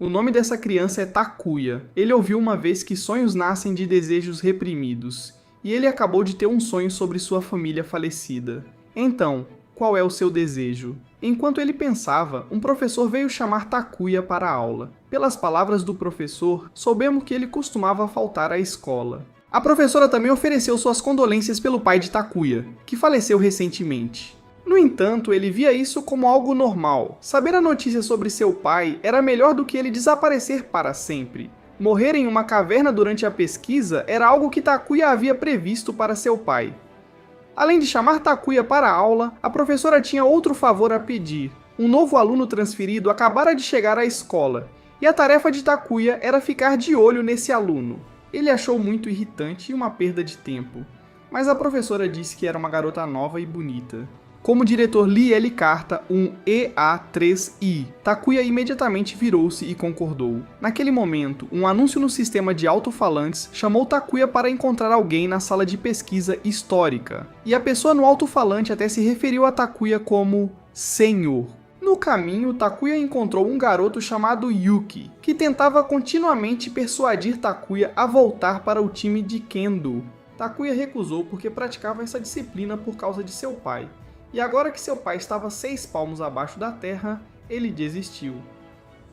O nome dessa criança é Takuya. Ele ouviu uma vez que sonhos nascem de desejos reprimidos, e ele acabou de ter um sonho sobre sua família falecida. Então, qual é o seu desejo? Enquanto ele pensava, um professor veio chamar Takuya para a aula. Pelas palavras do professor, soubemos que ele costumava faltar à escola. A professora também ofereceu suas condolências pelo pai de Takuya, que faleceu recentemente. No entanto, ele via isso como algo normal. Saber a notícia sobre seu pai era melhor do que ele desaparecer para sempre. Morrer em uma caverna durante a pesquisa era algo que Takuya havia previsto para seu pai. Além de chamar Takuya para a aula, a professora tinha outro favor a pedir. Um novo aluno transferido acabara de chegar à escola, e a tarefa de Takuya era ficar de olho nesse aluno. Ele achou muito irritante e uma perda de tempo, mas a professora disse que era uma garota nova e bonita. Como o diretor lia-lhe carta um EA3I, Takuya imediatamente virou-se e concordou. Naquele momento, um anúncio no sistema de alto-falantes chamou Takuya para encontrar alguém na sala de pesquisa histórica, e a pessoa no alto-falante até se referiu a Takuya como Senhor. No caminho, Takuya encontrou um garoto chamado Yuki, que tentava continuamente persuadir Takuya a voltar para o time de Kendo. Takuya recusou porque praticava essa disciplina por causa de seu pai. E agora que seu pai estava 6 palmos abaixo da terra, ele desistiu.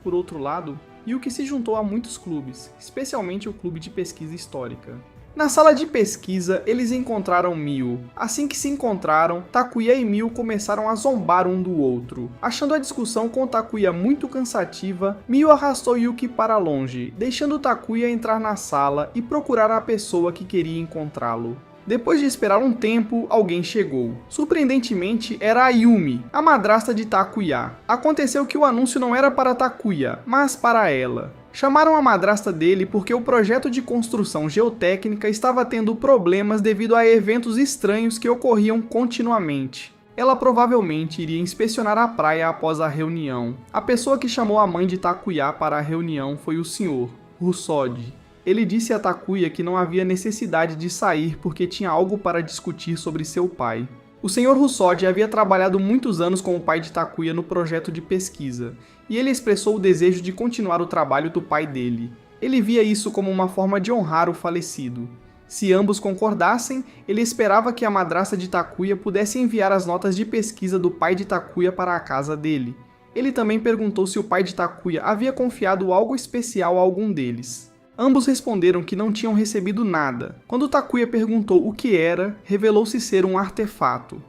Por outro lado, Yuki se juntou a muitos clubes, especialmente o clube de pesquisa histórica. Na sala de pesquisa, eles encontraram Mio. Assim que se encontraram, Takuya e Mio começaram a zombar um do outro. Achando a discussão com Takuya muito cansativa, Mio arrastou Yuki para longe, deixando Takuya entrar na sala e procurar a pessoa que queria encontrá-lo. Depois de esperar um tempo, alguém chegou. Surpreendentemente, era a Yumi, a madrasta de Takuya. Aconteceu que o anúncio não era para Takuya, mas para ela. Chamaram a madrasta dele porque o projeto de construção geotécnica estava tendo problemas devido a eventos estranhos que ocorriam continuamente. Ela provavelmente iria inspecionar a praia após a reunião. A pessoa que chamou a mãe de Takuya para a reunião foi o Sr. Rusodi. Ele disse a Takuya que não havia necessidade de sair porque tinha algo para discutir sobre seu pai. O Sr. Rusodi havia trabalhado muitos anos com o pai de Takuya no projeto de pesquisa, e ele expressou o desejo de continuar o trabalho do pai dele. Ele via isso como uma forma de honrar o falecido. Se ambos concordassem, ele esperava que a madrasta de Takuya pudesse enviar as notas de pesquisa do pai de Takuya para a casa dele. Ele também perguntou se o pai de Takuya havia confiado algo especial a algum deles. Ambos responderam que não tinham recebido nada. Quando Takuya perguntou o que era, revelou-se ser um artefato.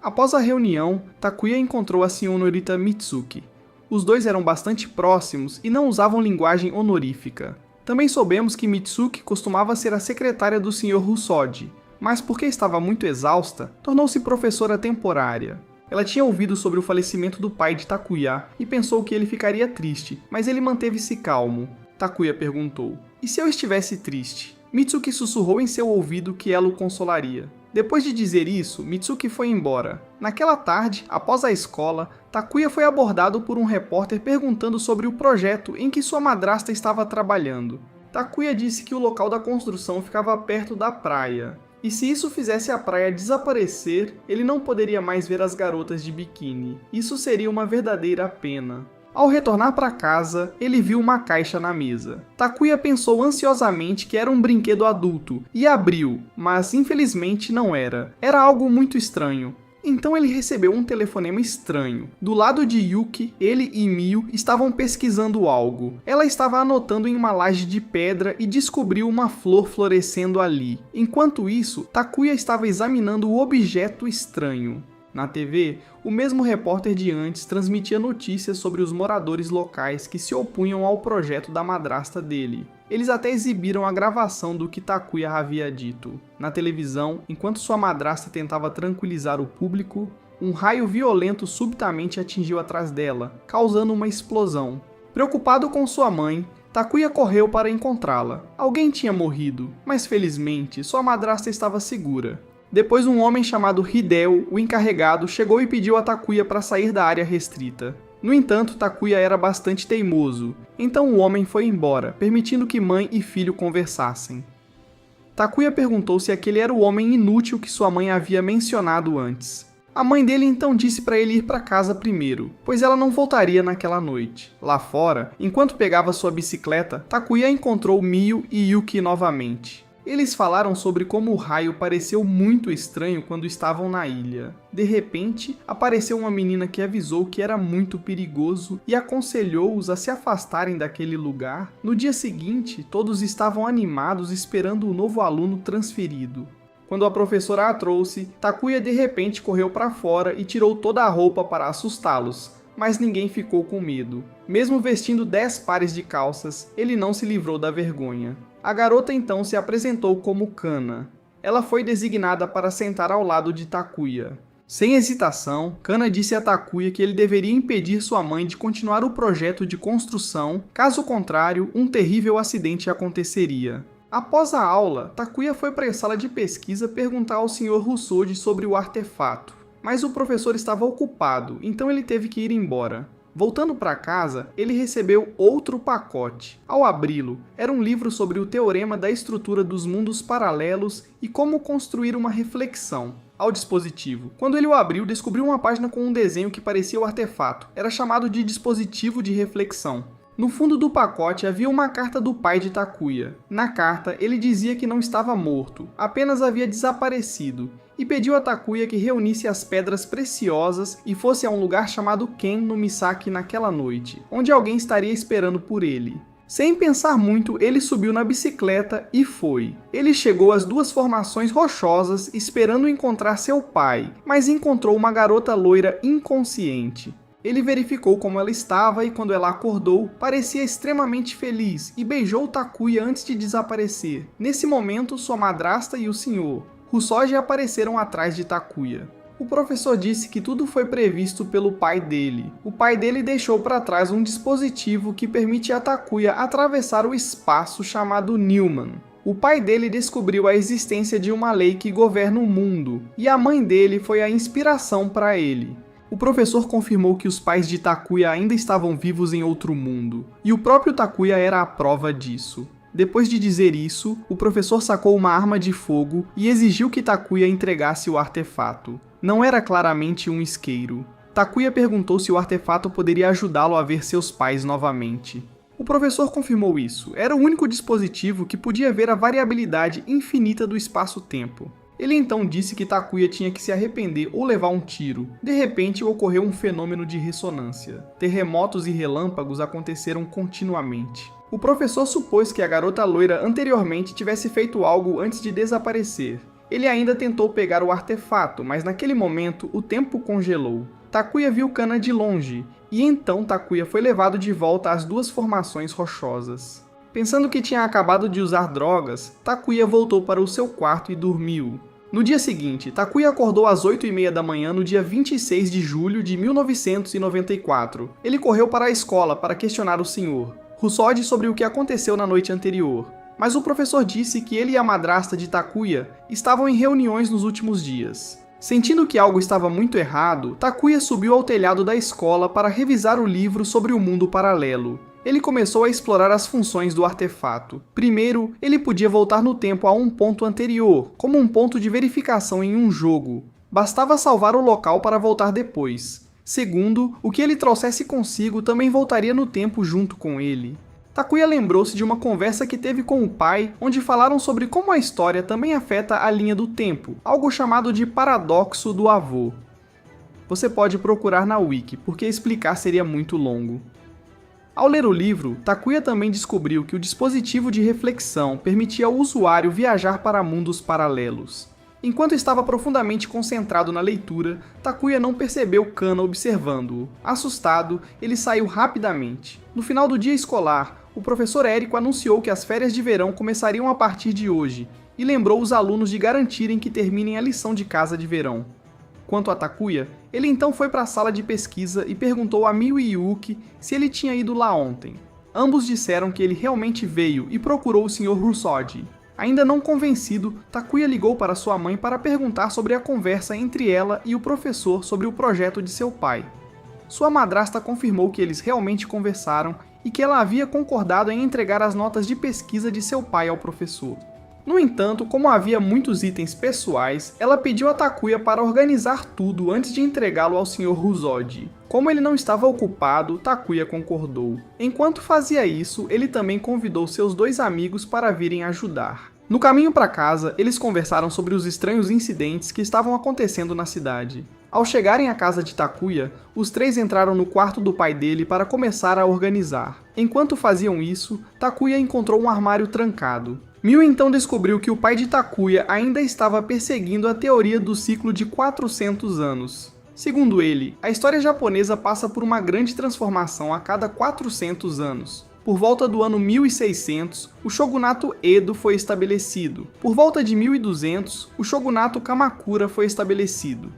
Após a reunião, Takuya encontrou a senhorita Mitsuki. Os dois eram bastante próximos e não usavam linguagem honorífica. Também soubemos que Mitsuki costumava ser a secretária do Sr. Rusodi, mas porque estava muito exausta, tornou-se professora temporária. Ela tinha ouvido sobre o falecimento do pai de Takuya e pensou que ele ficaria triste, mas ele manteve-se calmo. Takuya perguntou: "E se eu estivesse triste?" Mitsuki sussurrou em seu ouvido que ela o consolaria. Depois de dizer isso, Mitsuki foi embora. Naquela tarde, após a escola, Takuya foi abordado por um repórter perguntando sobre o projeto em que sua madrasta estava trabalhando. Takuya disse que o local da construção ficava perto da praia, e se isso fizesse a praia desaparecer, ele não poderia mais ver as garotas de biquíni. Isso seria uma verdadeira pena. Ao retornar para casa, ele viu uma caixa na mesa. Takuya pensou ansiosamente que era um brinquedo adulto e abriu, mas infelizmente não era. Era algo muito estranho. Então ele recebeu um telefonema estranho. Do lado de Yuki, ele e Mio estavam pesquisando algo. Ela estava anotando em uma laje de pedra e descobriu uma flor florescendo ali. Enquanto isso, Takuya estava examinando o objeto estranho. Na TV, o mesmo repórter de antes transmitia notícias sobre os moradores locais que se opunham ao projeto da madrasta dele. Eles até exibiram a gravação do que Takuya havia dito. Na televisão, enquanto sua madrasta tentava tranquilizar o público, um raio violento subitamente atingiu atrás dela, causando uma explosão. Preocupado com sua mãe, Takuya correu para encontrá-la. Alguém tinha morrido, mas felizmente sua madrasta estava segura. Depois um homem chamado Hideo, o encarregado, chegou e pediu a Takuya para sair da área restrita. No entanto, Takuya era bastante teimoso, então o homem foi embora, permitindo que mãe e filho conversassem. Takuya perguntou se aquele era o homem inútil que sua mãe havia mencionado antes. A mãe dele então disse para ele ir para casa primeiro, pois ela não voltaria naquela noite. Lá fora, enquanto pegava sua bicicleta, Takuya encontrou Mio e Yuki novamente. Eles falaram sobre como o raio pareceu muito estranho quando estavam na ilha. De repente, apareceu uma menina que avisou que era muito perigoso e aconselhou-os a se afastarem daquele lugar. No dia seguinte, todos estavam animados esperando o novo aluno transferido. Quando a professora a trouxe, Takuya de repente correu para fora e tirou toda a roupa para assustá-los, mas ninguém ficou com medo. Mesmo vestindo 10 pares de calças, ele não se livrou da vergonha. A garota então se apresentou como Kana. Ela foi designada para sentar ao lado de Takuya. Sem hesitação, Kana disse a Takuya que ele deveria impedir sua mãe de continuar o projeto de construção, caso contrário, um terrível acidente aconteceria. Após a aula, Takuya foi para a sala de pesquisa perguntar ao Sr. Russode sobre o artefato, mas o professor estava ocupado, então ele teve que ir embora. Voltando para casa, ele recebeu outro pacote. Ao abri-lo, era um livro sobre o teorema da estrutura dos mundos paralelos e como construir uma reflexão ao dispositivo. Quando ele o abriu, descobriu uma página com um desenho que parecia o artefato. Era chamado de dispositivo de reflexão. No fundo do pacote havia uma carta do pai de Takuya. Na carta, ele dizia que não estava morto, apenas havia desaparecido, e pediu a Takuya que reunisse as pedras preciosas e fosse a um lugar chamado Ken no Misaki naquela noite, onde alguém estaria esperando por ele. Sem pensar muito, ele subiu na bicicleta e foi. Ele chegou às 2 formações rochosas esperando encontrar seu pai, mas encontrou uma garota loira inconsciente. Ele verificou como ela estava e quando ela acordou, parecia extremamente feliz e beijou Takuya antes de desaparecer. Nesse momento, sua madrasta e o Sr. Russode apareceram atrás de Takuya. O professor disse que tudo foi previsto pelo pai dele. O pai dele deixou para trás um dispositivo que permite a Takuya atravessar o espaço chamado Newman. O pai dele descobriu a existência de uma lei que governa o mundo, e a mãe dele foi a inspiração para ele. O professor confirmou que os pais de Takuya ainda estavam vivos em outro mundo, e o próprio Takuya era a prova disso. Depois de dizer isso, o professor sacou uma arma de fogo e exigiu que Takuya entregasse o artefato. Não era claramente um isqueiro. Takuya perguntou se o artefato poderia ajudá-lo a ver seus pais novamente. O professor confirmou isso. Era o único dispositivo que podia ver a variabilidade infinita do espaço-tempo. Ele então disse que Takuya tinha que se arrepender ou levar um tiro. De repente, ocorreu um fenômeno de ressonância. Terremotos e relâmpagos aconteceram continuamente. O professor supôs que a garota loira anteriormente tivesse feito algo antes de desaparecer. Ele ainda tentou pegar o artefato, mas naquele momento o tempo congelou. Takuya viu Kana de longe, e então Takuya foi levado de volta às 2 formações rochosas. Pensando que tinha acabado de usar drogas, Takuya voltou para o seu quarto e dormiu. No dia seguinte, Takuya acordou às 8h30 da manhã no dia 26 de julho de 1994. Ele correu para a escola para questionar o Sr. Russode sobre o que aconteceu na noite anterior, mas o professor disse que ele e a madrasta de Takuya estavam em reuniões nos últimos dias. Sentindo que algo estava muito errado, Takuya subiu ao telhado da escola para revisar o livro sobre o mundo paralelo. Ele começou a explorar as funções do artefato. Primeiro, ele podia voltar no tempo a um ponto anterior, como um ponto de verificação em um jogo. Bastava salvar o local para voltar depois. Segundo, o que ele trouxesse consigo também voltaria no tempo junto com ele. Takuya lembrou-se de uma conversa que teve com o pai, onde falaram sobre como a história também afeta a linha do tempo, algo chamado de paradoxo do avô. Você pode procurar na Wiki, porque explicar seria muito longo. Ao ler o livro, Takuya também descobriu que o dispositivo de reflexão permitia ao usuário viajar para mundos paralelos. Enquanto estava profundamente concentrado na leitura, Takuya não percebeu Kana observando-o. Assustado, ele saiu rapidamente. No final do dia escolar, o professor Érico anunciou que as férias de verão começariam a partir de hoje, e lembrou os alunos de garantirem que terminem a lição de casa de verão. Quanto a Takuya, ele então foi para a sala de pesquisa e perguntou a Mio e Yuki se ele tinha ido lá ontem. Ambos disseram que ele realmente veio e procurou o Sr. Russode. Ainda não convencido, Takuya ligou para sua mãe para perguntar sobre a conversa entre ela e o professor sobre o projeto de seu pai. Sua madrasta confirmou que eles realmente conversaram e que ela havia concordado em entregar as notas de pesquisa de seu pai ao professor. No entanto, como havia muitos itens pessoais, ela pediu a Takuya para organizar tudo antes de entregá-lo ao Sr. Huzodi. Como ele não estava ocupado, Takuya concordou. Enquanto fazia isso, ele também convidou seus 2 amigos para virem ajudar. No caminho para casa, eles conversaram sobre os estranhos incidentes que estavam acontecendo na cidade. Ao chegarem à casa de Takuya, os 3 entraram no quarto do pai dele para começar a organizar. Enquanto faziam isso, Takuya encontrou um armário trancado. Miu então descobriu que o pai de Takuya ainda estava perseguindo a teoria do ciclo de 400 anos. Segundo ele, a história japonesa passa por uma grande transformação a cada 400 anos. Por volta do ano 1600, o shogunato Edo foi estabelecido. Por volta de 1200, o shogunato Kamakura foi estabelecido.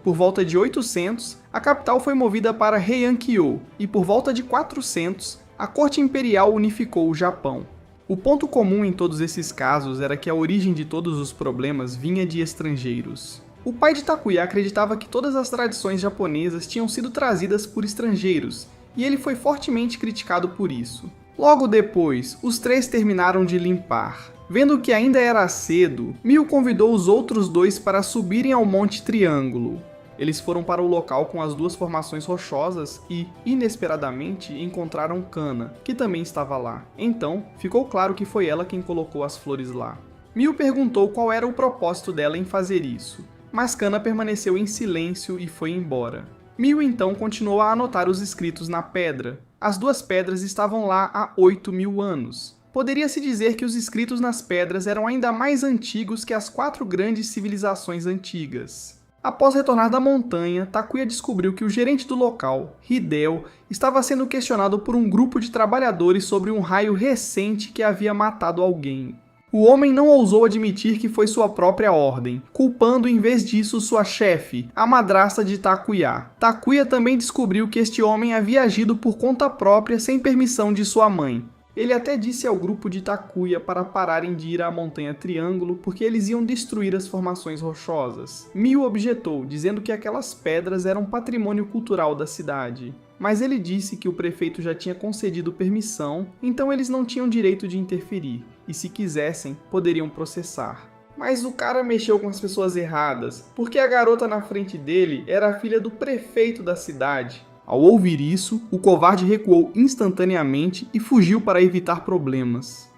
Por volta de 800, a capital foi movida para Heian-kyo, e por volta de 400, a corte imperial unificou o Japão. O ponto comum em todos esses casos era que a origem de todos os problemas vinha de estrangeiros. O pai de Takuya acreditava que todas as tradições japonesas tinham sido trazidas por estrangeiros, e ele foi fortemente criticado por isso. Logo depois, os 3 terminaram de limpar. Vendo que ainda era cedo, Miu convidou os outros 2 para subirem ao Monte Triângulo. Eles foram para o local com as 2 formações rochosas e, inesperadamente, encontraram Kana, que também estava lá. Então, ficou claro que foi ela quem colocou as flores lá. Miu perguntou qual era o propósito dela em fazer isso, mas Kana permaneceu em silêncio e foi embora. Miu então continuou a anotar os escritos na pedra. As 2 pedras estavam lá há 8.000 anos. Poderia-se dizer que os escritos nas pedras eram ainda mais antigos que as 4 grandes civilizações antigas. Após retornar da montanha, Takuya descobriu que o gerente do local, Hideo, estava sendo questionado por um grupo de trabalhadores sobre um raio recente que havia matado alguém. O homem não ousou admitir que foi sua própria ordem, culpando em vez disso sua chefe, a madrasta de Takuya. Takuya também descobriu que este homem havia agido por conta própria sem permissão de sua mãe. Ele até disse ao grupo de Takuya para pararem de ir à Montanha Triângulo porque eles iam destruir as formações rochosas. Miu objetou, dizendo que aquelas pedras eram patrimônio cultural da cidade. Mas ele disse que o prefeito já tinha concedido permissão, então eles não tinham direito de interferir, e se quisessem, poderiam processar. Mas o cara mexeu com as pessoas erradas, porque a garota na frente dele era a filha do prefeito da cidade. Ao ouvir isso, o covarde recuou instantaneamente e fugiu para evitar problemas.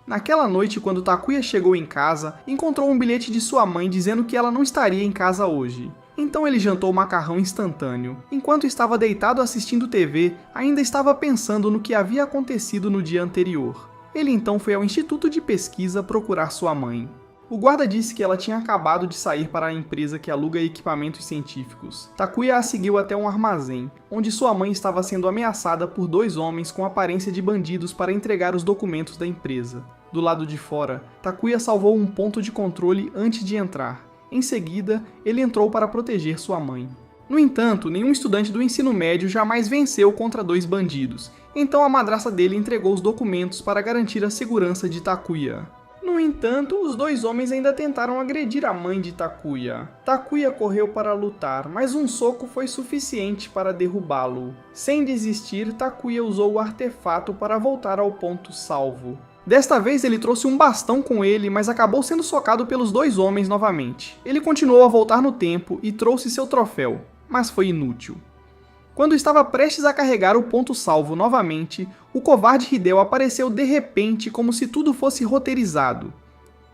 Naquela noite, quando Takuya chegou em casa, encontrou um bilhete de sua mãe dizendo que ela não estaria em casa hoje. Então ele jantou macarrão instantâneo. Enquanto estava deitado assistindo TV, ainda estava pensando no que havia acontecido no dia anterior. Ele então foi ao Instituto de Pesquisa procurar sua mãe. O guarda disse que ela tinha acabado de sair para a empresa que aluga equipamentos científicos. Takuya a seguiu até um armazém, onde sua mãe estava sendo ameaçada por 2 homens com aparência de bandidos para entregar os documentos da empresa. Do lado de fora, Takuya salvou um ponto de controle antes de entrar. Em seguida, ele entrou para proteger sua mãe. No entanto, nenhum estudante do ensino médio jamais venceu contra 2 bandidos, então a madrasta dele entregou os documentos para garantir a segurança de Takuya. No entanto, os 2 homens ainda tentaram agredir a mãe de Takuya. Takuya correu para lutar, mas um soco foi suficiente para derrubá-lo. Sem desistir, Takuya usou o artefato para voltar ao ponto salvo. Desta vez ele trouxe um bastão com ele, mas acabou sendo socado pelos 2 homens novamente. Ele continuou a voltar no tempo e trouxe seu troféu, mas foi inútil. Quando estava prestes a carregar o ponto salvo novamente, o covarde Hideo apareceu de repente como se tudo fosse roteirizado.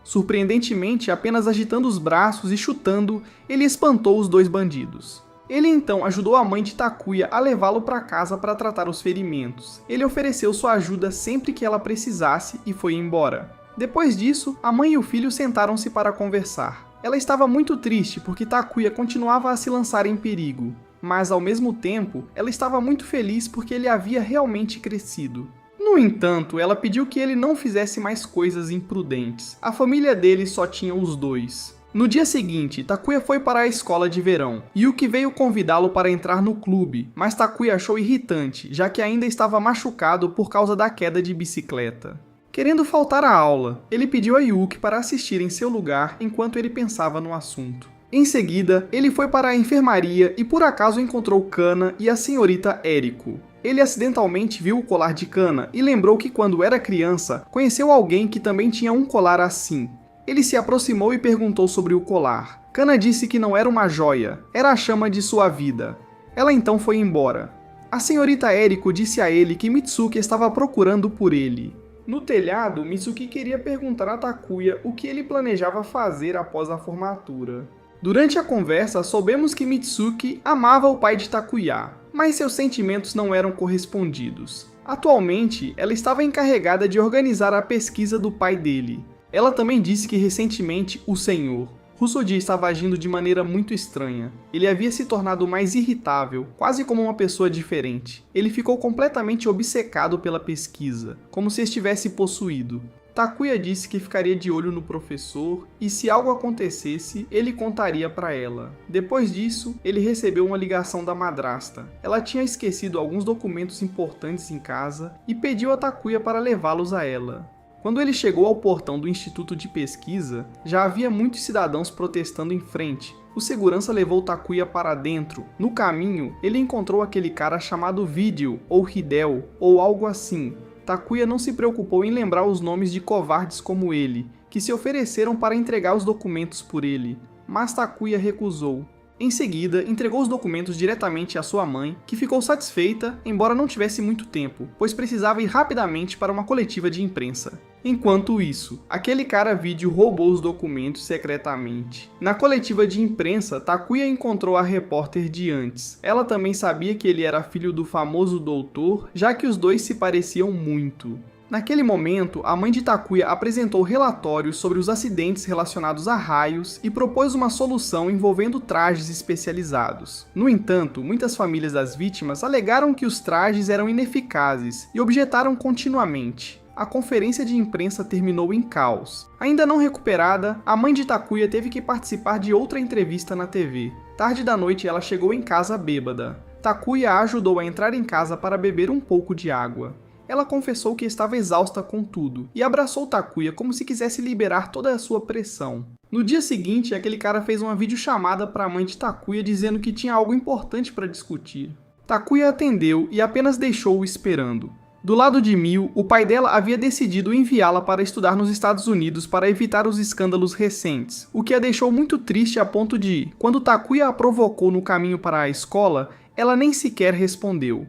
Surpreendentemente, apenas agitando os braços e chutando, ele espantou os 2 bandidos. Ele então ajudou a mãe de Takuya a levá-lo para casa para tratar os ferimentos. Ele ofereceu sua ajuda sempre que ela precisasse e foi embora. Depois disso, a mãe e o filho sentaram-se para conversar. Ela estava muito triste porque Takuya continuava a se lançar em perigo. Mas, ao mesmo tempo, ela estava muito feliz porque ele havia realmente crescido. No entanto, ela pediu que ele não fizesse mais coisas imprudentes. A família dele só tinha os 2. No dia seguinte, Takuya foi para a escola de verão. Yuki veio convidá-lo para entrar no clube, mas Takuya achou irritante, já que ainda estava machucado por causa da queda de bicicleta. Querendo faltar à aula, ele pediu a Yuki para assistir em seu lugar enquanto ele pensava no assunto. Em seguida, ele foi para a enfermaria e por acaso encontrou Kana e a senhorita Eriko. Ele acidentalmente viu o colar de Kana e lembrou que quando era criança, conheceu alguém que também tinha um colar assim. Ele se aproximou e perguntou sobre o colar. Kana disse que não era uma joia, era a chama de sua vida. Ela então foi embora. A senhorita Eriko disse a ele que Mitsuki estava procurando por ele. No telhado, Mitsuki queria perguntar a Takuya o que ele planejava fazer após a formatura. Durante a conversa, soubemos que Mitsuki amava o pai de Takuya, mas seus sentimentos não eram correspondidos. Atualmente, ela estava encarregada de organizar a pesquisa do pai dele. Ela também disse que recentemente o senhor Hosoji estava agindo de maneira muito estranha. Ele havia se tornado mais irritável, quase como uma pessoa diferente. Ele ficou completamente obcecado pela pesquisa, como se estivesse possuído. Takuya disse que ficaria de olho no professor e se algo acontecesse, ele contaria para ela. Depois disso, ele recebeu uma ligação da madrasta. Ela tinha esquecido alguns documentos importantes em casa e pediu a Takuya para levá-los a ela. Quando ele chegou ao portão do Instituto de Pesquisa, já havia muitos cidadãos protestando em frente. O segurança levou Takuya para dentro. No caminho, ele encontrou aquele cara chamado Video, ou Hideo, ou algo assim. Takuya não se preocupou em lembrar os nomes de covardes como ele, que se ofereceram para entregar os documentos por ele, mas Takuya recusou. Em seguida, entregou os documentos diretamente à sua mãe, que ficou satisfeita, embora não tivesse muito tempo, pois precisava ir rapidamente para uma coletiva de imprensa. Enquanto isso, aquele cara Video roubou os documentos secretamente. Na coletiva de imprensa, Takuya encontrou a repórter de antes. Ela também sabia que ele era filho do famoso doutor, já que os dois se pareciam muito. Naquele momento, a mãe de Takuya apresentou relatórios sobre os acidentes relacionados a raios e propôs uma solução envolvendo trajes especializados. No entanto, muitas famílias das vítimas alegaram que os trajes eram ineficazes e objetaram continuamente. A conferência de imprensa terminou em caos. Ainda não recuperada, a mãe de Takuya teve que participar de outra entrevista na TV. Tarde da noite, ela chegou em casa bêbada. Takuya a ajudou a entrar em casa para beber um pouco de água. Ela confessou que estava exausta com tudo e abraçou Takuya como se quisesse liberar toda a sua pressão. No dia seguinte, aquele cara fez uma videochamada para a mãe de Takuya dizendo que tinha algo importante para discutir. Takuya atendeu e apenas deixou-o esperando. Do lado de Mio, o pai dela havia decidido enviá-la para estudar nos Estados Unidos para evitar os escândalos recentes, o que a deixou muito triste a ponto de, quando Takuya a provocou no caminho para a escola, ela nem sequer respondeu.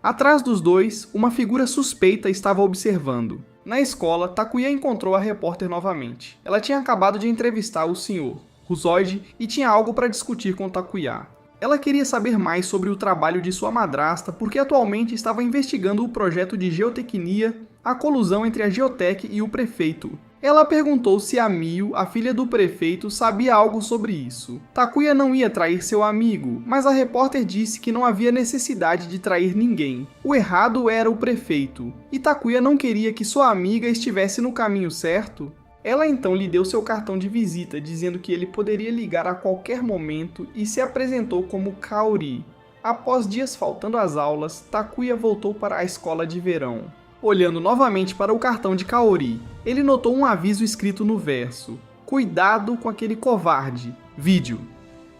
Atrás dos dois, uma figura suspeita estava observando. Na escola, Takuya encontrou a repórter novamente. Ela tinha acabado de entrevistar o Sr. Hosoji e tinha algo para discutir com Takuya. Ela queria saber mais sobre o trabalho de sua madrasta porque atualmente estava investigando o projeto de geotecnia, a colusão entre a Geotec e o prefeito. Ela perguntou se a Mio, a filha do prefeito, sabia algo sobre isso. Takuya não ia trair seu amigo, mas a repórter disse que não havia necessidade de trair ninguém. O errado era o prefeito, e Takuya não queria que sua amiga estivesse no caminho certo. Ela então lhe deu seu cartão de visita, dizendo que ele poderia ligar a qualquer momento e se apresentou como Kaori. Após dias faltando às aulas, Takuya voltou para a escola de verão. Olhando novamente para o cartão de Kaori, ele notou um aviso escrito no verso: "Cuidado com aquele covarde. Vídeo."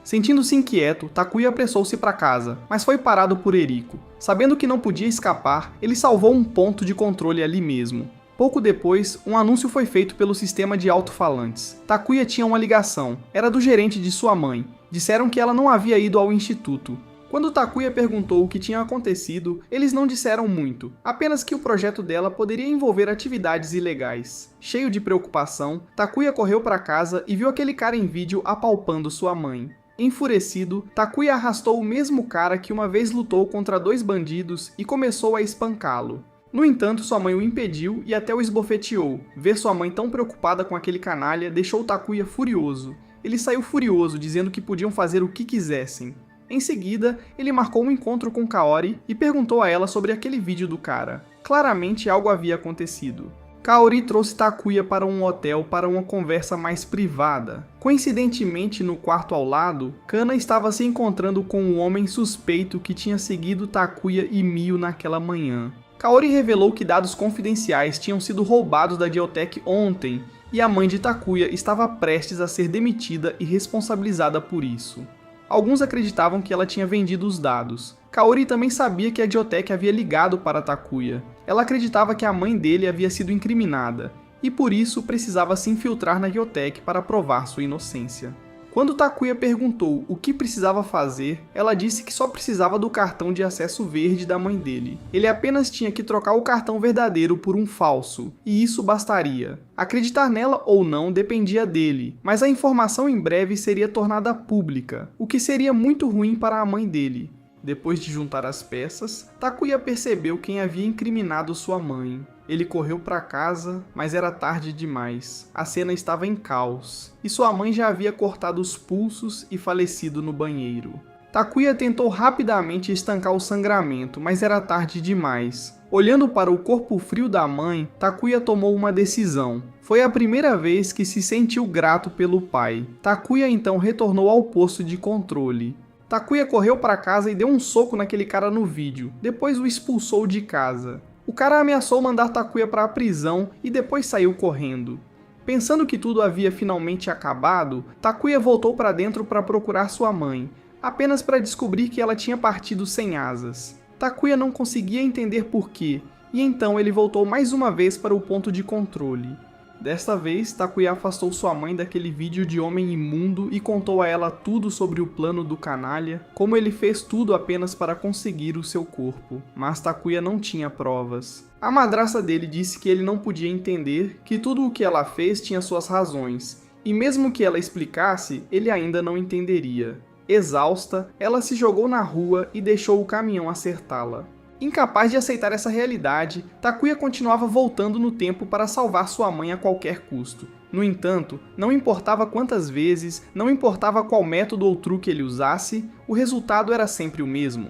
Sentindo-se inquieto, Takuya apressou-se para casa, mas foi parado por Eriko. Sabendo que não podia escapar, ele salvou um ponto de controle ali mesmo. Pouco depois, um anúncio foi feito pelo sistema de alto-falantes. Takuya tinha uma ligação, era do gerente de sua mãe. Disseram que ela não havia ido ao instituto. Quando Takuya perguntou o que tinha acontecido, eles não disseram muito, apenas que o projeto dela poderia envolver atividades ilegais. Cheio de preocupação, Takuya correu para casa e viu aquele cara em vídeo apalpando sua mãe. Enfurecido, Takuya arrastou o mesmo cara que uma vez lutou contra dois bandidos e começou a espancá-lo. No entanto, sua mãe o impediu e até o esbofeteou. Ver sua mãe tão preocupada com aquele canalha deixou Takuya furioso. Ele saiu furioso, dizendo que podiam fazer o que quisessem. Em seguida, ele marcou um encontro com Kaori e perguntou a ela sobre aquele vídeo do cara. Claramente algo havia acontecido. Kaori trouxe Takuya para um hotel para uma conversa mais privada. Coincidentemente, no quarto ao lado, Kana estava se encontrando com um homem suspeito que tinha seguido Takuya e Mio naquela manhã. Kaori revelou que dados confidenciais tinham sido roubados da Geotec ontem e a mãe de Takuya estava prestes a ser demitida e responsabilizada por isso. Alguns acreditavam que ela tinha vendido os dados. Kaori também sabia que a Jotech havia ligado para Takuya. Ela acreditava que a mãe dele havia sido incriminada, e por isso precisava se infiltrar na Jotech para provar sua inocência. Quando Takuya perguntou o que precisava fazer, ela disse que só precisava do cartão de acesso verde da mãe dele. Ele apenas tinha que trocar o cartão verdadeiro por um falso, e isso bastaria. Acreditar nela ou não dependia dele, mas a informação em breve seria tornada pública, o que seria muito ruim para a mãe dele. Depois de juntar as peças, Takuya percebeu quem havia incriminado sua mãe. Ele correu para casa, mas era tarde demais. A cena estava em caos, e sua mãe já havia cortado os pulsos e falecido no banheiro. Takuya tentou rapidamente estancar o sangramento, mas era tarde demais. Olhando para o corpo frio da mãe, Takuya tomou uma decisão. Foi a primeira vez que se sentiu grato pelo pai. Takuya então retornou ao posto de controle. Takuya correu para casa e deu um soco naquele cara no vídeo, depois o expulsou de casa. O cara ameaçou mandar Takuya para a prisão e depois saiu correndo. Pensando que tudo havia finalmente acabado, Takuya voltou para dentro para procurar sua mãe, apenas para descobrir que ela tinha partido sem asas. Takuya não conseguia entender porquê, e então ele voltou mais uma vez para o ponto de controle. Desta vez, Takuya afastou sua mãe daquele vídeo de homem imundo e contou a ela tudo sobre o plano do canalha, como ele fez tudo apenas para conseguir o seu corpo. Mas Takuya não tinha provas. A madrasta dele disse que ele não podia entender, que tudo o que ela fez tinha suas razões, e mesmo que ela explicasse, ele ainda não entenderia. Exausta, ela se jogou na rua e deixou o caminhão acertá-la. Incapaz de aceitar essa realidade, Takuya continuava voltando no tempo para salvar sua mãe a qualquer custo. No entanto, não importava quantas vezes, não importava qual método ou truque ele usasse, o resultado era sempre o mesmo.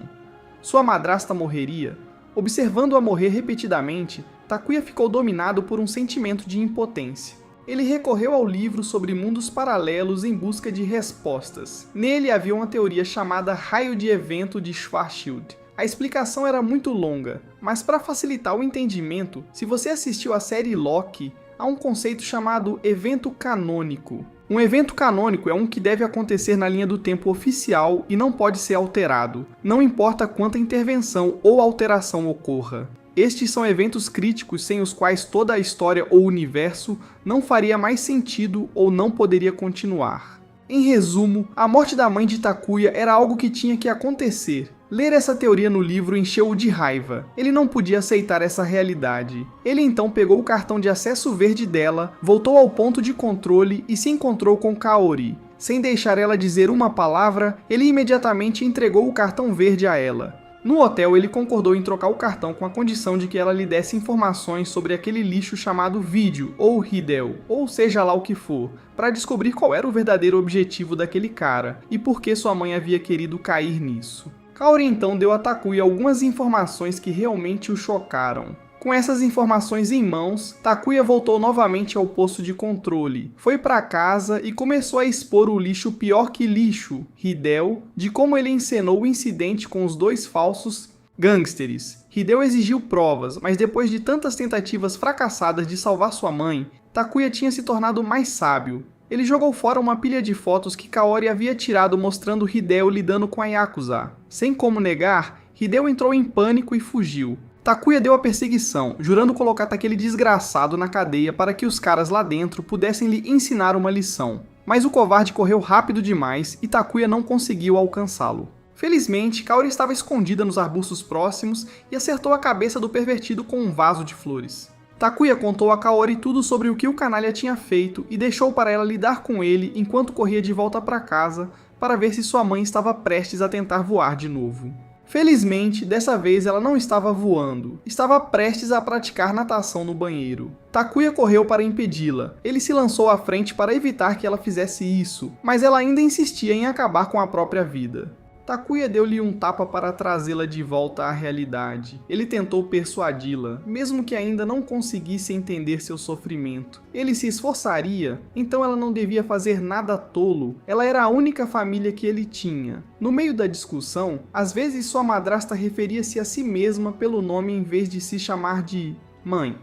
Sua madrasta morreria. Observando-a morrer repetidamente, Takuya ficou dominado por um sentimento de impotência. Ele recorreu ao livro sobre mundos paralelos em busca de respostas. Nele havia uma teoria chamada raio de evento de Schwarzschild. A explicação era muito longa, mas para facilitar o entendimento, se você assistiu à série Loki, há um conceito chamado evento canônico. Um evento canônico é um que deve acontecer na linha do tempo oficial e não pode ser alterado, não importa quanta intervenção ou alteração ocorra. Estes são eventos críticos sem os quais toda a história ou universo não faria mais sentido ou não poderia continuar. Em resumo, a morte da mãe de Takuya era algo que tinha que acontecer. Ler essa teoria no livro encheu-o de raiva. Ele não podia aceitar essa realidade. Ele então pegou o cartão de acesso verde dela, voltou ao ponto de controle e se encontrou com Kaori. Sem deixar ela dizer uma palavra, ele imediatamente entregou o cartão verde a ela. No hotel, ele concordou em trocar o cartão com a condição de que ela lhe desse informações sobre aquele lixo chamado vídeo, ou Hideo, ou seja lá o que for, para descobrir qual era o verdadeiro objetivo daquele cara, e por que sua mãe havia querido cair nisso. Kaori então deu a Takuya algumas informações que realmente o chocaram. Com essas informações em mãos, Takuya voltou novamente ao posto de controle, foi para casa e começou a expor o lixo pior que lixo, Hideo, de como ele encenou o incidente com os dois falsos gangsters. Hideo exigiu provas, mas depois de tantas tentativas fracassadas de salvar sua mãe, Takuya tinha se tornado mais sábio. Ele jogou fora uma pilha de fotos que Kaori havia tirado mostrando Hideo lidando com a Yakuza. Sem como negar, Hideo entrou em pânico e fugiu. Takuya deu a perseguição, jurando colocar aquele desgraçado na cadeia para que os caras lá dentro pudessem lhe ensinar uma lição. Mas o covarde correu rápido demais e Takuya não conseguiu alcançá-lo. Felizmente, Kaori estava escondida nos arbustos próximos e acertou a cabeça do pervertido com um vaso de flores. Takuya contou a Kaori tudo sobre o que o canalha tinha feito e deixou para ela lidar com ele enquanto corria de volta para casa para ver se sua mãe estava prestes a tentar voar de novo. Felizmente, dessa vez ela não estava voando, estava prestes a praticar natação no banheiro. Takuya correu para impedi-la. Ele se lançou à frente para evitar que ela fizesse isso, mas ela ainda insistia em acabar com a própria vida. Takuya deu-lhe um tapa para trazê-la de volta à realidade. Ele tentou persuadi-la, mesmo que ainda não conseguisse entender seu sofrimento. Ele se esforçaria, então ela não devia fazer nada tolo. Ela era a única família que ele tinha. No meio da discussão, às vezes sua madrasta referia-se a si mesma pelo nome em vez de se chamar de mãe.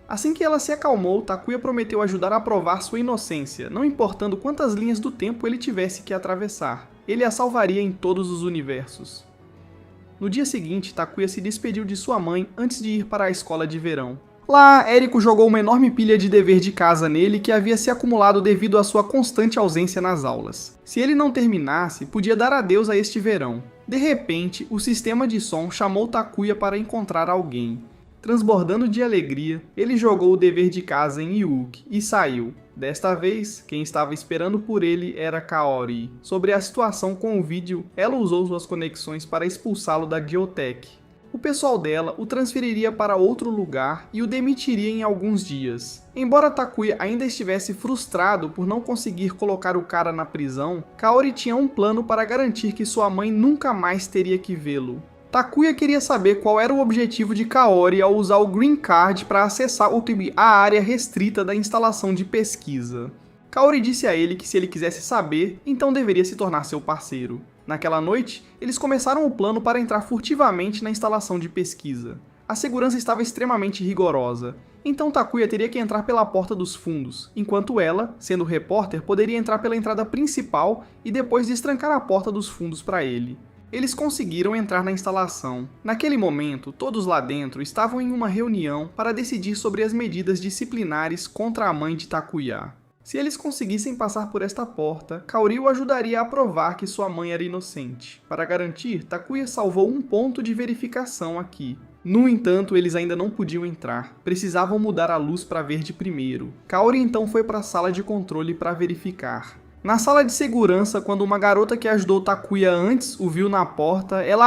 Assim que ela se acalmou, Takuya prometeu ajudar a provar sua inocência, não importando quantas linhas do tempo ele tivesse que atravessar. ele a salvaria em todos os universos. No dia seguinte, Takuya se despediu de sua mãe antes de ir para a escola de verão. Lá, Eriko jogou uma enorme pilha de dever de casa nele que havia se acumulado devido à sua constante ausência nas aulas. Se ele não terminasse, podia dar adeus a este verão. De repente, o sistema de som chamou Takuya para encontrar alguém. Transbordando de alegria, ele jogou o dever de casa em Yuki e saiu. Desta vez, quem estava esperando por ele era Kaori. Sobre a situação com o vídeo, ela usou suas conexões para expulsá-lo da Geotech. O pessoal dela o transferiria para outro lugar e o demitiria em alguns dias. Embora Takuya ainda estivesse frustrado por não conseguir colocar o cara na prisão, Kaori tinha um plano para garantir que sua mãe nunca mais teria que vê-lo. Takuya queria saber qual era o objetivo de Kaori ao usar o Green Card para acessar a área restrita da instalação de pesquisa. Kaori disse a ele que se ele quisesse saber, então deveria se tornar seu parceiro. Naquela noite, eles começaram o plano para entrar furtivamente na instalação de pesquisa. A segurança estava extremamente rigorosa, então Takuya teria que entrar pela porta dos fundos, enquanto ela, sendo repórter, poderia entrar pela entrada principal e depois destrancar a porta dos fundos para ele. Eles conseguiram entrar na instalação. Naquele momento, todos lá dentro estavam em uma reunião para decidir sobre as medidas disciplinares contra a mãe de Takuya. Se eles conseguissem passar por esta porta, Kaori o ajudaria a provar que sua mãe era inocente. Para garantir, Takuya salvou um ponto de verificação aqui. No entanto, eles ainda não podiam entrar. Precisavam mudar a luz para verde primeiro. Kaori então foi para a sala de controle para verificar. Na sala de segurança, quando uma garota que ajudou Takuya antes o viu na porta, ela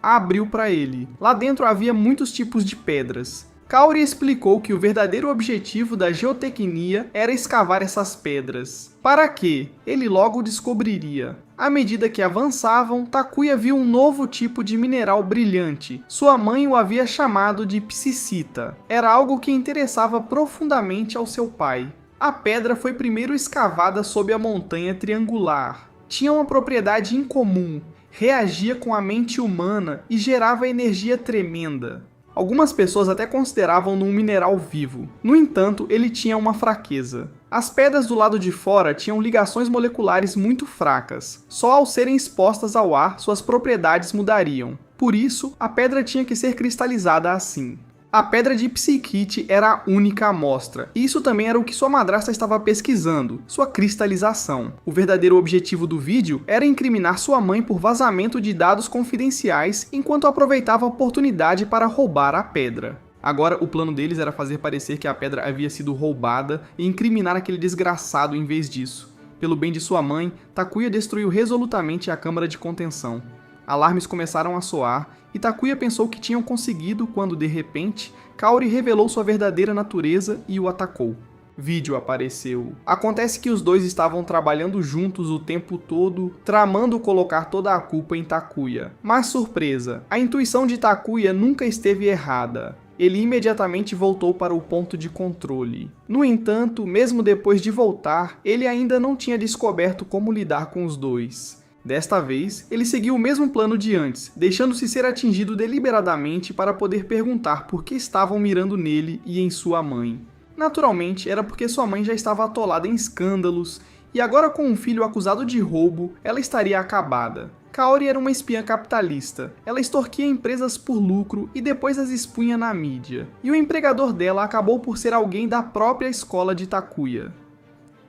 a abriu para ele. Lá dentro havia muitos tipos de pedras. Kaori explicou que o verdadeiro objetivo da geotecnia era escavar essas pedras. Para quê? Ele logo descobriria. À medida que avançavam, Takuya viu um novo tipo de mineral brilhante. Sua mãe o havia chamado de psicita. Era algo que interessava profundamente ao seu pai. A pedra foi primeiro escavada sob a montanha triangular. Tinha uma propriedade incomum, reagia com a mente humana e gerava energia tremenda. Algumas pessoas até consideravam-no um mineral vivo. No entanto, ele tinha uma fraqueza. As pedras do lado de fora tinham ligações moleculares muito fracas. Só ao serem expostas ao ar, suas propriedades mudariam. Por isso, a pedra tinha que ser cristalizada assim. A pedra de Psiquite era a única amostra, e isso também era o que sua madrasta estava pesquisando, sua cristalização. O verdadeiro objetivo do vídeo era incriminar sua mãe por vazamento de dados confidenciais enquanto aproveitava a oportunidade para roubar a pedra. Agora o plano deles era fazer parecer que a pedra havia sido roubada e incriminar aquele desgraçado em vez disso. Pelo bem de sua mãe, Takuya destruiu resolutamente a câmara de contenção. Alarmes começaram a soar, e Takuya pensou que tinham conseguido quando, de repente, Kaori revelou sua verdadeira natureza e o atacou. Vídeo apareceu. Acontece que os dois estavam trabalhando juntos o tempo todo, tramando colocar toda a culpa em Takuya. Mas surpresa, a intuição de Takuya nunca esteve errada. Ele imediatamente voltou para o ponto de controle. No entanto, mesmo depois de voltar, ele ainda não tinha descoberto como lidar com os dois. Desta vez, ele seguiu o mesmo plano de antes, deixando-se ser atingido deliberadamente para poder perguntar por que estavam mirando nele e em sua mãe. Naturalmente, era porque sua mãe já estava atolada em escândalos, e agora com um filho acusado de roubo, ela estaria acabada. Kaori era uma espiã capitalista. Ela extorquia empresas por lucro e depois as expunha na mídia. E o empregador dela acabou por ser alguém da própria escola de Takuya.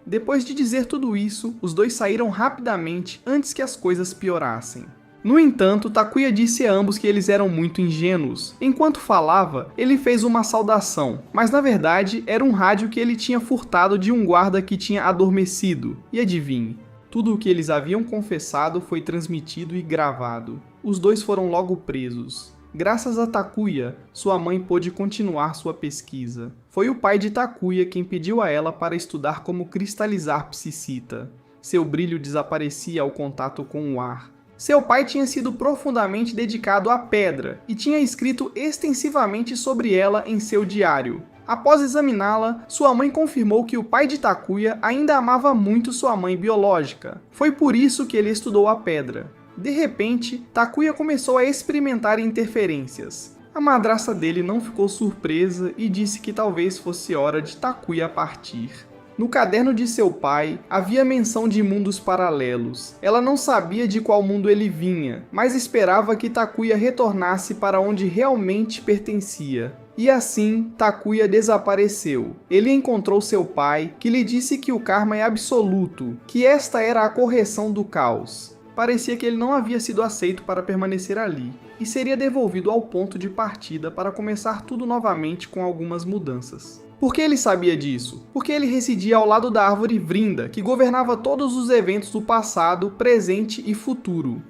Depois de dizer tudo isso, os dois saíram rapidamente antes que as coisas piorassem. No entanto, Takuya disse a ambos que eles eram muito ingênuos. Enquanto falava, ele fez uma saudação, mas na verdade era um rádio que ele tinha furtado de um guarda que tinha adormecido. E adivinhe, tudo o que eles haviam confessado foi transmitido e gravado. Os dois foram logo presos. Graças a Takuya, sua mãe pôde continuar sua pesquisa. Foi o pai de Takuya quem pediu a ela para estudar como cristalizar psicita. Seu brilho desaparecia ao contato com o ar. Seu pai tinha sido profundamente dedicado à pedra e tinha escrito extensivamente sobre ela em seu diário. Após examiná-la, sua mãe confirmou que o pai de Takuya ainda amava muito sua mãe biológica. Foi por isso que ele estudou a pedra. De repente, Takuya começou a experimentar interferências. A madrasta dele não ficou surpresa e disse que talvez fosse hora de Takuya partir. No caderno de seu pai, havia menção de mundos paralelos. Ela não sabia de qual mundo ele vinha, mas esperava que Takuya retornasse para onde realmente pertencia. E assim, Takuya desapareceu. Ele encontrou seu pai, que lhe disse que o karma é absoluto, que esta era a correção do caos. Parecia que ele não havia sido aceito para permanecer ali, e seria devolvido ao ponto de partida para começar tudo novamente com algumas mudanças. Por que ele sabia disso? Porque ele residia ao lado da árvore Vrinda, que governava todos os eventos do passado, presente e futuro.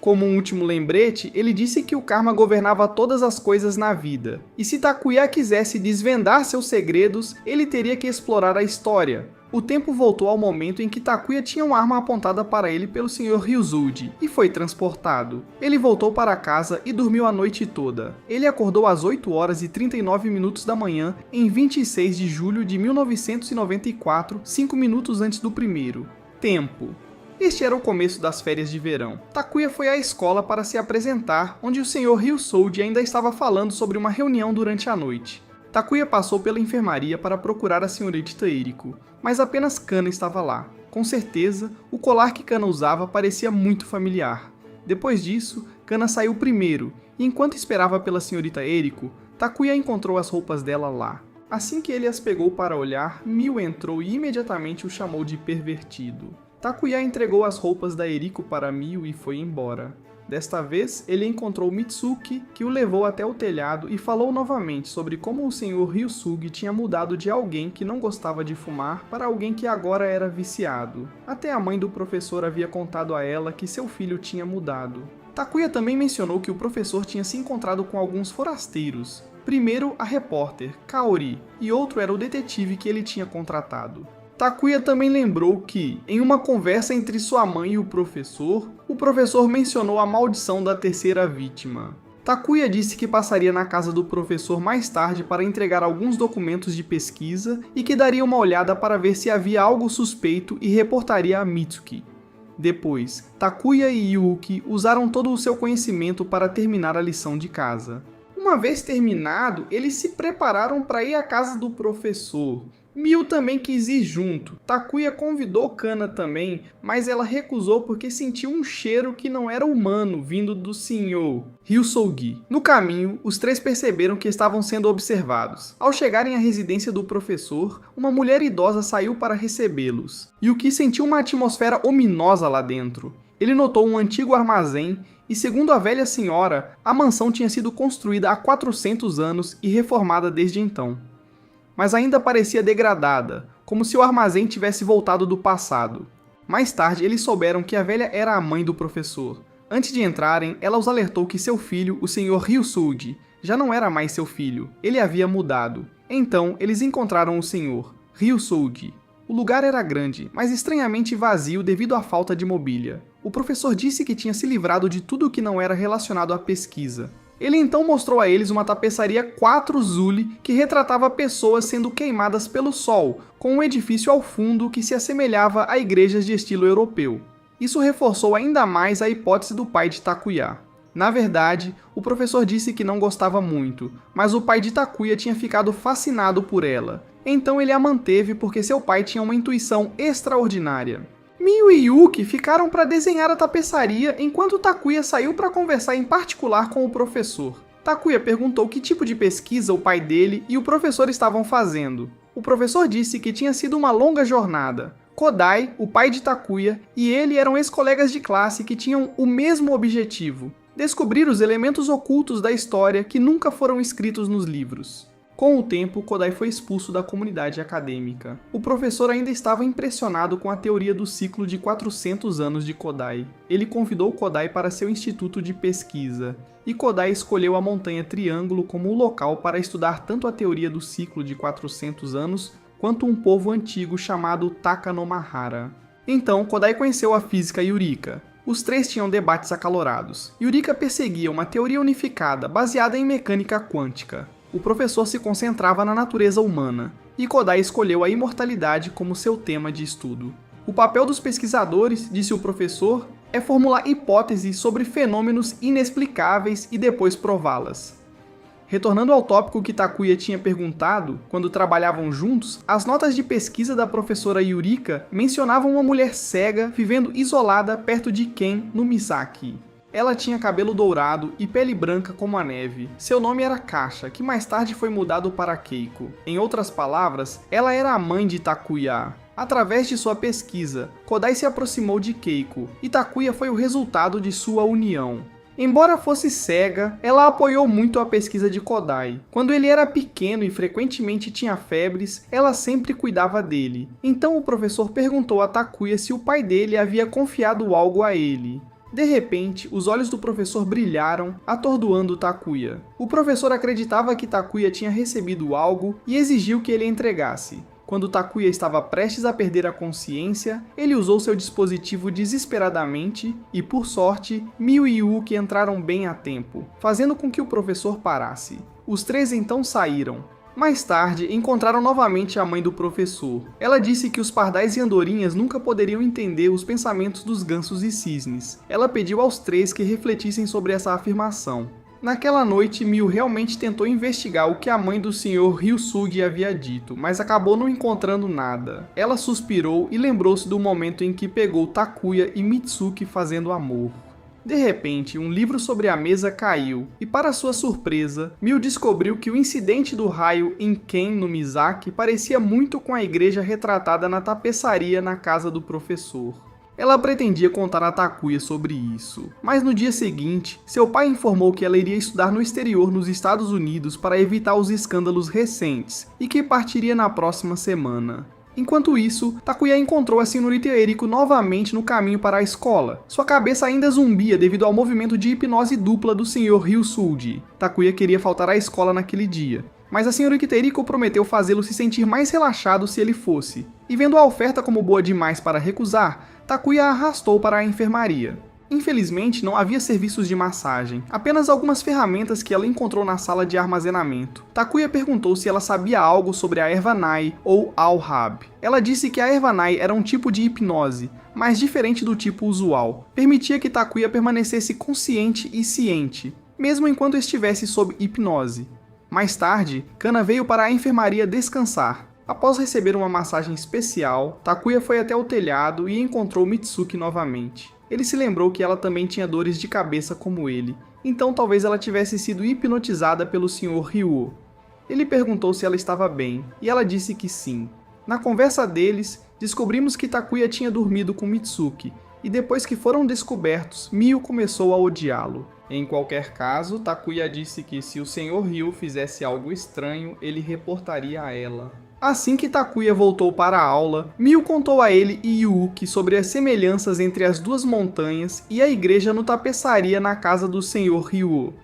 Como um último lembrete, ele disse que o karma governava todas as coisas na vida, e se Takuya quisesse desvendar seus segredos, ele teria que explorar a história. O tempo voltou ao momento em que Takuya tinha uma arma apontada para ele pelo Sr. Ryuzuji e foi transportado. Ele voltou para casa e dormiu a noite toda. Ele acordou às 8h39 da manhã em 26 de julho de 1994, 5 minutos antes do primeiro. Tempo. Este era o começo das férias de verão. Takuya foi à escola para se apresentar, onde o Sr. Ryuzuji ainda estava falando sobre uma reunião durante a noite. Takuya passou pela enfermaria para procurar a senhorita Eriko, mas apenas Kana estava lá. Com certeza, o colar que Kana usava parecia muito familiar. Depois disso, Kana saiu primeiro, e enquanto esperava pela senhorita Eriko, Takuya encontrou as roupas dela lá. Assim que ele as pegou para olhar, Miu entrou e imediatamente o chamou de pervertido. Takuya entregou as roupas da Eriko para Miu e foi embora. Desta vez, ele encontrou Mitsuki, que o levou até o telhado e falou novamente sobre como o Sr. Ryusugi tinha mudado de alguém que não gostava de fumar para alguém que agora era viciado. Até a mãe do professor havia contado a ela que seu filho tinha mudado. Takuya também mencionou que o professor tinha se encontrado com alguns forasteiros. Primeiro, a repórter, Kaori, e outro era o detetive que ele tinha contratado. Takuya também lembrou que, em uma conversa entre sua mãe e o professor mencionou a maldição da terceira vítima. Takuya disse que passaria na casa do professor mais tarde para entregar alguns documentos de pesquisa e que daria uma olhada para ver se havia algo suspeito e reportaria a Mitsuki. Depois, Takuya e Yuki usaram todo o seu conhecimento para terminar a lição de casa. Uma vez terminado, eles se prepararam para ir à casa do professor. Miu também quis ir junto. Takuya convidou Kana também, mas ela recusou porque sentiu um cheiro que não era humano vindo do Sr. Ryusugi. No caminho, os três perceberam que estavam sendo observados. Ao chegarem à residência do professor, uma mulher idosa saiu para recebê-los. Yuki sentiu uma atmosfera ominosa lá dentro. Ele notou um antigo armazém e, segundo a velha senhora, a mansão tinha sido construída há 400 anos e reformada desde então. Mas ainda parecia degradada, como se o armazém tivesse voltado do passado. Mais tarde, eles souberam que a velha era a mãe do professor. Antes de entrarem, ela os alertou que seu filho, o Sr. Ryusugi, já não era mais seu filho, ele havia mudado. Então, eles encontraram o Sr. Ryusugi. O lugar era grande, mas estranhamente vazio devido à falta de mobília. O professor disse que tinha se livrado de tudo o que não era relacionado à pesquisa. Ele então mostrou a eles uma tapeçaria 4 Zuli que retratava pessoas sendo queimadas pelo sol, com um edifício ao fundo que se assemelhava a igrejas de estilo europeu. Isso reforçou ainda mais a hipótese do pai de Takuya. Na verdade, o professor disse que não gostava muito, mas o pai de Takuya tinha ficado fascinado por ela. Então ele a manteve porque seu pai tinha uma intuição extraordinária. Miu e Yuki ficaram para desenhar a tapeçaria enquanto Takuya saiu para conversar em particular com o professor. Takuya perguntou que tipo de pesquisa o pai dele e o professor estavam fazendo. O professor disse que tinha sido uma longa jornada. Kodai, o pai de Takuya, e ele eram ex-colegas de classe que tinham o mesmo objetivo: descobrir os elementos ocultos da história que nunca foram escritos nos livros. Com o tempo, Kodai foi expulso da comunidade acadêmica. O professor ainda estava impressionado com a teoria do ciclo de 400 anos de Kodai. Ele convidou Kodai para seu instituto de pesquisa, e Kodai escolheu a Montanha Triângulo como o local para estudar tanto a teoria do ciclo de 400 anos, quanto um povo antigo chamado Takanomahara. Então, Kodai conheceu a física Yurika. Os três tinham debates acalorados. Yurika perseguia uma teoria unificada baseada em mecânica quântica. O professor se concentrava na natureza humana, e Kodai escolheu a imortalidade como seu tema de estudo. O papel dos pesquisadores, disse o professor, é formular hipóteses sobre fenômenos inexplicáveis e depois prová-las. Retornando ao tópico que Takuya tinha perguntado, quando trabalhavam juntos, as notas de pesquisa da professora Yurika mencionavam uma mulher cega vivendo isolada perto de Ken no Misaki. Ela tinha cabelo dourado e pele branca como a neve. Seu nome era Kasha, que mais tarde foi mudado para Keiko. Em outras palavras, ela era a mãe de Takuya. Através de sua pesquisa, Kodai se aproximou de Keiko, e Takuya foi o resultado de sua união. Embora fosse cega, ela apoiou muito a pesquisa de Kodai. Quando ele era pequeno e frequentemente tinha febres, ela sempre cuidava dele. Então o professor perguntou a Takuya se o pai dele havia confiado algo a ele. De repente, os olhos do professor brilharam, atordoando Takuya. O professor acreditava que Takuya tinha recebido algo e exigiu que ele entregasse. Quando Takuya estava prestes a perder a consciência, ele usou seu dispositivo desesperadamente e, por sorte, Mio e Yuki entraram bem a tempo, fazendo com que o professor parasse. Os três então saíram. Mais tarde, encontraram novamente a mãe do professor. Ela disse que os pardais e andorinhas nunca poderiam entender os pensamentos dos gansos e cisnes. Ela pediu aos três que refletissem sobre essa afirmação. Naquela noite, Mio realmente tentou investigar o que a mãe do Sr. Ryusugi havia dito, mas acabou não encontrando nada. Ela suspirou e lembrou-se do momento em que pegou Takuya e Mitsuki fazendo amor. De repente, um livro sobre a mesa caiu, e para sua surpresa, Mio descobriu que o incidente do raio em Ken no Misaki parecia muito com a igreja retratada na tapeçaria na casa do professor. Ela pretendia contar a Takuya sobre isso, mas no dia seguinte, seu pai informou que ela iria estudar no exterior nos Estados Unidos para evitar os escândalos recentes, e que partiria na próxima semana. Enquanto isso, Takuya encontrou a senhorita Eriko novamente no caminho para a escola. Sua cabeça ainda zumbia devido ao movimento de hipnose dupla do Sr. Ryusugi. Takuya queria faltar à escola naquele dia, mas a senhorita Eriko prometeu fazê-lo se sentir mais relaxado se ele fosse. E vendo a oferta como boa demais para recusar, Takuya a arrastou para a enfermaria. Infelizmente, não havia serviços de massagem, apenas algumas ferramentas que ela encontrou na sala de armazenamento. Takuya perguntou se ela sabia algo sobre a erva Nai ou Al-Hab. Ela disse que a erva Nai era um tipo de hipnose, mas diferente do tipo usual. Permitia que Takuya permanecesse consciente e ciente, mesmo enquanto estivesse sob hipnose. Mais tarde, Kana veio para a enfermaria descansar. Após receber uma massagem especial, Takuya foi até o telhado e encontrou Mitsuki novamente. Ele se lembrou que ela também tinha dores de cabeça como ele, então talvez ela tivesse sido hipnotizada pelo Sr. Ryuo. Ele perguntou se ela estava bem, e ela disse que sim. Na conversa deles, descobrimos que Takuya tinha dormido com Mitsuki, e depois que foram descobertos, Mio começou a odiá-lo. Em qualquer caso, Takuya disse que se o Sr. Ryu fizesse algo estranho, ele reportaria a ela. Assim que Takuya voltou para a aula, Mio contou a ele e Yuki sobre as semelhanças entre as duas montanhas e a igreja no tapeçaria na casa do Sr. Ryuo.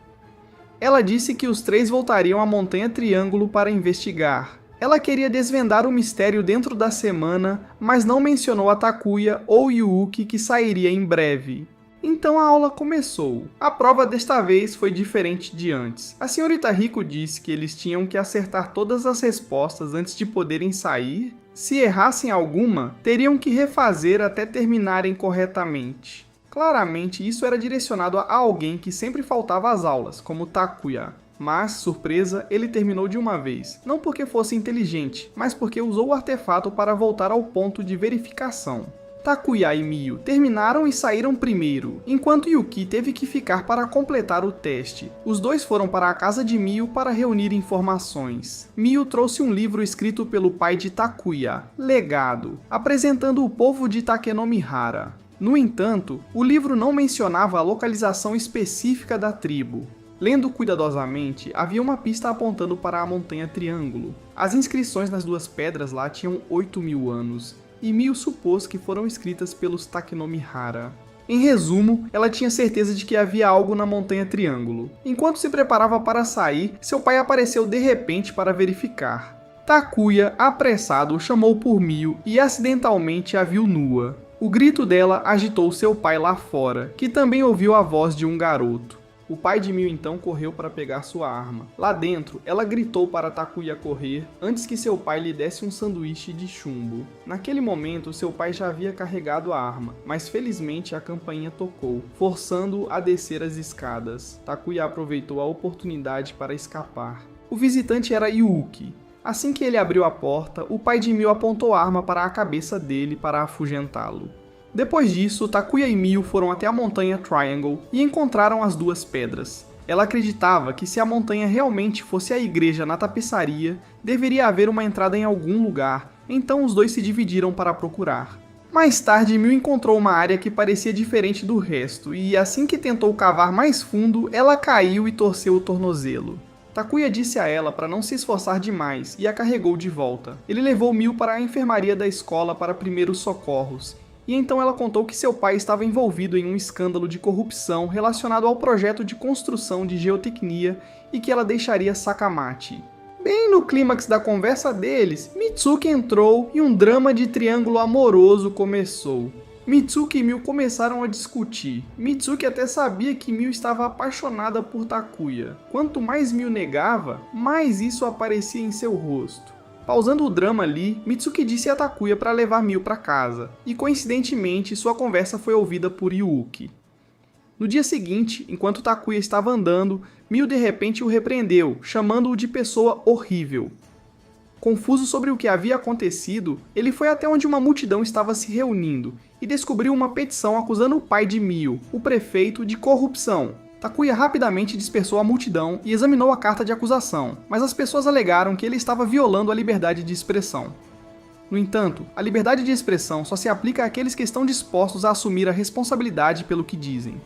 Ela disse que os três voltariam à Montanha Triângulo para investigar. Ela queria desvendar o mistério dentro da semana, mas não mencionou a Takuya ou Yuki que sairia em breve. Então a aula começou. A prova desta vez foi diferente de antes. A senhorita Rico disse que eles tinham que acertar todas as respostas antes de poderem sair. Se errassem alguma, teriam que refazer até terminarem corretamente. Claramente, isso era direcionado a alguém que sempre faltava às aulas, como Takuya. Mas, surpresa, ele terminou de uma vez. Não porque fosse inteligente, mas porque usou o artefato para voltar ao ponto de verificação. Takuya e Mio terminaram e saíram primeiro, enquanto Yuki teve que ficar para completar o teste. Os dois foram para a casa de Mio para reunir informações. Mio trouxe um livro escrito pelo pai de Takuya, Legado, apresentando o povo de Takenomihara. No entanto, o livro não mencionava a localização específica da tribo. Lendo cuidadosamente, havia uma pista apontando para a Montanha Triângulo. As inscrições nas duas pedras lá tinham 8.000 anos, e Mio supôs que foram escritas pelos Takenomihara. Em resumo, ela tinha certeza de que havia algo na Montanha Triângulo. Enquanto se preparava para sair, seu pai apareceu de repente para verificar. Takuya, apressado, o chamou por Mio e acidentalmente a viu nua. O grito dela agitou seu pai lá fora, que também ouviu a voz de um garoto. O pai de Miu então correu para pegar sua arma. Lá dentro, ela gritou para Takuya correr antes que seu pai lhe desse um sanduíche de chumbo. Naquele momento, seu pai já havia carregado a arma, mas felizmente a campainha tocou, forçando-o a descer as escadas. Takuya aproveitou a oportunidade para escapar. O visitante era Yuuki. Assim que ele abriu a porta, o pai de Miu apontou a arma para a cabeça dele para afugentá-lo. Depois disso, Takuya e Miu foram até a montanha Triangle e encontraram as duas pedras. Ela acreditava que se a montanha realmente fosse a igreja na tapeçaria, deveria haver uma entrada em algum lugar, então os dois se dividiram para procurar. Mais tarde, Miu encontrou uma área que parecia diferente do resto, e assim que tentou cavar mais fundo, ela caiu e torceu o tornozelo. Takuya disse a ela para não se esforçar demais e a carregou de volta. Ele levou Miu para a enfermaria da escola para primeiros socorros, e então ela contou que seu pai estava envolvido em um escândalo de corrupção relacionado ao projeto de construção de geotecnia e que ela deixaria Sakamatsu. Bem no clímax da conversa deles, Mitsuki entrou e um drama de triângulo amoroso começou. Mitsuki e Miu começaram a discutir. Mitsuki até sabia que Miu estava apaixonada por Takuya. Quanto mais Miu negava, mais isso aparecia em seu rosto. Pausando o drama ali, Mitsuki disse a Takuya para levar Miu para casa, e coincidentemente sua conversa foi ouvida por Yuuki. No dia seguinte, enquanto Takuya estava andando, Miu de repente o repreendeu, chamando-o de pessoa horrível. Confuso sobre o que havia acontecido, ele foi até onde uma multidão estava se reunindo e descobriu uma petição acusando o pai de Miu, o prefeito, de corrupção. Takuya rapidamente dispersou a multidão e examinou a carta de acusação, mas as pessoas alegaram que ele estava violando a liberdade de expressão. No entanto, a liberdade de expressão só se aplica àqueles que estão dispostos a assumir a responsabilidade pelo que dizem.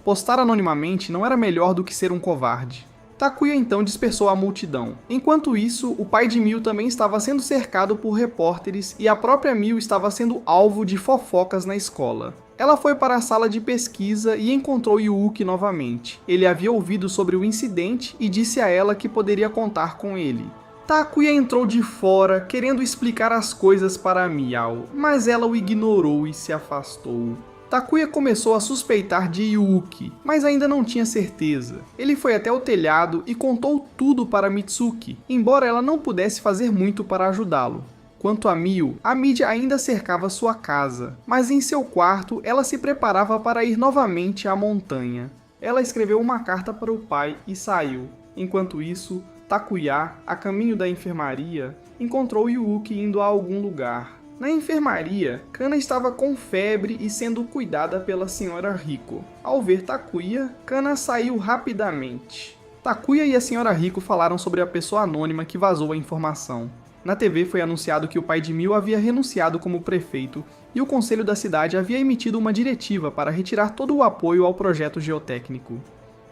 Postar anonimamente não era melhor do que ser um covarde. Takuya então dispersou a multidão. Enquanto isso, o pai de Miu também estava sendo cercado por repórteres e a própria Miu estava sendo alvo de fofocas na escola. Ela foi para a sala de pesquisa e encontrou Yuuki novamente. Ele havia ouvido sobre o incidente e disse a ela que poderia contar com ele. Takuya entrou de fora, querendo explicar as coisas para Miao, mas ela o ignorou e se afastou. Takuya começou a suspeitar de Yuuki, mas ainda não tinha certeza. Ele foi até o telhado e contou tudo para Mitsuki, embora ela não pudesse fazer muito para ajudá-lo. Quanto a Miu, a mídia ainda cercava sua casa, mas em seu quarto ela se preparava para ir novamente à montanha. Ela escreveu uma carta para o pai e saiu. Enquanto isso, Takuya, a caminho da enfermaria, encontrou Yuuki indo a algum lugar. Na enfermaria, Kana estava com febre e sendo cuidada pela senhora Riko. Ao ver Takuya, Kana saiu rapidamente. Takuya e a senhora Riko falaram sobre a pessoa anônima que vazou a informação. Na TV foi anunciado que o pai de Miu havia renunciado como prefeito e o conselho da cidade havia emitido uma diretiva para retirar todo o apoio ao projeto geotécnico.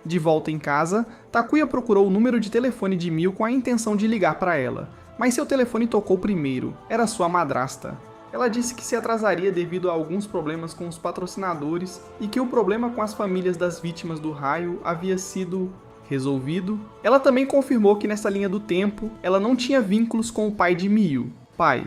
De volta em casa, Takuya procurou o número de telefone de Miu com a intenção de ligar para ela. Mas seu telefone tocou primeiro, era sua madrasta. Ela disse que se atrasaria devido a alguns problemas com os patrocinadores e que o problema com as famílias das vítimas do raio havia sido resolvido. Ela também confirmou que nessa linha do tempo, ela não tinha vínculos com o pai de Miu, pai.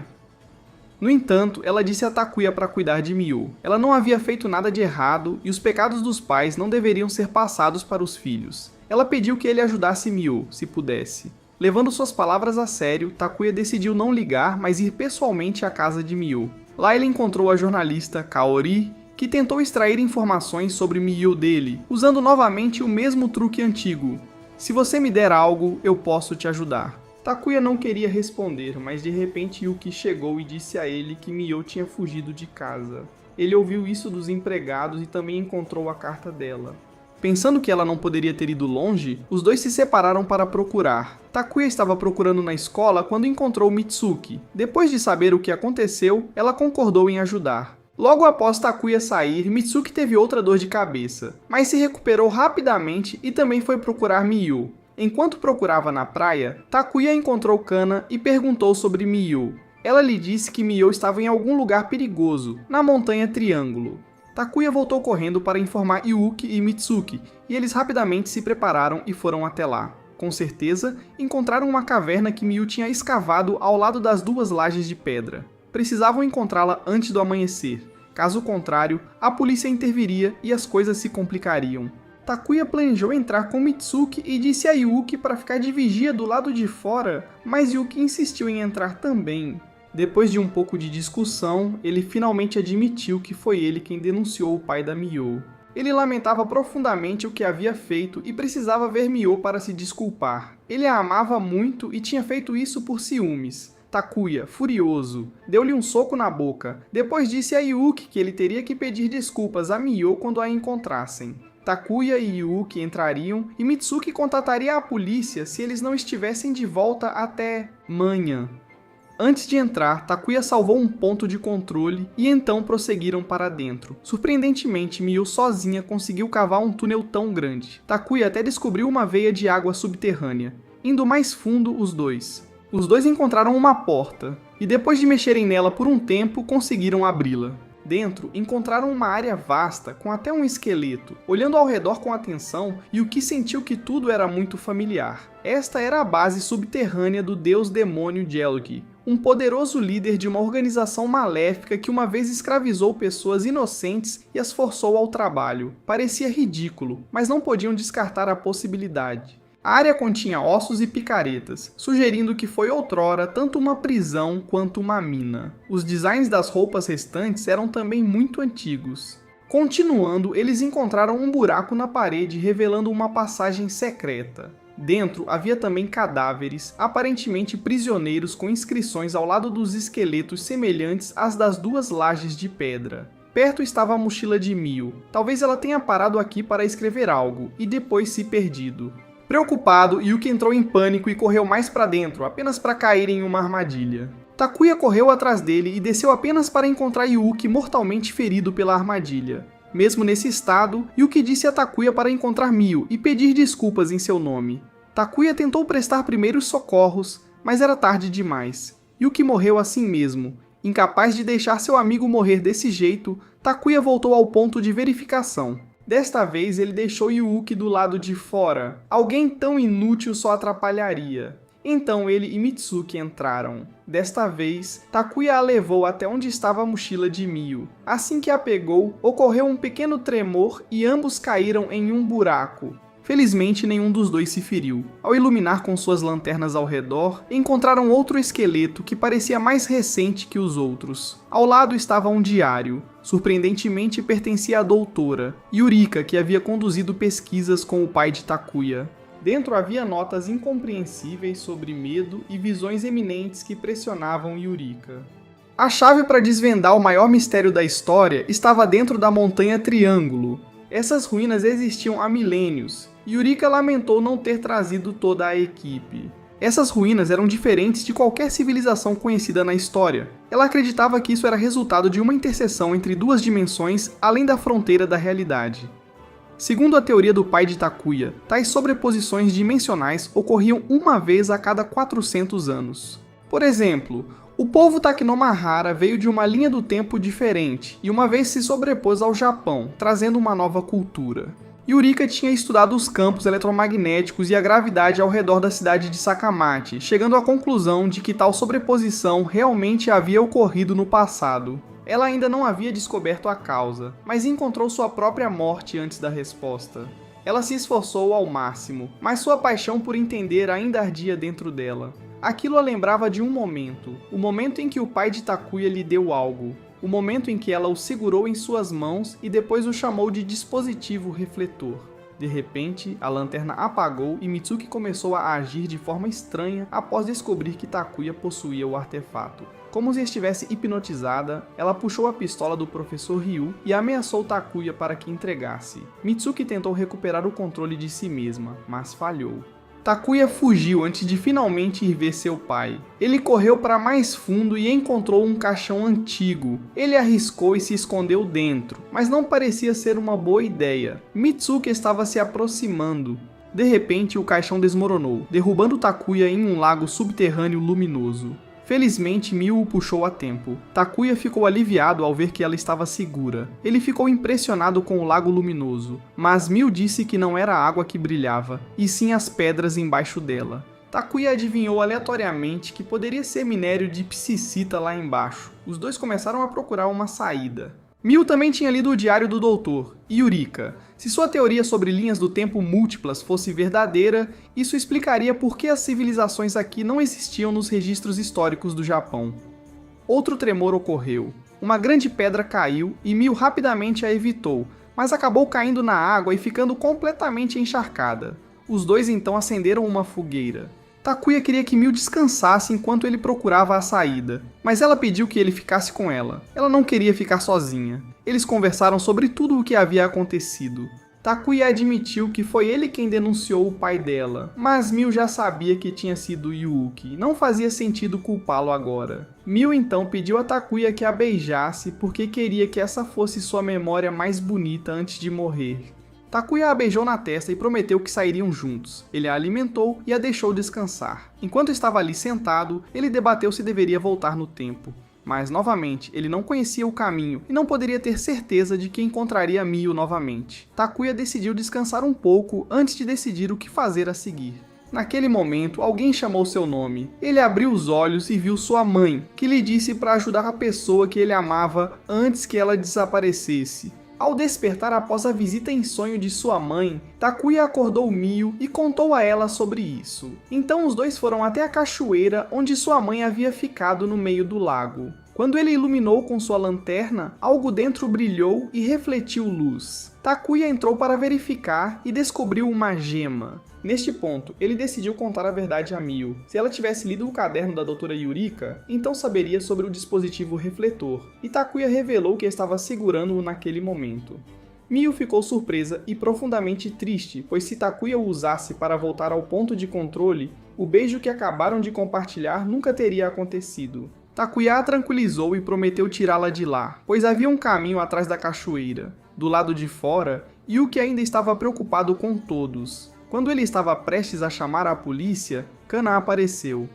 No entanto, ela disse a Takuya para cuidar de Miu. Ela não havia feito nada de errado e os pecados dos pais não deveriam ser passados para os filhos. Ela pediu que ele ajudasse Miu, se pudesse. Levando suas palavras a sério, Takuya decidiu não ligar, mas ir pessoalmente à casa de Miu. Lá ele encontrou a jornalista Kaori, que tentou extrair informações sobre Miu dele, usando novamente o mesmo truque antigo. Se você me der algo, eu posso te ajudar. Takuya não queria responder, mas de repente Yuki chegou e disse a ele que Miu tinha fugido de casa. Ele ouviu isso dos empregados e também encontrou a carta dela. Pensando que ela não poderia ter ido longe, os dois se separaram para procurar. Takuya estava procurando na escola quando encontrou Mitsuki. Depois de saber o que aconteceu, ela concordou em ajudar. Logo após Takuya sair, Mitsuki teve outra dor de cabeça, mas se recuperou rapidamente e também foi procurar Miu. Enquanto procurava na praia, Takuya encontrou Kana e perguntou sobre Miu. Ela lhe disse que Miu estava em algum lugar perigoso, na montanha Triângulo. Takuya voltou correndo para informar Yuuki e Mitsuki, e eles rapidamente se prepararam e foram até lá. Com certeza, encontraram uma caverna que Miu tinha escavado ao lado das duas lajes de pedra. Precisavam encontrá-la antes do amanhecer. Caso contrário, a polícia interviria e as coisas se complicariam. Takuya planejou entrar com Mitsuki e disse a Yuki para ficar de vigia do lado de fora, mas Yuki insistiu em entrar também. Depois de um pouco de discussão, ele finalmente admitiu que foi ele quem denunciou o pai da Mio. Ele lamentava profundamente o que havia feito e precisava ver Mio para se desculpar. Ele a amava muito e tinha feito isso por ciúmes. Takuya, furioso, deu-lhe um soco na boca. Depois disse a Yuki que ele teria que pedir desculpas a Mio quando a encontrassem. Takuya e Yuki entrariam e Mitsuki contataria a polícia se eles não estivessem de volta até manhã. Antes de entrar, Takuya salvou um ponto de controle e então prosseguiram para dentro. Surpreendentemente, Mio sozinha conseguiu cavar um túnel tão grande. Takuya até descobriu uma veia de água subterrânea. Indo mais fundo, os dois encontraram uma porta, e depois de mexerem nela por um tempo, conseguiram abri-la. Dentro, encontraram uma área vasta, com até um esqueleto. Olhando ao redor com atenção, Yuki sentiu que tudo era muito familiar. Esta era a base subterrânea do deus demônio Gelgi, um poderoso líder de uma organização maléfica que uma vez escravizou pessoas inocentes e as forçou ao trabalho. Parecia ridículo, mas não podiam descartar a possibilidade. A área continha ossos e picaretas, sugerindo que foi outrora tanto uma prisão quanto uma mina. Os designs das roupas restantes eram também muito antigos. Continuando, eles encontraram um buraco na parede revelando uma passagem secreta. Dentro havia também cadáveres, aparentemente prisioneiros com inscrições ao lado dos esqueletos semelhantes às das duas lajes de pedra. Perto estava a mochila de Mio. Talvez ela tenha parado aqui para escrever algo e depois se perdido. Preocupado, Yuki entrou em pânico e correu mais para dentro, apenas para cair em uma armadilha. Takuya correu atrás dele e desceu apenas para encontrar Yuki mortalmente ferido pela armadilha. Mesmo nesse estado, Yuki disse a Takuya para encontrar Mio e pedir desculpas em seu nome. Takuya tentou prestar primeiros socorros, mas era tarde demais. Yuki morreu assim mesmo. Incapaz de deixar seu amigo morrer desse jeito, Takuya voltou ao ponto de verificação. Desta vez ele deixou Yuki do lado de fora. Alguém tão inútil só atrapalharia. Então ele e Mitsuki entraram. Desta vez, Takuya a levou até onde estava a mochila de Mio. Assim que a pegou, ocorreu um pequeno tremor e ambos caíram em um buraco. Felizmente, nenhum dos dois se feriu. Ao iluminar com suas lanternas ao redor, encontraram outro esqueleto que parecia mais recente que os outros. Ao lado estava um diário. Surpreendentemente, pertencia à doutora, Yurika, que havia conduzido pesquisas com o pai de Takuya. Dentro havia notas incompreensíveis sobre medo e visões eminentes que pressionavam Yurika. A chave para desvendar o maior mistério da história estava dentro da Montanha Triângulo. Essas ruínas existiam há milênios. Yurika lamentou não ter trazido toda a equipe. Essas ruínas eram diferentes de qualquer civilização conhecida na história. Ela acreditava que isso era resultado de uma interseção entre duas dimensões além da fronteira da realidade. Segundo a teoria do pai de Takuya, tais sobreposições dimensionais ocorriam uma vez a cada 400 anos. Por exemplo, o povo Takinomahara veio de uma linha do tempo diferente e uma vez se sobrepôs ao Japão, trazendo uma nova cultura. Yurika tinha estudado os campos eletromagnéticos e a gravidade ao redor da cidade de Sakamate, chegando à conclusão de que tal sobreposição realmente havia ocorrido no passado. Ela ainda não havia descoberto a causa, mas encontrou sua própria morte antes da resposta. Ela se esforçou ao máximo, mas sua paixão por entender ainda ardia dentro dela. Aquilo a lembrava de um momento, o momento em que o pai de Takuya lhe deu algo. O momento em que ela o segurou em suas mãos e depois o chamou de dispositivo refletor. De repente, a lanterna apagou e Mitsuki começou a agir de forma estranha após descobrir que Takuya possuía o artefato. Como se estivesse hipnotizada, ela puxou a pistola do professor Ryu e ameaçou Takuya para que entregasse. Mitsuki tentou recuperar o controle de si mesma, mas falhou. Takuya fugiu antes de finalmente ir ver seu pai. Ele correu para mais fundo e encontrou um caixão antigo. Ele arriscou e se escondeu dentro, mas não parecia ser uma boa ideia. Mitsuki estava se aproximando. De repente, o caixão desmoronou, derrubando Takuya em um lago subterrâneo luminoso. Felizmente, Mio o puxou a tempo. Takuya ficou aliviado ao ver que ela estava segura. Ele ficou impressionado com o lago luminoso, mas Mio disse que não era a água que brilhava, e sim as pedras embaixo dela. Takuya adivinhou aleatoriamente que poderia ser minério de psicita lá embaixo. Os dois começaram a procurar uma saída. Miu também tinha lido o diário do doutor, Yurika. Se sua teoria sobre linhas do tempo múltiplas fosse verdadeira, isso explicaria por que as civilizações aqui não existiam nos registros históricos do Japão. Outro tremor ocorreu. Uma grande pedra caiu e Miu rapidamente a evitou, mas acabou caindo na água e ficando completamente encharcada. Os dois então acenderam uma fogueira. Takuya queria que Miu descansasse enquanto ele procurava a saída, mas ela pediu que ele ficasse com ela. Ela não queria ficar sozinha. Eles conversaram sobre tudo o que havia acontecido. Takuya admitiu que foi ele quem denunciou o pai dela, mas Miu já sabia que tinha sido Yuuki, não fazia sentido culpá-lo agora. Miu então pediu a Takuya que a beijasse porque queria que essa fosse sua memória mais bonita antes de morrer. Takuya a beijou na testa e prometeu que sairiam juntos. Ele a alimentou e a deixou descansar. Enquanto estava ali sentado, ele debateu se deveria voltar no tempo. Mas, novamente, ele não conhecia o caminho e não poderia ter certeza de que encontraria Miu novamente. Takuya decidiu descansar um pouco antes de decidir o que fazer a seguir. Naquele momento, alguém chamou seu nome. Ele abriu os olhos e viu sua mãe, que lhe disse para ajudar a pessoa que ele amava antes que ela desaparecesse. Ao despertar após a visita em sonho de sua mãe, Takuya acordou Miu e contou a ela sobre isso. Então os dois foram até a cachoeira onde sua mãe havia ficado no meio do lago. Quando ele iluminou com sua lanterna, algo dentro brilhou e refletiu luz. Takuya entrou para verificar e descobriu uma gema. Neste ponto, ele decidiu contar a verdade a Miu. Se ela tivesse lido o caderno da doutora Yurika, então saberia sobre o dispositivo refletor, e Takuya revelou que estava segurando-o naquele momento. Miu ficou surpresa e profundamente triste, pois se Takuya o usasse para voltar ao ponto de controle, o beijo que acabaram de compartilhar nunca teria acontecido. Takuya a tranquilizou e prometeu tirá-la de lá, pois havia um caminho atrás da cachoeira. Do lado de fora, Yuki ainda estava preocupado com todos. Quando ele estava prestes a chamar a polícia, Kana apareceu.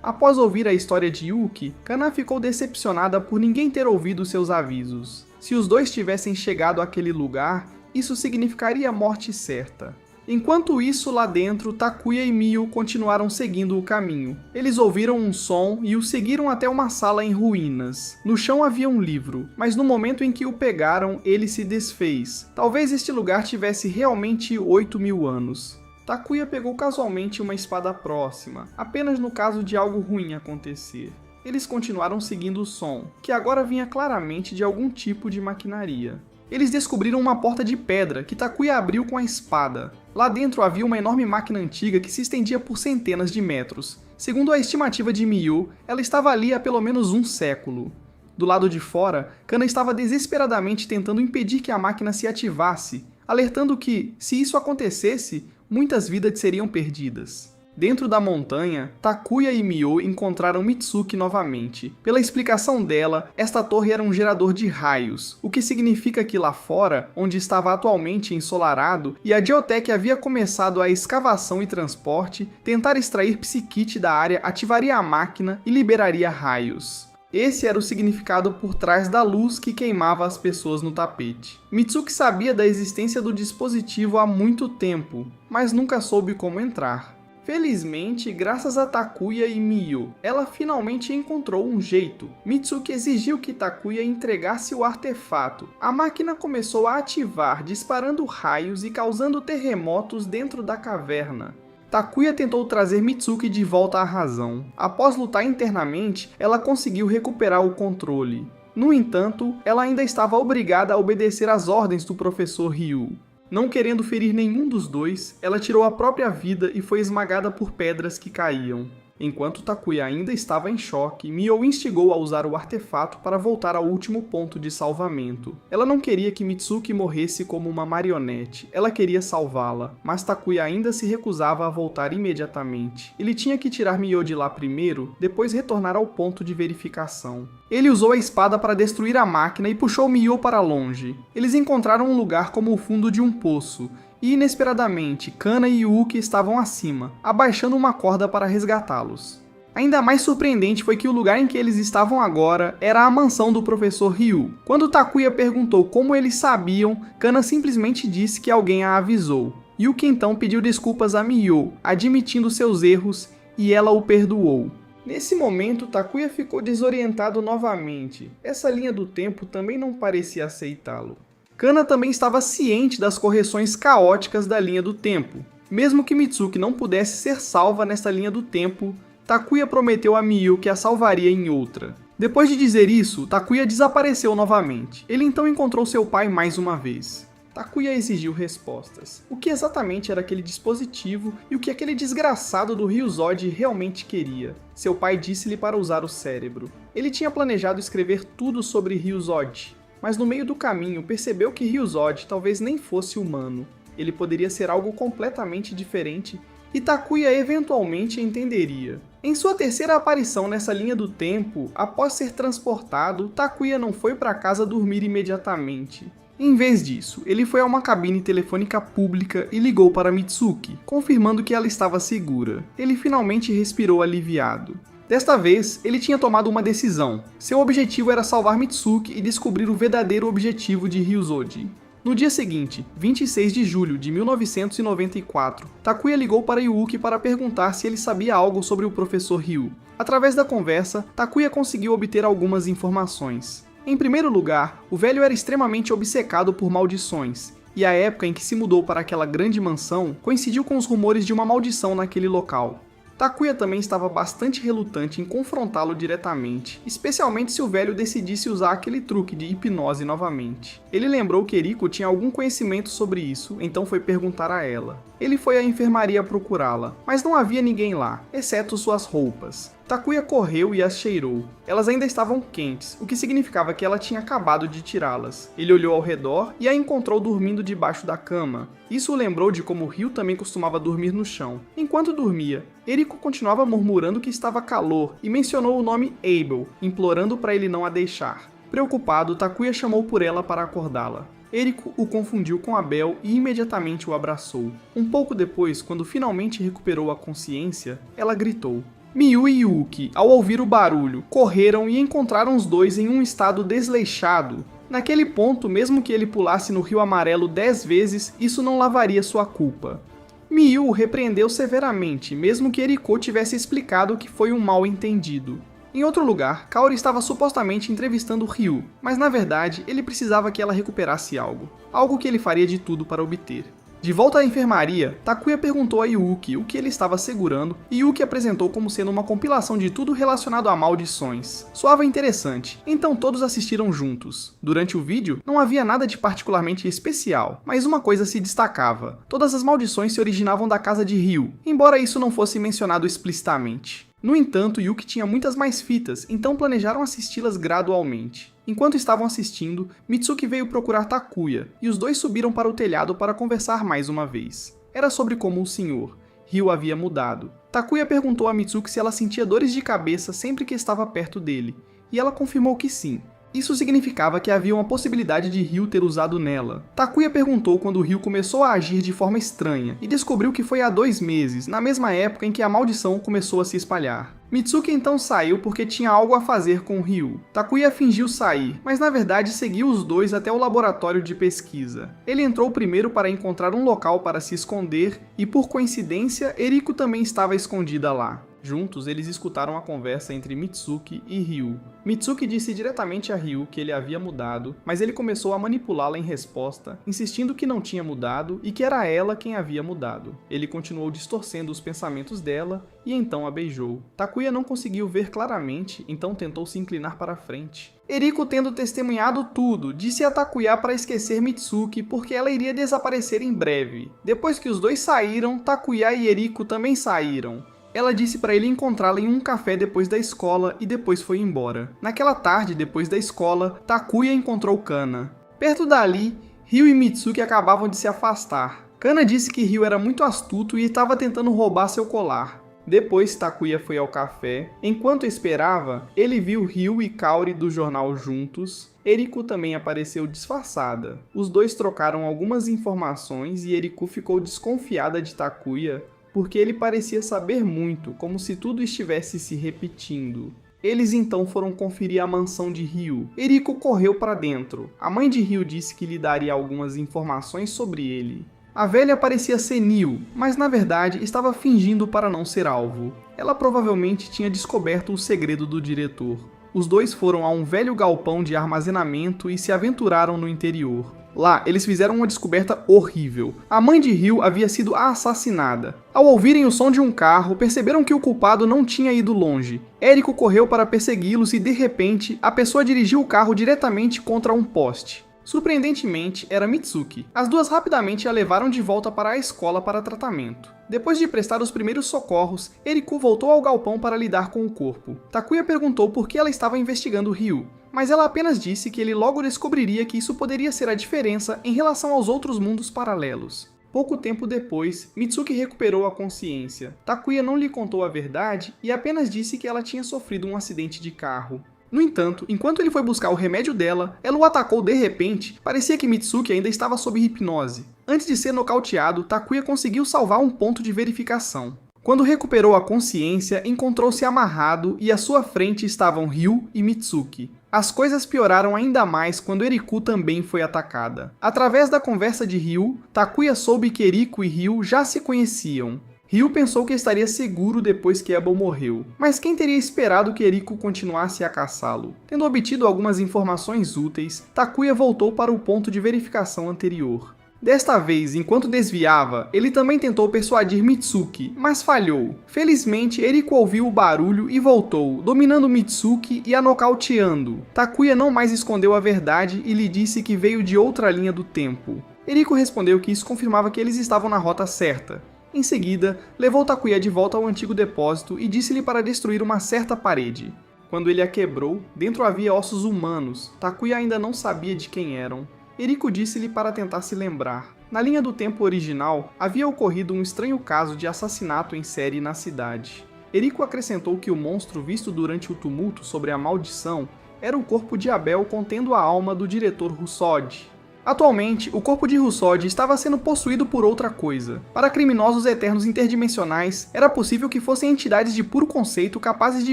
Após ouvir a história de Yuki, Kana ficou decepcionada por ninguém ter ouvido seus avisos. Se os dois tivessem chegado àquele lugar, isso significaria morte certa. Enquanto isso, lá dentro, Takuya e Miu continuaram seguindo o caminho. Eles ouviram um som e o seguiram até uma sala em ruínas. No chão havia um livro, mas no momento em que o pegaram, ele se desfez. Talvez este lugar tivesse realmente 8.000 anos. Takuya pegou casualmente uma espada próxima, apenas no caso de algo ruim acontecer. Eles continuaram seguindo o som, que agora vinha claramente de algum tipo de maquinaria. Eles descobriram uma porta de pedra que Takuya abriu com a espada. Lá dentro havia uma enorme máquina antiga que se estendia por centenas de metros. Segundo a estimativa de Miu, ela estava ali há pelo menos um século. Do lado de fora, Kana estava desesperadamente tentando impedir que a máquina se ativasse, alertando que, se isso acontecesse, muitas vidas seriam perdidas. Dentro da montanha, Takuya e Miu encontraram Mitsuki novamente. Pela explicação dela, esta torre era um gerador de raios, o que significa que lá fora, onde estava atualmente ensolarado, e a Geotech havia começado a escavação e transporte, tentar extrair Psykit da área ativaria a máquina e liberaria raios. Esse era o significado por trás da luz que queimava as pessoas no tapete. Mitsuki sabia da existência do dispositivo há muito tempo, mas nunca soube como entrar. Felizmente, graças a Takuya e Miu, ela finalmente encontrou um jeito. Mitsuki exigiu que Takuya entregasse o artefato. A máquina começou a ativar, disparando raios e causando terremotos dentro da caverna. Takuya tentou trazer Mitsuki de volta à razão. Após lutar internamente, ela conseguiu recuperar o controle. No entanto, ela ainda estava obrigada a obedecer às ordens do professor Ryu. Não querendo ferir nenhum dos dois, ela tirou a própria vida e foi esmagada por pedras que caíam. Enquanto Takuya ainda estava em choque, Miu instigou a usar o artefato para voltar ao último ponto de salvamento. Ela não queria que Mitsuki morresse como uma marionete, ela queria salvá-la, mas Takuya ainda se recusava a voltar imediatamente. Ele tinha que tirar Miu de lá primeiro, depois retornar ao ponto de verificação. Ele usou a espada para destruir a máquina e puxou Miu para longe. Eles encontraram um lugar como o fundo de um poço, e inesperadamente, Kana e Yuki estavam acima, abaixando uma corda para resgatá-los. Ainda mais surpreendente foi que o lugar em que eles estavam agora era a mansão do professor Ryu. Quando Takuya perguntou como eles sabiam, Kana simplesmente disse que alguém a avisou. Yuki então pediu desculpas a Miu, admitindo seus erros, e ela o perdoou. Nesse momento, Takuya ficou desorientado novamente. Essa linha do tempo também não parecia aceitá-lo. Kana também estava ciente das correções caóticas da linha do tempo. Mesmo que Mitsuki não pudesse ser salva nesta linha do tempo, Takuya prometeu a Miyu que a salvaria em outra. Depois de dizer isso, Takuya desapareceu novamente. Ele então encontrou seu pai mais uma vez. Takuya exigiu respostas. O que exatamente era aquele dispositivo e o que aquele desgraçado do Ryuzod realmente queria? Seu pai disse-lhe para usar o cérebro. Ele tinha planejado escrever tudo sobre Ryuzod, mas no meio do caminho percebeu que Ryuzod talvez nem fosse humano. Ele poderia ser algo completamente diferente e Takuya eventualmente entenderia. Em sua terceira aparição nessa linha do tempo, após ser transportado, Takuya não foi para casa dormir imediatamente. Em vez disso, ele foi a uma cabine telefônica pública e ligou para Mitsuki, confirmando que ela estava segura. Ele finalmente respirou aliviado. Desta vez, ele tinha tomado uma decisão. Seu objetivo era salvar Mitsuki e descobrir o verdadeiro objetivo de Ryuzod. No dia seguinte, 26 de julho de 1994, Takuya ligou para Yuuki para perguntar se ele sabia algo sobre o professor Ryu. Através da conversa, Takuya conseguiu obter algumas informações. Em primeiro lugar, o velho era extremamente obcecado por maldições, e a época em que se mudou para aquela grande mansão coincidiu com os rumores de uma maldição naquele local. Takuya também estava bastante relutante em confrontá-lo diretamente, especialmente se o velho decidisse usar aquele truque de hipnose novamente. Ele lembrou que Eriko tinha algum conhecimento sobre isso, então foi perguntar a ela. Ele foi à enfermaria procurá-la, mas não havia ninguém lá, exceto suas roupas. Takuya correu e as cheirou. Elas ainda estavam quentes, o que significava que ela tinha acabado de tirá-las. Ele olhou ao redor e a encontrou dormindo debaixo da cama. Isso o lembrou de como Ryu também costumava dormir no chão. Enquanto dormia, Eriko continuava murmurando que estava calor e mencionou o nome Abel, implorando para ele não a deixar. Preocupado, Takuya chamou por ela para acordá-la. Eriko o confundiu com Abel e imediatamente o abraçou. Um pouco depois, quando finalmente recuperou a consciência, ela gritou. Miyu e Yuuki, ao ouvir o barulho, correram e encontraram os dois em um estado desleixado. Naquele ponto, mesmo que ele pulasse no Rio Amarelo 10 vezes, isso não lavaria sua culpa. Miyu o repreendeu severamente, mesmo que Eriko tivesse explicado que foi um mal-entendido. Em outro lugar, Kaori estava supostamente entrevistando Ryu, mas na verdade ele precisava que ela recuperasse algo que ele faria de tudo para obter. De volta à enfermaria, Takuya perguntou a Yuuki o que ele estava segurando e Yuuki apresentou como sendo uma compilação de tudo relacionado a maldições. Soava interessante, então todos assistiram juntos. Durante o vídeo, não havia nada de particularmente especial, mas uma coisa se destacava. Todas as maldições se originavam da casa de Ryu, embora isso não fosse mencionado explicitamente. No entanto, Yuki tinha muitas mais fitas, então planejaram assisti-las gradualmente. Enquanto estavam assistindo, Mitsuki veio procurar Takuya, e os dois subiram para o telhado para conversar mais uma vez. Era sobre como o senhor, Ryu, havia mudado. Takuya perguntou a Mitsuki se ela sentia dores de cabeça sempre que estava perto dele, e ela confirmou que sim. Isso significava que havia uma possibilidade de Ryu ter usado nela. Takuya perguntou quando Ryu começou a agir de forma estranha, e descobriu que foi há 2 meses, na mesma época em que a maldição começou a se espalhar. Mitsuki então saiu porque tinha algo a fazer com Ryu. Takuya fingiu sair, mas na verdade seguiu os dois até o laboratório de pesquisa. Ele entrou primeiro para encontrar um local para se esconder, e por coincidência, Eriko também estava escondida lá. Juntos, eles escutaram a conversa entre Mitsuki e Ryu. Mitsuki disse diretamente a Ryu que ele havia mudado, mas ele começou a manipulá-la em resposta, insistindo que não tinha mudado e que era ela quem havia mudado. Ele continuou distorcendo os pensamentos dela e então a beijou. Takuya não conseguiu ver claramente, então tentou se inclinar para a frente. Eriko, tendo testemunhado tudo, disse a Takuya para esquecer Mitsuki porque ela iria desaparecer em breve. Depois que os dois saíram, Takuya e Eriko também saíram. Ela disse para ele encontrá-la em um café depois da escola e depois foi embora. Naquela tarde, depois da escola, Takuya encontrou Kana. Perto dali, Ryu e Mitsuki acabavam de se afastar. Kana disse que Ryu era muito astuto e estava tentando roubar seu colar. Depois, Takuya foi ao café. Enquanto esperava, ele viu Ryu e Kaori do jornal juntos. Eriko também apareceu disfarçada. Os dois trocaram algumas informações e Eriko ficou desconfiada de Takuya, porque ele parecia saber muito, como se tudo estivesse se repetindo. Eles então foram conferir a mansão de Ryu. Eriko correu para dentro. A mãe de Ryu disse que lhe daria algumas informações sobre ele. A velha parecia senil, mas na verdade estava fingindo para não ser alvo. Ela provavelmente tinha descoberto o segredo do diretor. Os dois foram a um velho galpão de armazenamento e se aventuraram no interior. Lá, eles fizeram uma descoberta horrível. A mãe de Ryu havia sido assassinada. Ao ouvirem o som de um carro, perceberam que o culpado não tinha ido longe. Eriko correu para persegui-los e, de repente, a pessoa dirigiu o carro diretamente contra um poste. Surpreendentemente, era Mitsuki. As duas rapidamente a levaram de volta para a escola para tratamento. Depois de prestar os primeiros socorros, Eriko voltou ao galpão para lidar com o corpo. Takuya perguntou por que ela estava investigando Ryu, mas ela apenas disse que ele logo descobriria que isso poderia ser a diferença em relação aos outros mundos paralelos. Pouco tempo depois, Mitsuki recuperou a consciência. Takuya não lhe contou a verdade e apenas disse que ela tinha sofrido um acidente de carro. No entanto, enquanto ele foi buscar o remédio dela, ela o atacou de repente. Parecia que Mitsuki ainda estava sob hipnose. Antes de ser nocauteado, Takuya conseguiu salvar um ponto de verificação. Quando recuperou a consciência, encontrou-se amarrado e à sua frente estavam Ryu e Mitsuki. As coisas pioraram ainda mais quando Eriku também foi atacada. Através da conversa de Ryu, Takuya soube que Eriko e Ryu já se conheciam. Ryu pensou que estaria seguro depois que Ebel morreu, mas quem teria esperado que Eriko continuasse a caçá-lo? Tendo obtido algumas informações úteis, Takuya voltou para o ponto de verificação anterior. Desta vez, enquanto desviava, ele também tentou persuadir Mitsuki, mas falhou. Felizmente, Eriko ouviu o barulho e voltou, dominando Mitsuki e a nocauteando. Takuya não mais escondeu a verdade e lhe disse que veio de outra linha do tempo. Eriko respondeu que isso confirmava que eles estavam na rota certa. Em seguida, levou Takuya de volta ao antigo depósito e disse-lhe para destruir uma certa parede. Quando ele a quebrou, dentro havia ossos humanos. Takuya ainda não sabia de quem eram. Eriko disse-lhe para tentar se lembrar. Na linha do tempo original, havia ocorrido um estranho caso de assassinato em série na cidade. Eriko acrescentou que o monstro visto durante o tumulto sobre a maldição era o corpo de Abel contendo a alma do diretor Rusod. Atualmente, o corpo de Rusod estava sendo possuído por outra coisa. Para criminosos eternos interdimensionais, era possível que fossem entidades de puro conceito capazes de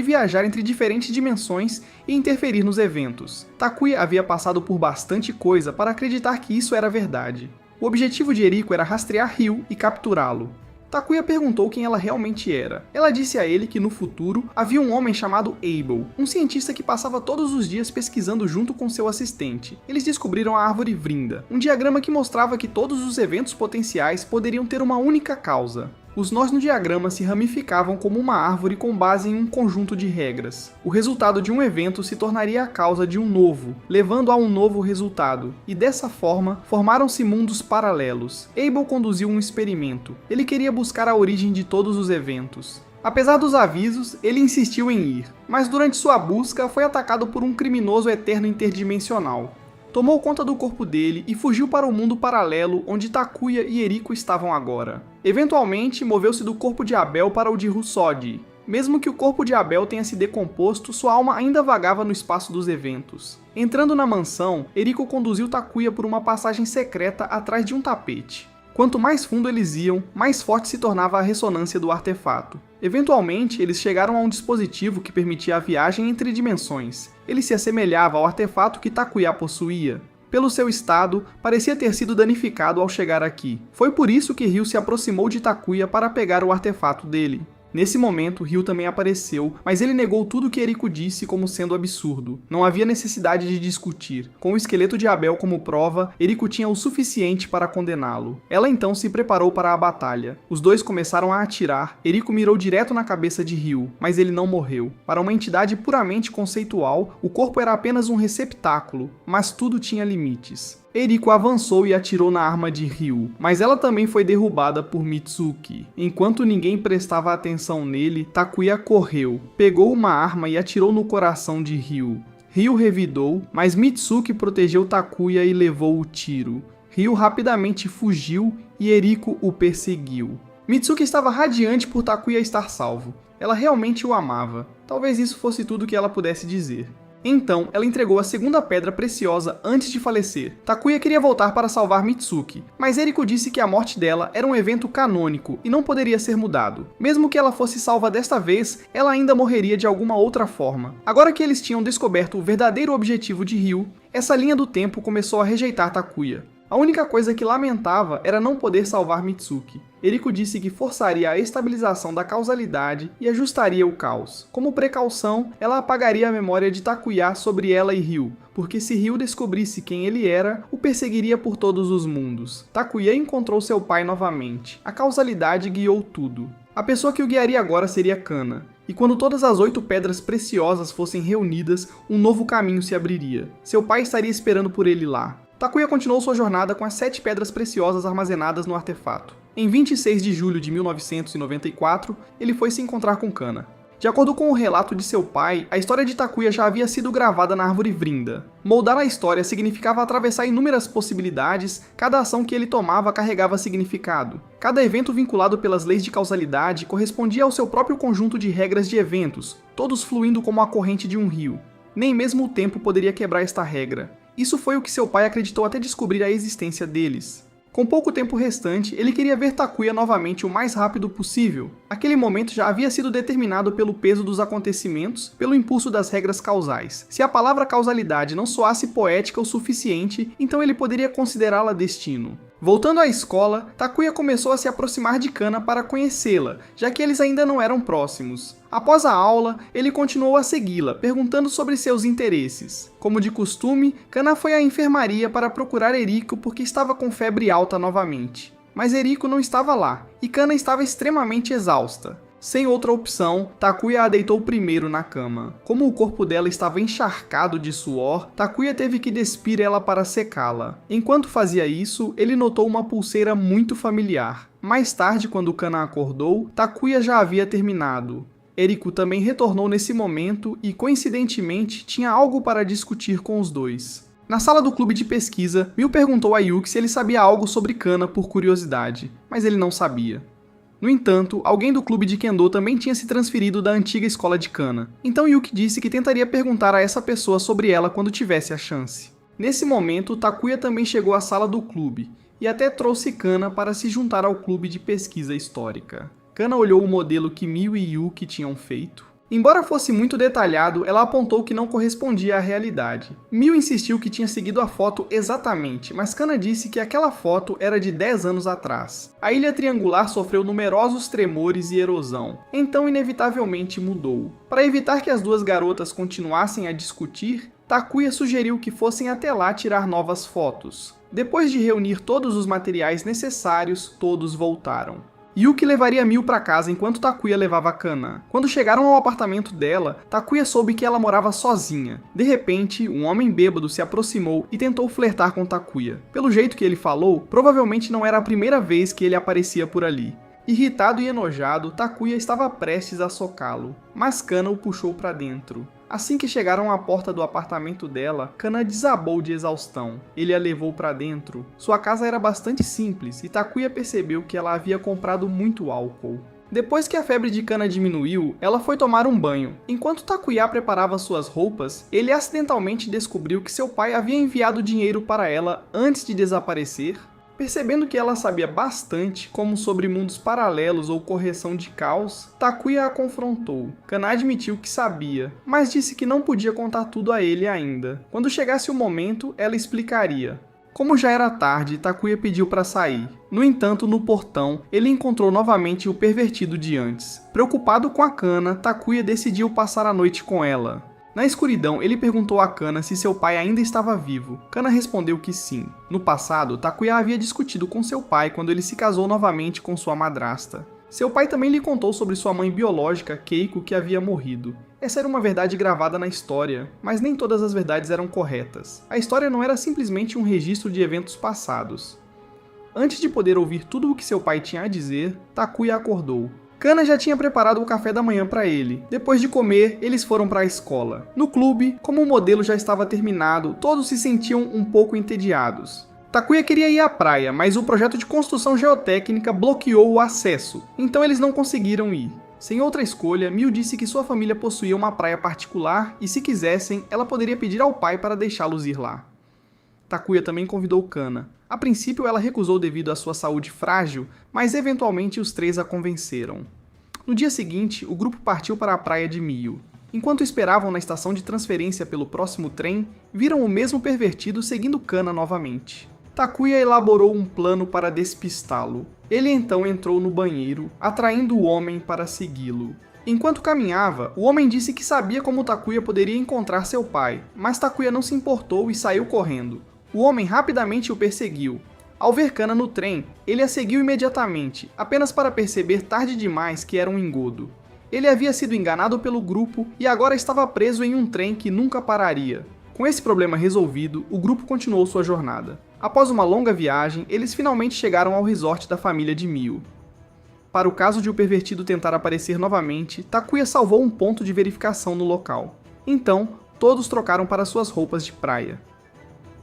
viajar entre diferentes dimensões e interferir nos eventos. Takuya havia passado por bastante coisa para acreditar que isso era verdade. O objetivo de Eriko era rastrear Ryu e capturá-lo. Takuya perguntou quem ela realmente era. Ela disse a ele que no futuro havia um homem chamado Abel, um cientista que passava todos os dias pesquisando junto com seu assistente. Eles descobriram a árvore Vrinda, um diagrama que mostrava que todos os eventos potenciais poderiam ter uma única causa. Os nós no diagrama se ramificavam como uma árvore com base em um conjunto de regras. O resultado de um evento se tornaria a causa de um novo, levando a um novo resultado, e dessa forma, formaram-se mundos paralelos. Abel conduziu um experimento. Ele queria buscar a origem de todos os eventos. Apesar dos avisos, ele insistiu em ir, mas durante sua busca foi atacado por um criminoso eterno interdimensional. Tomou conta do corpo dele e fugiu para o mundo paralelo onde Takuya e Eriko estavam agora. Eventualmente, moveu-se do corpo de Abel para o de Rusod. Mesmo que o corpo de Abel tenha se decomposto, sua alma ainda vagava no espaço dos eventos. Entrando na mansão, Eriko conduziu Takuya por uma passagem secreta atrás de um tapete. Quanto mais fundo eles iam, mais forte se tornava a ressonância do artefato. Eventualmente, eles chegaram a um dispositivo que permitia a viagem entre dimensões. Ele se assemelhava ao artefato que Takuya possuía. Pelo seu estado, parecia ter sido danificado ao chegar aqui. Foi por isso que Ryu se aproximou de Takuya para pegar o artefato dele. Nesse momento, Ryu também apareceu, mas ele negou tudo que Eriko disse como sendo absurdo. Não havia necessidade de discutir. Com o esqueleto de Abel como prova, Eriko tinha o suficiente para condená-lo. Ela então se preparou para a batalha. Os dois começaram a atirar. Eriko mirou direto na cabeça de Ryu, mas ele não morreu. Para uma entidade puramente conceitual, o corpo era apenas um receptáculo, mas tudo tinha limites. Eriko avançou e atirou na arma de Ryu, mas ela também foi derrubada por Mitsuki. Enquanto ninguém prestava atenção nele, Takuya correu, pegou uma arma e atirou no coração de Ryu. Ryu revidou, mas Mitsuki protegeu Takuya e levou o tiro. Ryu rapidamente fugiu e Eriko o perseguiu. Mitsuki estava radiante por Takuya estar salvo. Ela realmente o amava. Talvez isso fosse tudo que ela pudesse dizer. Então, ela entregou a segunda pedra preciosa antes de falecer. Takuya queria voltar para salvar Mitsuki, mas Eriko disse que a morte dela era um evento canônico e não poderia ser mudado. Mesmo que ela fosse salva desta vez, ela ainda morreria de alguma outra forma. Agora que eles tinham descoberto o verdadeiro objetivo de Ryu, essa linha do tempo começou a rejeitar Takuya. A única coisa que lamentava era não poder salvar Mitsuki. Eriko disse que forçaria a estabilização da causalidade e ajustaria o caos. Como precaução, ela apagaria a memória de Takuya sobre ela e Ryu, porque se Ryu descobrisse quem ele era, o perseguiria por todos os mundos. Takuya encontrou seu pai novamente. A causalidade guiou tudo. A pessoa que o guiaria agora seria Kana. E quando todas as 8 pedras preciosas fossem reunidas, um novo caminho se abriria. Seu pai estaria esperando por ele lá. Takuya continuou sua jornada com as 7 pedras preciosas armazenadas no artefato. Em 26 de julho de 1994, ele foi se encontrar com Kana. De acordo com o relato de seu pai, a história de Takuya já havia sido gravada na árvore Vrinda. Moldar a história significava atravessar inúmeras possibilidades, cada ação que ele tomava carregava significado. Cada evento vinculado pelas leis de causalidade correspondia ao seu próprio conjunto de regras de eventos, todos fluindo como a corrente de um rio. Nem mesmo o tempo poderia quebrar esta regra. Isso foi o que seu pai acreditou até descobrir a existência deles. Com pouco tempo restante, ele queria ver Takuya novamente o mais rápido possível. Aquele momento já havia sido determinado pelo peso dos acontecimentos, pelo impulso das regras causais. Se a palavra causalidade não soasse poética o suficiente, então ele poderia considerá-la destino. Voltando à escola, Takuya começou a se aproximar de Kana para conhecê-la, já que eles ainda não eram próximos. Após a aula, ele continuou a segui-la, perguntando sobre seus interesses. Como de costume, Kana foi à enfermaria para procurar Eriko porque estava com febre alta novamente. Mas Eriko não estava lá, e Kana estava extremamente exausta. Sem outra opção, Takuya a deitou primeiro na cama. Como o corpo dela estava encharcado de suor, Takuya teve que despir ela para secá-la. Enquanto fazia isso, ele notou uma pulseira muito familiar. Mais tarde, quando Kana acordou, Takuya já havia terminado. Eriko também retornou nesse momento e, coincidentemente, tinha algo para discutir com os dois. Na sala do clube de pesquisa, Miu perguntou a Yuki se ele sabia algo sobre Kana por curiosidade, mas ele não sabia. No entanto, alguém do clube de Kendo também tinha se transferido da antiga escola de Kana, então Yuki disse que tentaria perguntar a essa pessoa sobre ela quando tivesse a chance. Nesse momento, Takuya também chegou à sala do clube, e até trouxe Kana para se juntar ao clube de pesquisa histórica. Kana olhou o modelo que Miu e Yuki tinham feito. Embora fosse muito detalhado, ela apontou que não correspondia à realidade. Miu insistiu que tinha seguido a foto exatamente, mas Kana disse que aquela foto era de 10 anos atrás. A ilha triangular sofreu numerosos tremores e erosão, então inevitavelmente mudou. Para evitar que as duas garotas continuassem a discutir, Takuya sugeriu que fossem até lá tirar novas fotos. Depois de reunir todos os materiais necessários, todos voltaram. Yuki levaria Miu para casa enquanto Takuya levava Kana. Quando chegaram ao apartamento dela, Takuya soube que ela morava sozinha. De repente, um homem bêbado se aproximou e tentou flertar com Takuya. Pelo jeito que ele falou, provavelmente não era a primeira vez que ele aparecia por ali. Irritado e enojado, Takuya estava prestes a socá-lo, mas Kana o puxou para dentro. Assim que chegaram à porta do apartamento dela, Kana desabou de exaustão. Ele a levou para dentro. Sua casa era bastante simples e Takuya percebeu que ela havia comprado muito álcool. Depois que a febre de Kana diminuiu, ela foi tomar um banho. Enquanto Takuya preparava suas roupas, ele acidentalmente descobriu que seu pai havia enviado dinheiro para ela antes de desaparecer. Percebendo que ela sabia bastante, como sobre mundos paralelos ou correção de caos, Takuya a confrontou. Kana admitiu que sabia, mas disse que não podia contar tudo a ele ainda. Quando chegasse o momento, ela explicaria. Como já era tarde, Takuya pediu para sair. No entanto, no portão, ele encontrou novamente o pervertido de antes. Preocupado com a Kana, Takuya decidiu passar a noite com ela. Na escuridão, ele perguntou a Kana se seu pai ainda estava vivo. Kana respondeu que sim. No passado, Takuya havia discutido com seu pai quando ele se casou novamente com sua madrasta. Seu pai também lhe contou sobre sua mãe biológica, Keiko, que havia morrido. Essa era uma verdade gravada na história, mas nem todas as verdades eram corretas. A história não era simplesmente um registro de eventos passados. Antes de poder ouvir tudo o que seu pai tinha a dizer, Takuya acordou. Kana já tinha preparado o café da manhã para ele. Depois de comer, eles foram para a escola. No clube, como o modelo já estava terminado, todos se sentiam um pouco entediados. Takuya queria ir à praia, mas o projeto de construção geotécnica bloqueou o acesso, então eles não conseguiram ir. Sem outra escolha, Miu disse que sua família possuía uma praia particular e, se quisessem, ela poderia pedir ao pai para deixá-los ir lá. Takuya também convidou Kana. A princípio ela recusou devido à sua saúde frágil, mas eventualmente os três a convenceram. No dia seguinte, o grupo partiu para a praia de Miu. Enquanto esperavam na estação de transferência pelo próximo trem, viram o mesmo pervertido seguindo Kana novamente. Takuya elaborou um plano para despistá-lo. Ele então entrou no banheiro, atraindo o homem para segui-lo. Enquanto caminhava, o homem disse que sabia como Takuya poderia encontrar seu pai, mas Takuya não se importou e saiu correndo. O homem rapidamente o perseguiu. Ao ver Kana no trem, ele a seguiu imediatamente, apenas para perceber tarde demais que era um engodo. Ele havia sido enganado pelo grupo e agora estava preso em um trem que nunca pararia. Com esse problema resolvido, o grupo continuou sua jornada. Após uma longa viagem, eles finalmente chegaram ao resort da família de Mio. Para o caso de o pervertido tentar aparecer novamente, Takuya salvou um ponto de verificação no local. Então, todos trocaram para suas roupas de praia.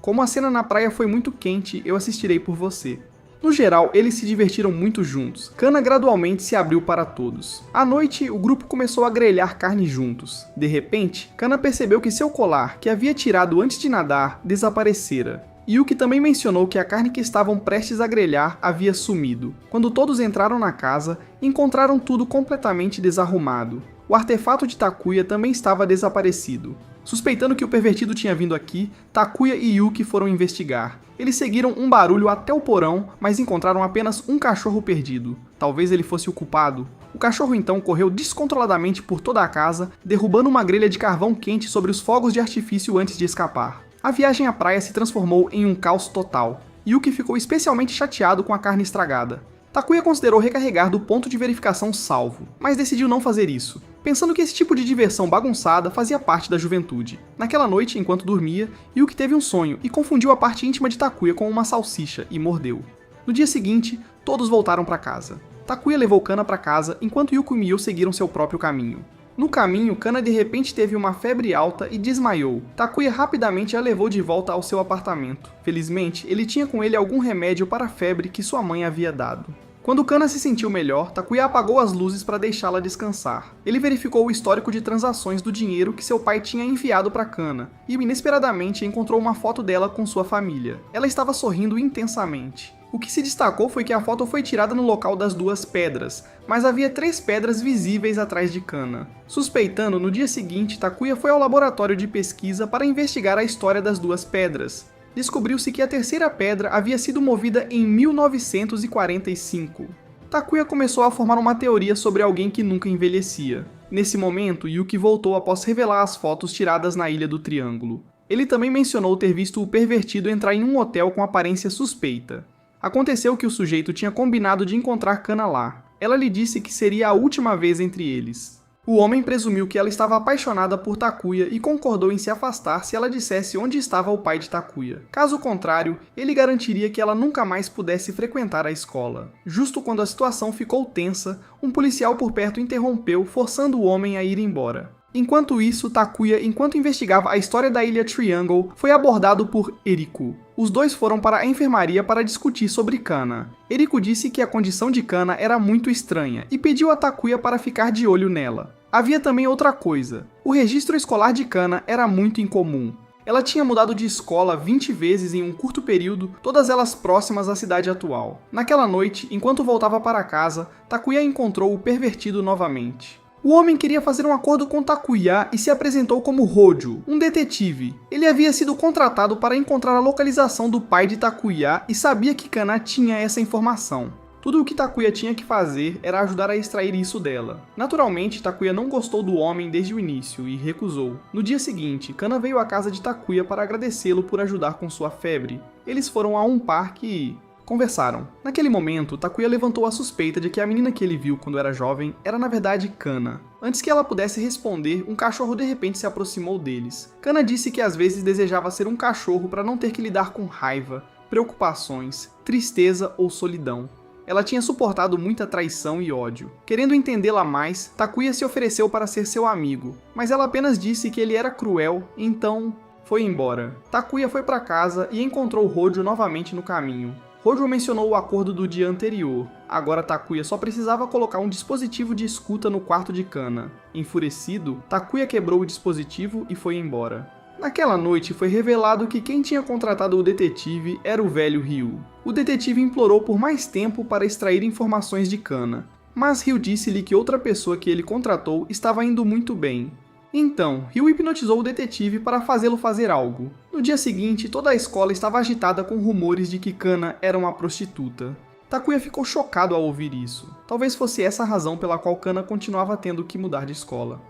Como a cena na praia foi muito quente, eu assistirei por você. No geral, eles se divertiram muito juntos. Kana gradualmente se abriu para todos. À noite, o grupo começou a grelhar carne juntos. De repente, Kana percebeu que seu colar, que havia tirado antes de nadar, desaparecera. Yuki também mencionou que a carne que estavam prestes a grelhar havia sumido. Quando todos entraram na casa, encontraram tudo completamente desarrumado. O artefato de Takuya também estava desaparecido. Suspeitando que o pervertido tinha vindo aqui, Takuya e Yuki foram investigar. Eles seguiram um barulho até o porão, mas encontraram apenas um cachorro perdido. Talvez ele fosse o culpado. O cachorro então correu descontroladamente por toda a casa, derrubando uma grelha de carvão quente sobre os fogos de artifício antes de escapar. A viagem à praia se transformou em um caos total. Yuki ficou especialmente chateado com a carne estragada. Takuya considerou recarregar do ponto de verificação salvo, mas decidiu não fazer isso, pensando que esse tipo de diversão bagunçada fazia parte da juventude. Naquela noite, enquanto dormia, Yuki teve um sonho e confundiu a parte íntima de Takuya com uma salsicha e mordeu. No dia seguinte, todos voltaram para casa. Takuya levou Kana para casa, enquanto Yuki e Mio seguiram seu próprio caminho. No caminho, Kana de repente teve uma febre alta e desmaiou. Takuya rapidamente a levou de volta ao seu apartamento. Felizmente, ele tinha com ele algum remédio para a febre que sua mãe havia dado. Quando Kana se sentiu melhor, Takuya apagou as luzes para deixá-la descansar. Ele verificou o histórico de transações do dinheiro que seu pai tinha enviado para Kana, e inesperadamente encontrou uma foto dela com sua família. Ela estava sorrindo intensamente. O que se destacou foi que a foto foi tirada no local das duas pedras, mas havia 3 pedras visíveis atrás de Kana. Suspeitando, no dia seguinte, Takuya foi ao laboratório de pesquisa para investigar a história das duas pedras. Descobriu-se que a terceira pedra havia sido movida em 1945. Takuya começou a formar uma teoria sobre alguém que nunca envelhecia. Nesse momento, Yuki voltou após revelar as fotos tiradas na Ilha do Triângulo. Ele também mencionou ter visto o pervertido entrar em um hotel com aparência suspeita. Aconteceu que o sujeito tinha combinado de encontrar Kana lá. Ela lhe disse que seria a última vez entre eles. O homem presumiu que ela estava apaixonada por Takuya e concordou em se afastar se ela dissesse onde estava o pai de Takuya. Caso contrário, ele garantiria que ela nunca mais pudesse frequentar a escola. Justo quando a situação ficou tensa, um policial por perto interrompeu, forçando o homem a ir embora. Enquanto isso, Takuya, enquanto investigava a história da Ilha Triangle, foi abordado por Eriko. Os dois foram para a enfermaria para discutir sobre Kana. Eriko disse que a condição de Kana era muito estranha e pediu a Takuya para ficar de olho nela. Havia também outra coisa. O registro escolar de Kana era muito incomum. Ela tinha mudado de escola 20 vezes em um curto período, todas elas próximas à cidade atual. Naquela noite, enquanto voltava para casa, Takuya encontrou o pervertido novamente. O homem queria fazer um acordo com Takuya e se apresentou como Hojo, um detetive. Ele havia sido contratado para encontrar a localização do pai de Takuya e sabia que Kana tinha essa informação. Tudo o que Takuya tinha que fazer era ajudar a extrair isso dela. Naturalmente, Takuya não gostou do homem desde o início e recusou. No dia seguinte, Kana veio à casa de Takuya para agradecê-lo por ajudar com sua febre. Eles foram a um parque e conversaram. Naquele momento, Takuya levantou a suspeita de que a menina que ele viu quando era jovem era na verdade Kana. Antes que ela pudesse responder, um cachorro de repente se aproximou deles. Kana disse que às vezes desejava ser um cachorro para não ter que lidar com raiva, preocupações, tristeza ou solidão. Ela tinha suportado muita traição e ódio. Querendo entendê-la mais, Takuya se ofereceu para ser seu amigo, mas ela apenas disse que ele era cruel, então foi embora. Takuya foi para casa e encontrou Hojo novamente no caminho. Hojo mencionou o acordo do dia anterior. Agora Takuya só precisava colocar um dispositivo de escuta no quarto de Kana. Enfurecido, Takuya quebrou o dispositivo e foi embora. Naquela noite foi revelado que quem tinha contratado o detetive era o velho Ryu. O detetive implorou por mais tempo para extrair informações de Kana, mas Ryu disse-lhe que outra pessoa que ele contratou estava indo muito bem. Então, Ryu hipnotizou o detetive para fazê-lo fazer algo. No dia seguinte, toda a escola estava agitada com rumores de que Kana era uma prostituta. Takuya ficou chocado ao ouvir isso. Talvez fosse essa a razão pela qual Kana continuava tendo que mudar de escola.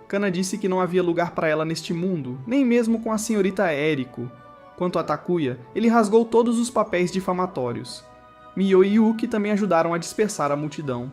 Kana disse que não havia lugar para ela neste mundo, nem mesmo com a senhorita Eriko. Quanto a Takuya, ele rasgou todos os papéis difamatórios. Mio e Yuki também ajudaram a dispersar a multidão.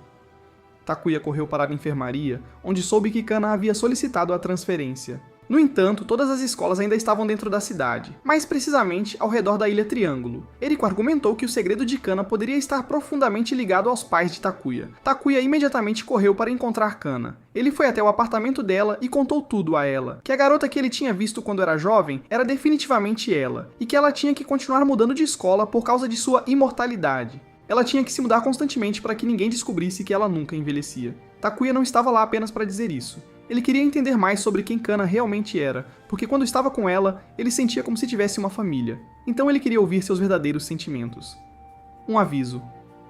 Takuya correu para a enfermaria, onde soube que Kana havia solicitado a transferência. No entanto, todas as escolas ainda estavam dentro da cidade, mais precisamente ao redor da Ilha Triângulo. Eriko argumentou que o segredo de Kana poderia estar profundamente ligado aos pais de Takuya. Takuya imediatamente correu para encontrar Kana. Ele foi até o apartamento dela e contou tudo a ela, que a garota que ele tinha visto quando era jovem era definitivamente ela, e que ela tinha que continuar mudando de escola por causa de sua imortalidade. Ela tinha que se mudar constantemente para que ninguém descobrisse que ela nunca envelhecia. Takuya não estava lá apenas para dizer isso. Ele queria entender mais sobre quem Kana realmente era, porque quando estava com ela, ele sentia como se tivesse uma família. Então ele queria ouvir seus verdadeiros sentimentos. Um aviso.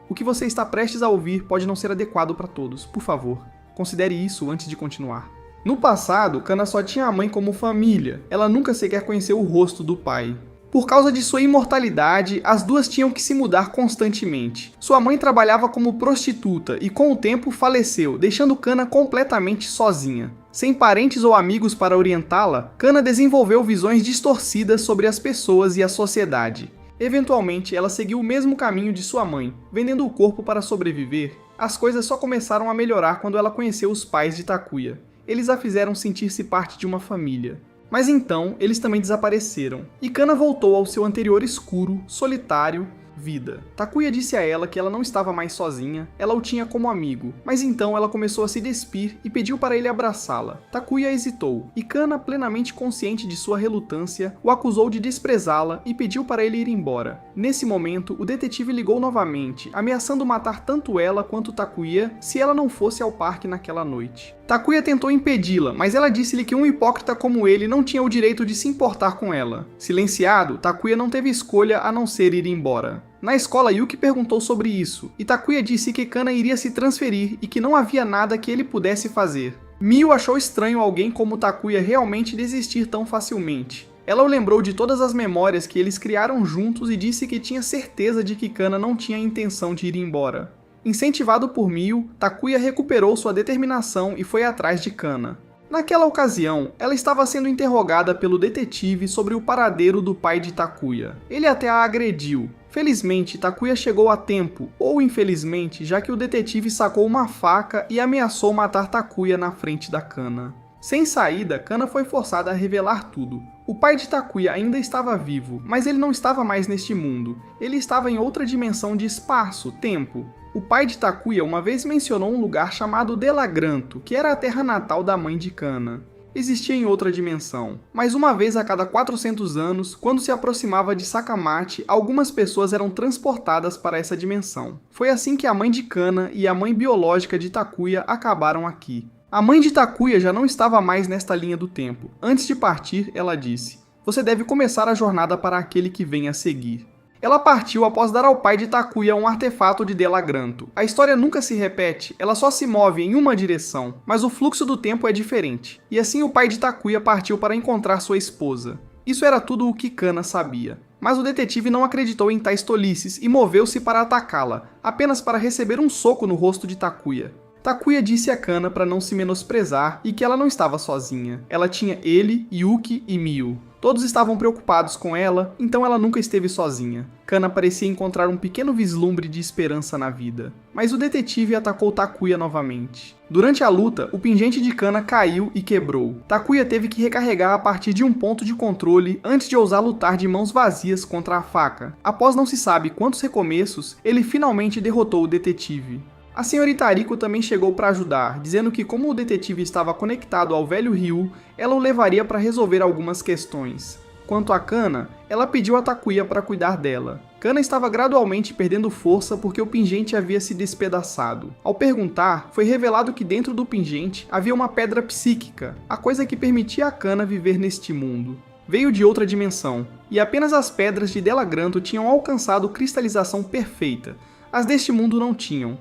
O que você está prestes a ouvir pode não ser adequado para todos. Por favor, considere isso antes de continuar. No passado, Kana só tinha a mãe como família. Ela nunca sequer conheceu o rosto do pai. Por causa de sua imortalidade, as duas tinham que se mudar constantemente. Sua mãe trabalhava como prostituta e com o tempo faleceu, deixando Kana completamente sozinha. Sem parentes ou amigos para orientá-la, Kana desenvolveu visões distorcidas sobre as pessoas e a sociedade. Eventualmente, ela seguiu o mesmo caminho de sua mãe, vendendo o corpo para sobreviver. As coisas só começaram a melhorar quando ela conheceu os pais de Takuya. Eles a fizeram sentir-se parte de uma família. Mas então, eles também desapareceram, e Kana voltou ao seu anterior escuro, solitário, vida. Takuya disse a ela que ela não estava mais sozinha, ela o tinha como amigo, mas então ela começou a se despir e pediu para ele abraçá-la. Takuya hesitou, e Kana, plenamente consciente de sua relutância, o acusou de desprezá-la e pediu para ele ir embora. Nesse momento, o detetive ligou novamente, ameaçando matar tanto ela quanto Takuya se ela não fosse ao parque naquela noite. Takuya tentou impedi-la, mas ela disse-lhe que um hipócrita como ele não tinha o direito de se importar com ela. Silenciado, Takuya não teve escolha a não ser ir embora. Na escola, Yuki perguntou sobre isso, e Takuya disse que Kana iria se transferir e que não havia nada que ele pudesse fazer. Mio achou estranho alguém como Takuya realmente desistir tão facilmente. Ela o lembrou de todas as memórias que eles criaram juntos e disse que tinha certeza de que Kana não tinha a intenção de ir embora. Incentivado por Mio, Takuya recuperou sua determinação e foi atrás de Kana. Naquela ocasião, ela estava sendo interrogada pelo detetive sobre o paradeiro do pai de Takuya. Ele até a agrediu. Felizmente, Takuya chegou a tempo, ou infelizmente, já que o detetive sacou uma faca e ameaçou matar Takuya na frente da Kana. Sem saída, Kana foi forçada a revelar tudo. O pai de Takuya ainda estava vivo, mas ele não estava mais neste mundo. Ele estava em outra dimensão de espaço, tempo. O pai de Takuya uma vez mencionou um lugar chamado Delagranto, que era a terra natal da mãe de Kana. Existia em outra dimensão, mas uma vez a cada 400 anos, quando se aproximava de Sakamate, algumas pessoas eram transportadas para essa dimensão. Foi assim que a mãe de Kana e a mãe biológica de Takuya acabaram aqui. A mãe de Takuya já não estava mais nesta linha do tempo. Antes de partir, ela disse: "Você deve começar a jornada para aquele que vem a seguir." Ela partiu após dar ao pai de Takuya um artefato de Delagranto. A história nunca se repete, ela só se move em uma direção, mas o fluxo do tempo é diferente. E assim o pai de Takuya partiu para encontrar sua esposa. Isso era tudo o que Kana sabia. Mas o detetive não acreditou em tais tolices e moveu-se para atacá-la, apenas para receber um soco no rosto de Takuya. Takuya disse a Kana para não se menosprezar e que ela não estava sozinha. Ela tinha ele, Yuki e Mio. Todos estavam preocupados com ela, então ela nunca esteve sozinha. Kana parecia encontrar um pequeno vislumbre de esperança na vida. Mas o detetive atacou Takuya novamente. Durante a luta, o pingente de Kana caiu e quebrou. Takuya teve que recarregar a partir de um ponto de controle antes de ousar lutar de mãos vazias contra a faca. Após não se sabe quantos recomeços, ele finalmente derrotou o detetive. A senhorita Ariko também chegou para ajudar, dizendo que como o detetive estava conectado ao velho Ryu, ela o levaria para resolver algumas questões. Quanto a Kana, ela pediu a Takuya para cuidar dela. Kana estava gradualmente perdendo força porque o pingente havia se despedaçado. Ao perguntar, foi revelado que dentro do pingente havia uma pedra psíquica, a coisa que permitia a Kana viver neste mundo. Veio de outra dimensão, e apenas as pedras de Delagranto tinham alcançado cristalização perfeita. As deste mundo não tinham.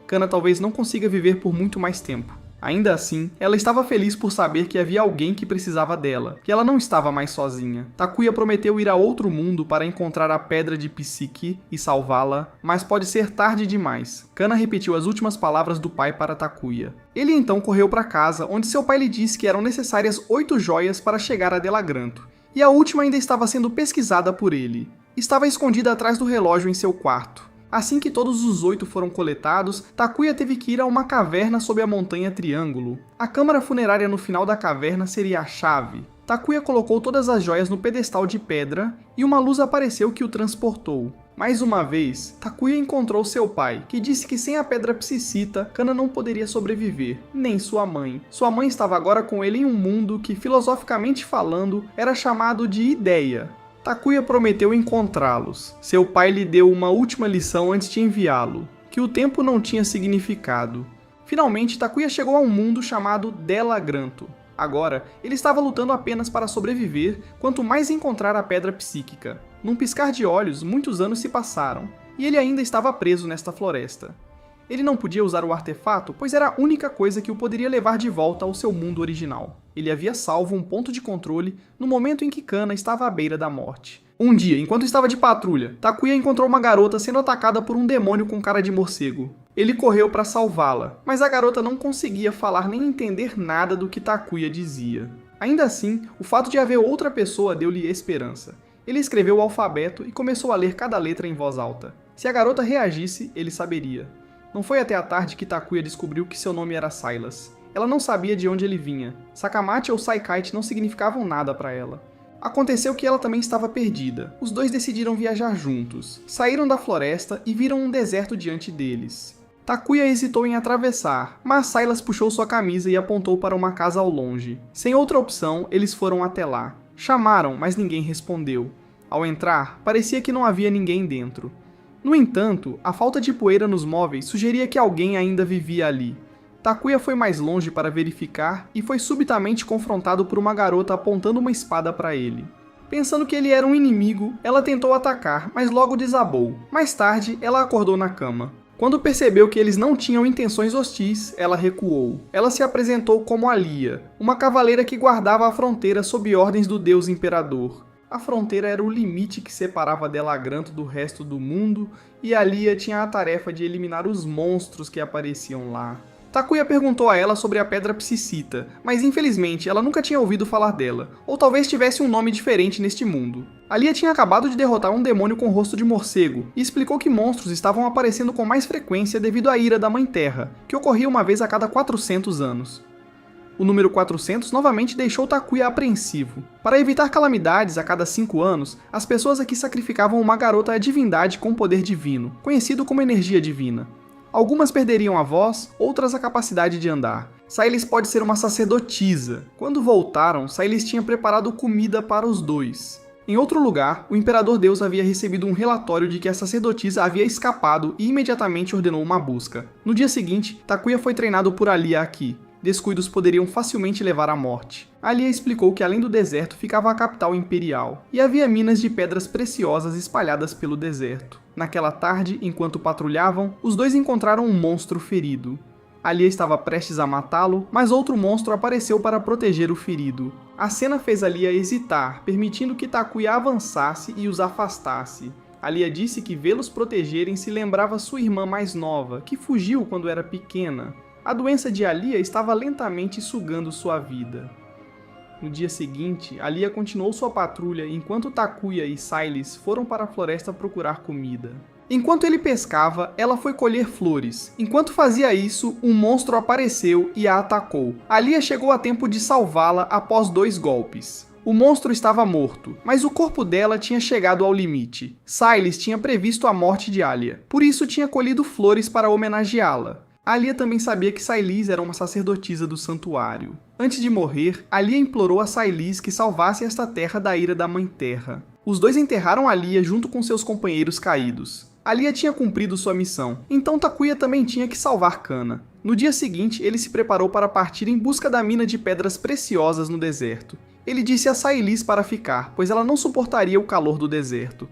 Kana talvez não consiga viver por muito mais tempo. Ainda assim, ela estava feliz por saber que havia alguém que precisava dela, que ela não estava mais sozinha. Takuya prometeu ir a outro mundo para encontrar a Pedra de Psique e salvá-la, mas pode ser tarde demais. Kana repetiu as últimas palavras do pai para Takuya. Ele então correu para casa, onde seu pai lhe disse que eram necessárias 8 joias para chegar a Delagranto, e a última ainda estava sendo pesquisada por ele. Estava escondida atrás do relógio em seu quarto. Assim que todos os 8 foram coletados, Takuya teve que ir a uma caverna sob a montanha Triângulo. A câmara funerária no final da caverna seria a chave. Takuya colocou todas as joias no pedestal de pedra e uma luz apareceu que o transportou. Mais uma vez, Takuya encontrou seu pai, que disse que sem a pedra psicita, Kana não poderia sobreviver, nem sua mãe. Sua mãe estava agora com ele em um mundo que, filosoficamente falando, era chamado de Ideia. Takuya prometeu encontrá-los. Seu pai lhe deu uma última lição antes de enviá-lo, que o tempo não tinha significado. Finalmente, Takuya chegou a um mundo chamado Delagranto. Agora, ele estava lutando apenas para sobreviver, quanto mais encontrar a pedra psíquica. Num piscar de olhos, muitos anos se passaram, e ele ainda estava preso nesta floresta. Ele não podia usar o artefato, pois era a única coisa que o poderia levar de volta ao seu mundo original. Ele havia salvo um ponto de controle no momento em que Kana estava à beira da morte. Um dia, enquanto estava de patrulha, Takuya encontrou uma garota sendo atacada por um demônio com cara de morcego. Ele correu para salvá-la, mas a garota não conseguia falar nem entender nada do que Takuya dizia. Ainda assim, o fato de haver outra pessoa deu-lhe esperança. Ele escreveu o alfabeto e começou a ler cada letra em voz alta. Se a garota reagisse, ele saberia. Não foi até a tarde que Takuya descobriu que seu nome era Silas. Ela não sabia de onde ele vinha. Sakamate ou Saikite não significavam nada para ela. Aconteceu que ela também estava perdida. Os dois decidiram viajar juntos. Saíram da floresta e viram um deserto diante deles. Takuya hesitou em atravessar, mas Silas puxou sua camisa e apontou para uma casa ao longe. Sem outra opção, eles foram até lá. Chamaram, mas ninguém respondeu. Ao entrar, parecia que não havia ninguém dentro. No entanto, a falta de poeira nos móveis sugeria que alguém ainda vivia ali. Takuya foi mais longe para verificar e foi subitamente confrontado por uma garota apontando uma espada para ele. Pensando que ele era um inimigo, ela tentou atacar, mas logo desabou. Mais tarde, ela acordou na cama. Quando percebeu que eles não tinham intenções hostis, ela recuou. Ela se apresentou como Alia, uma cavaleira que guardava a fronteira sob ordens do deus imperador. A fronteira era o limite que separava Delagranto do resto do mundo, e Alia tinha a tarefa de eliminar os monstros que apareciam lá. Takuya perguntou a ela sobre a Pedra Psicita, mas infelizmente ela nunca tinha ouvido falar dela, ou talvez tivesse um nome diferente neste mundo. Alia tinha acabado de derrotar um demônio com rosto de morcego, e explicou que monstros estavam aparecendo com mais frequência devido à ira da Mãe Terra, que ocorria uma vez a cada 400 anos. O número 400 novamente deixou Takuya apreensivo. Para evitar calamidades a cada 5 anos, as pessoas aqui sacrificavam uma garota à divindade com poder divino, conhecido como energia divina. Algumas perderiam a voz, outras a capacidade de andar. Silas pode ser uma sacerdotisa. Quando voltaram, Silas tinha preparado comida para os dois. Em outro lugar, o Imperador Deus havia recebido um relatório de que a sacerdotisa havia escapado e imediatamente ordenou uma busca. No dia seguinte, Takuya foi treinado por Alia aqui. Descuidos poderiam facilmente levar à morte. Alia explicou que além do deserto ficava a capital imperial, e havia minas de pedras preciosas espalhadas pelo deserto. Naquela tarde, enquanto patrulhavam, os dois encontraram um monstro ferido. Alia estava prestes a matá-lo, mas outro monstro apareceu para proteger o ferido. A cena fez Alia hesitar, permitindo que Takuya avançasse e os afastasse. Alia disse que vê-los protegerem se lembrava sua irmã mais nova, que fugiu quando era pequena. A doença de Alia estava lentamente sugando sua vida. No dia seguinte, Alia continuou sua patrulha enquanto Takuya e Silas foram para a floresta procurar comida. Enquanto ele pescava, ela foi colher flores. Enquanto fazia isso, um monstro apareceu e a atacou. Alia chegou a tempo de salvá-la após 2 golpes. O monstro estava morto, mas o corpo dela tinha chegado ao limite. Silas tinha previsto a morte de Alia, por isso tinha colhido flores para homenageá-la. Alia também sabia que Silas era uma sacerdotisa do santuário. Antes de morrer, Alia implorou a Silas que salvasse esta terra da ira da Mãe Terra. Os dois enterraram Alia junto com seus companheiros caídos. Alia tinha cumprido sua missão, então Takuya também tinha que salvar Kana. No dia seguinte, ele se preparou para partir em busca da mina de pedras preciosas no deserto. Ele disse a Silas para ficar, pois ela não suportaria o calor do deserto.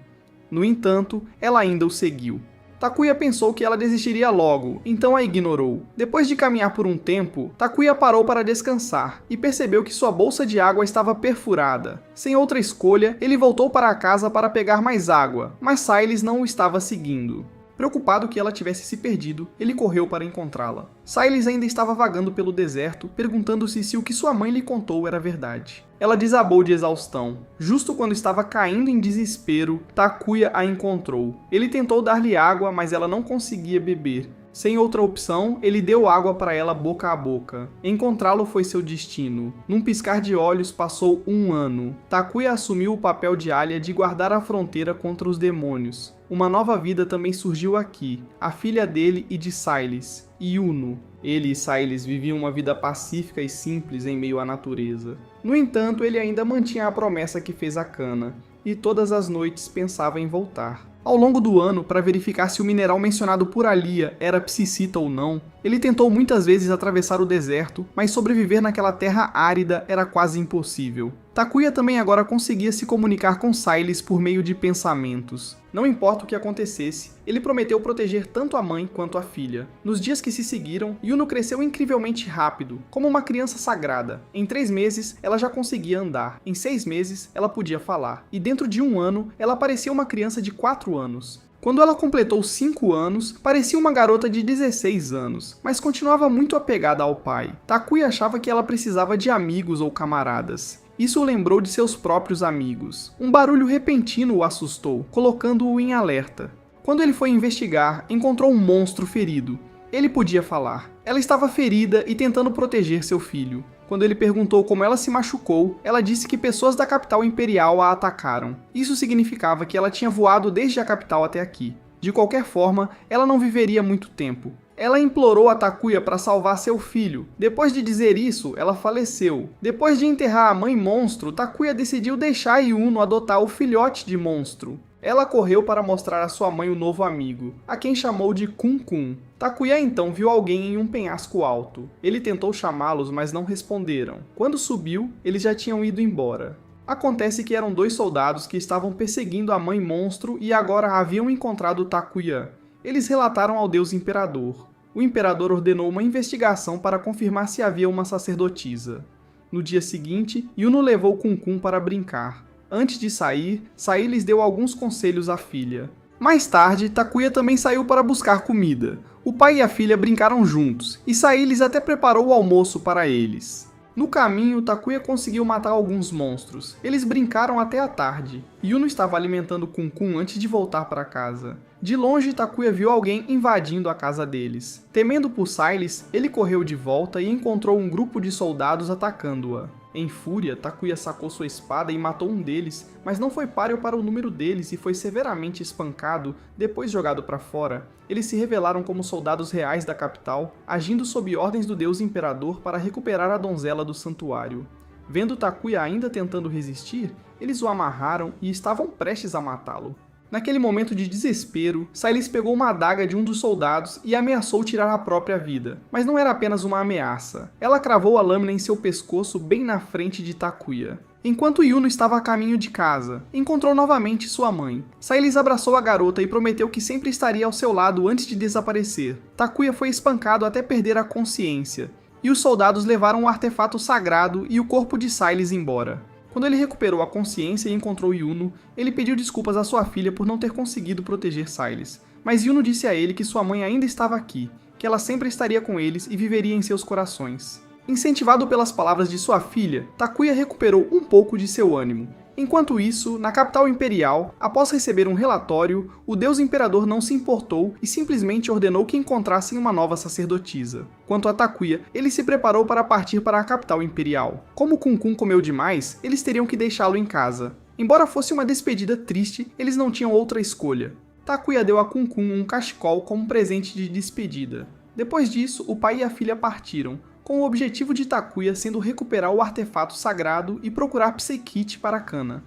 No entanto, ela ainda o seguiu. Takuya pensou que ela desistiria logo, então a ignorou. Depois de caminhar por um tempo, Takuya parou para descansar e percebeu que sua bolsa de água estava perfurada. Sem outra escolha, ele voltou para a casa para pegar mais água, mas Silas não o estava seguindo. Preocupado que ela tivesse se perdido, ele correu para encontrá-la. Silas ainda estava vagando pelo deserto, perguntando-se se o que sua mãe lhe contou era verdade. Ela desabou de exaustão. Justo quando estava caindo em desespero, Takuya a encontrou. Ele tentou dar-lhe água, mas ela não conseguia beber. Sem outra opção, ele deu água para ela boca a boca. Encontrá-lo foi seu destino. Num piscar de olhos, passou 1 ano. Takuya assumiu o papel de Alia de guardar a fronteira contra os demônios. Uma nova vida também surgiu aqui, a filha dele e de Silas, Yuno. Ele e Silas viviam uma vida pacífica e simples em meio à natureza. No entanto, ele ainda mantinha a promessa que fez a Kana, e todas as noites pensava em voltar. Ao longo do ano, para verificar se o mineral mencionado por Alia era psicita ou não, ele tentou muitas vezes atravessar o deserto, mas sobreviver naquela terra árida era quase impossível. Takuya também agora conseguia se comunicar com Silas por meio de pensamentos. Não importa o que acontecesse, ele prometeu proteger tanto a mãe quanto a filha. Nos dias que se seguiram, Yuno cresceu incrivelmente rápido, como uma criança sagrada. Em 3 meses, ela já conseguia andar. Em 6 meses, ela podia falar. E dentro de 1 ano, ela parecia uma criança de 4 anos. Quando ela completou 5 anos, parecia uma garota de 16 anos, mas continuava muito apegada ao pai. Takuya achava que ela precisava de amigos ou camaradas. Isso o lembrou de seus próprios amigos. Um barulho repentino o assustou, colocando-o em alerta. Quando ele foi investigar, encontrou um monstro ferido. Ele podia falar. Ela estava ferida e tentando proteger seu filho. Quando ele perguntou como ela se machucou, ela disse que pessoas da capital imperial a atacaram. Isso significava que ela tinha voado desde a capital até aqui. De qualquer forma, ela não viveria muito tempo. Ela implorou a Takuya para salvar seu filho. Depois de dizer isso, ela faleceu. Depois de enterrar a mãe monstro, Takuya decidiu deixar Yuno adotar o filhote de monstro. Ela correu para mostrar a sua mãe o novo amigo, a quem chamou de Kun-kun. Takuya então viu alguém em um penhasco alto. Ele tentou chamá-los, mas não responderam. Quando subiu, eles já tinham ido embora. Acontece que eram 2 soldados que estavam perseguindo a mãe monstro e agora haviam encontrado Takuya. Eles relataram ao deus imperador. O imperador ordenou uma investigação para confirmar se havia uma sacerdotisa. No dia seguinte, Yuno levou Kun-kun para brincar. Antes de sair, Silas deu alguns conselhos à filha. Mais tarde, Takuya também saiu para buscar comida. O pai e a filha brincaram juntos, e Silas até preparou o almoço para eles. No caminho, Takuya conseguiu matar alguns monstros. Eles brincaram até a tarde. Yuno estava alimentando Kun-kun antes de voltar para casa. De longe, Takuya viu alguém invadindo a casa deles. Temendo por Silas, ele correu de volta e encontrou um grupo de soldados atacando-a. Em fúria, Takuya sacou sua espada e matou um deles, mas não foi páreo para o número deles e foi severamente espancado, depois jogado para fora. Eles se revelaram como soldados reais da capital, agindo sob ordens do deus imperador para recuperar a donzela do santuário. Vendo Takuya ainda tentando resistir, eles o amarraram e estavam prestes a matá-lo. Naquele momento de desespero, Silas pegou uma adaga de um dos soldados e ameaçou tirar a própria vida. Mas não era apenas uma ameaça. Ela cravou a lâmina em seu pescoço bem na frente de Takuya. Enquanto Yuno estava a caminho de casa, encontrou novamente sua mãe. Silas abraçou a garota e prometeu que sempre estaria ao seu lado antes de desaparecer. Takuya foi espancado até perder a consciência, e os soldados levaram o artefato sagrado e o corpo de Silas embora. Quando ele recuperou a consciência e encontrou Yuno, ele pediu desculpas à sua filha por não ter conseguido proteger Silas. Mas Yuno disse a ele que sua mãe ainda estava aqui, que ela sempre estaria com eles e viveria em seus corações. Incentivado pelas palavras de sua filha, Takuya recuperou um pouco de seu ânimo. Enquanto isso, na capital imperial, após receber um relatório, o deus imperador não se importou e simplesmente ordenou que encontrassem uma nova sacerdotisa. Quanto a Takuya, ele se preparou para partir para a capital imperial. Como Kun-kun comeu demais, eles teriam que deixá-lo em casa. Embora fosse uma despedida triste, eles não tinham outra escolha. Takuya deu a Kun-kun um cachecol como presente de despedida. Depois disso, o pai e a filha partiram, com o objetivo de Takuya sendo recuperar o artefato sagrado e procurar Psykit para Kana.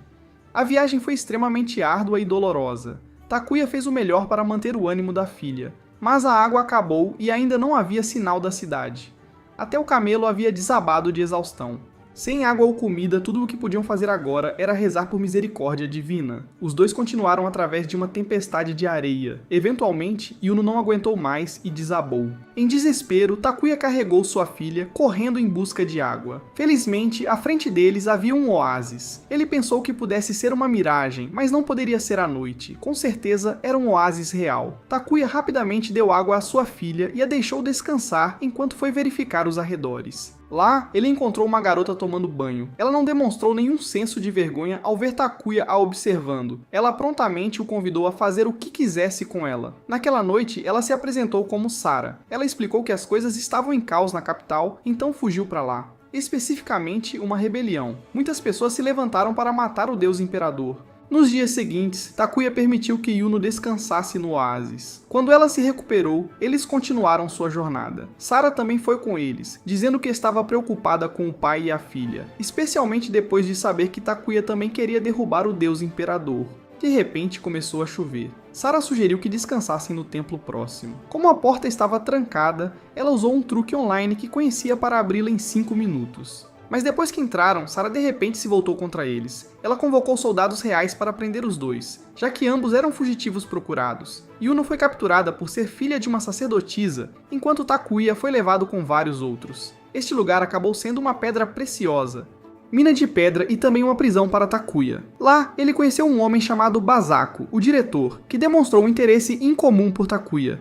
A viagem foi extremamente árdua e dolorosa. Takuya fez o melhor para manter o ânimo da filha, mas a água acabou e ainda não havia sinal da cidade. Até o camelo havia desabado de exaustão. Sem água ou comida, tudo o que podiam fazer agora era rezar por misericórdia divina. Os dois continuaram através de uma tempestade de areia. Eventualmente, Yuno não aguentou mais e desabou. Em desespero, Takuya carregou sua filha, correndo em busca de água. Felizmente, à frente deles havia um oásis. Ele pensou que pudesse ser uma miragem, mas não poderia ser à noite. Com certeza, era um oásis real. Takuya rapidamente deu água à sua filha e a deixou descansar enquanto foi verificar os arredores. Lá, ele encontrou uma garota tomando banho. Ela não demonstrou nenhum senso de vergonha ao ver Takuya a observando. Ela prontamente o convidou a fazer o que quisesse com ela. Naquela noite, ela se apresentou como Sara. Ela explicou que as coisas estavam em caos na capital, então fugiu para lá. Especificamente, uma rebelião. Muitas pessoas se levantaram para matar o deus imperador. Nos dias seguintes, Takuya permitiu que Yuno descansasse no oásis. Quando ela se recuperou, eles continuaram sua jornada. Sara também foi com eles, dizendo que estava preocupada com o pai e a filha, especialmente depois de saber que Takuya também queria derrubar o deus imperador. De repente, começou a chover. Sara sugeriu que descansassem no templo próximo. Como a porta estava trancada, ela usou um truque online que conhecia para abri-la em 5 minutos. Mas depois que entraram, Sara de repente se voltou contra eles. Ela convocou soldados reais para prender os dois, já que ambos eram fugitivos procurados. Yuno foi capturada por ser filha de uma sacerdotisa, enquanto Takuya foi levado com vários outros. Este lugar acabou sendo uma pedra preciosa, mina de pedra e também uma prisão para Takuya. Lá, ele conheceu um homem chamado Basako, o diretor, que demonstrou um interesse incomum por Takuya.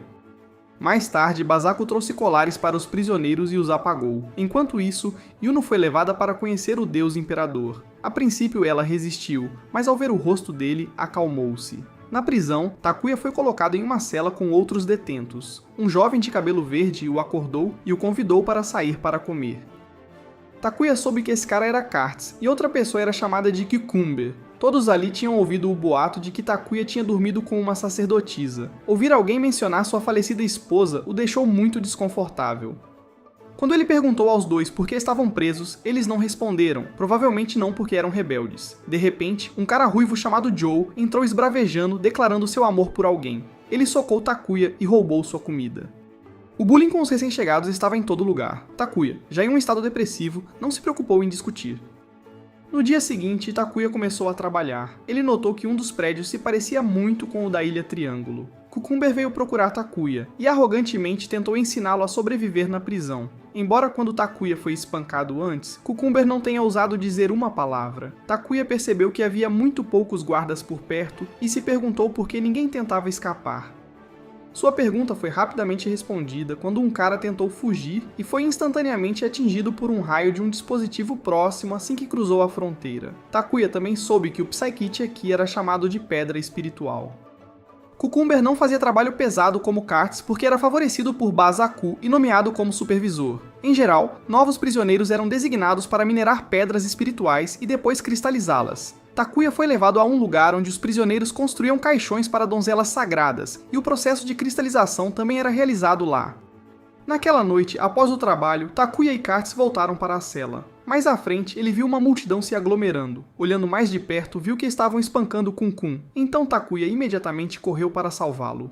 Mais tarde, Basako trouxe colares para os prisioneiros e os apagou. Enquanto isso, Yuno foi levada para conhecer o deus imperador. A princípio ela resistiu, mas ao ver o rosto dele, acalmou-se. Na prisão, Takuya foi colocado em uma cela com outros detentos. Um jovem de cabelo verde o acordou e o convidou para sair para comer. Takuya soube que esse cara era Kartz, e outra pessoa era chamada de Cucumber. Todos ali tinham ouvido o boato de que Takuya tinha dormido com uma sacerdotisa. Ouvir alguém mencionar sua falecida esposa o deixou muito desconfortável. Quando ele perguntou aos dois por que estavam presos, eles não responderam, provavelmente não porque eram rebeldes. De repente, um cara ruivo chamado Joe entrou esbravejando, declarando seu amor por alguém. Ele socou Takuya e roubou sua comida. O bullying com os recém-chegados estava em todo lugar. Takuya, já em um estado depressivo, não se preocupou em discutir. No dia seguinte, Takuya começou a trabalhar. Ele notou que um dos prédios se parecia muito com o da Ilha Triângulo. Cucumber veio procurar Takuya e arrogantemente tentou ensiná-lo a sobreviver na prisão. Embora quando Takuya foi espancado antes, Cucumber não tenha ousado dizer uma palavra. Takuya percebeu que havia muito poucos guardas por perto e se perguntou por que ninguém tentava escapar. Sua pergunta foi rapidamente respondida quando um cara tentou fugir e foi instantaneamente atingido por um raio de um dispositivo próximo assim que cruzou a fronteira. Takuya também soube que o Psykit aqui era chamado de Pedra Espiritual. Cucumber não fazia trabalho pesado como Kartz porque era favorecido por Basako e nomeado como supervisor. Em geral, novos prisioneiros eram designados para minerar pedras espirituais e depois cristalizá-las. Takuya foi levado a um lugar onde os prisioneiros construíam caixões para donzelas sagradas, e o processo de cristalização também era realizado lá. Naquela noite, após o trabalho, Takuya e Kartz voltaram para a cela. Mais à frente, ele viu uma multidão se aglomerando. Olhando mais de perto, viu que estavam espancando Kun-kun. Então Takuya imediatamente correu para salvá-lo.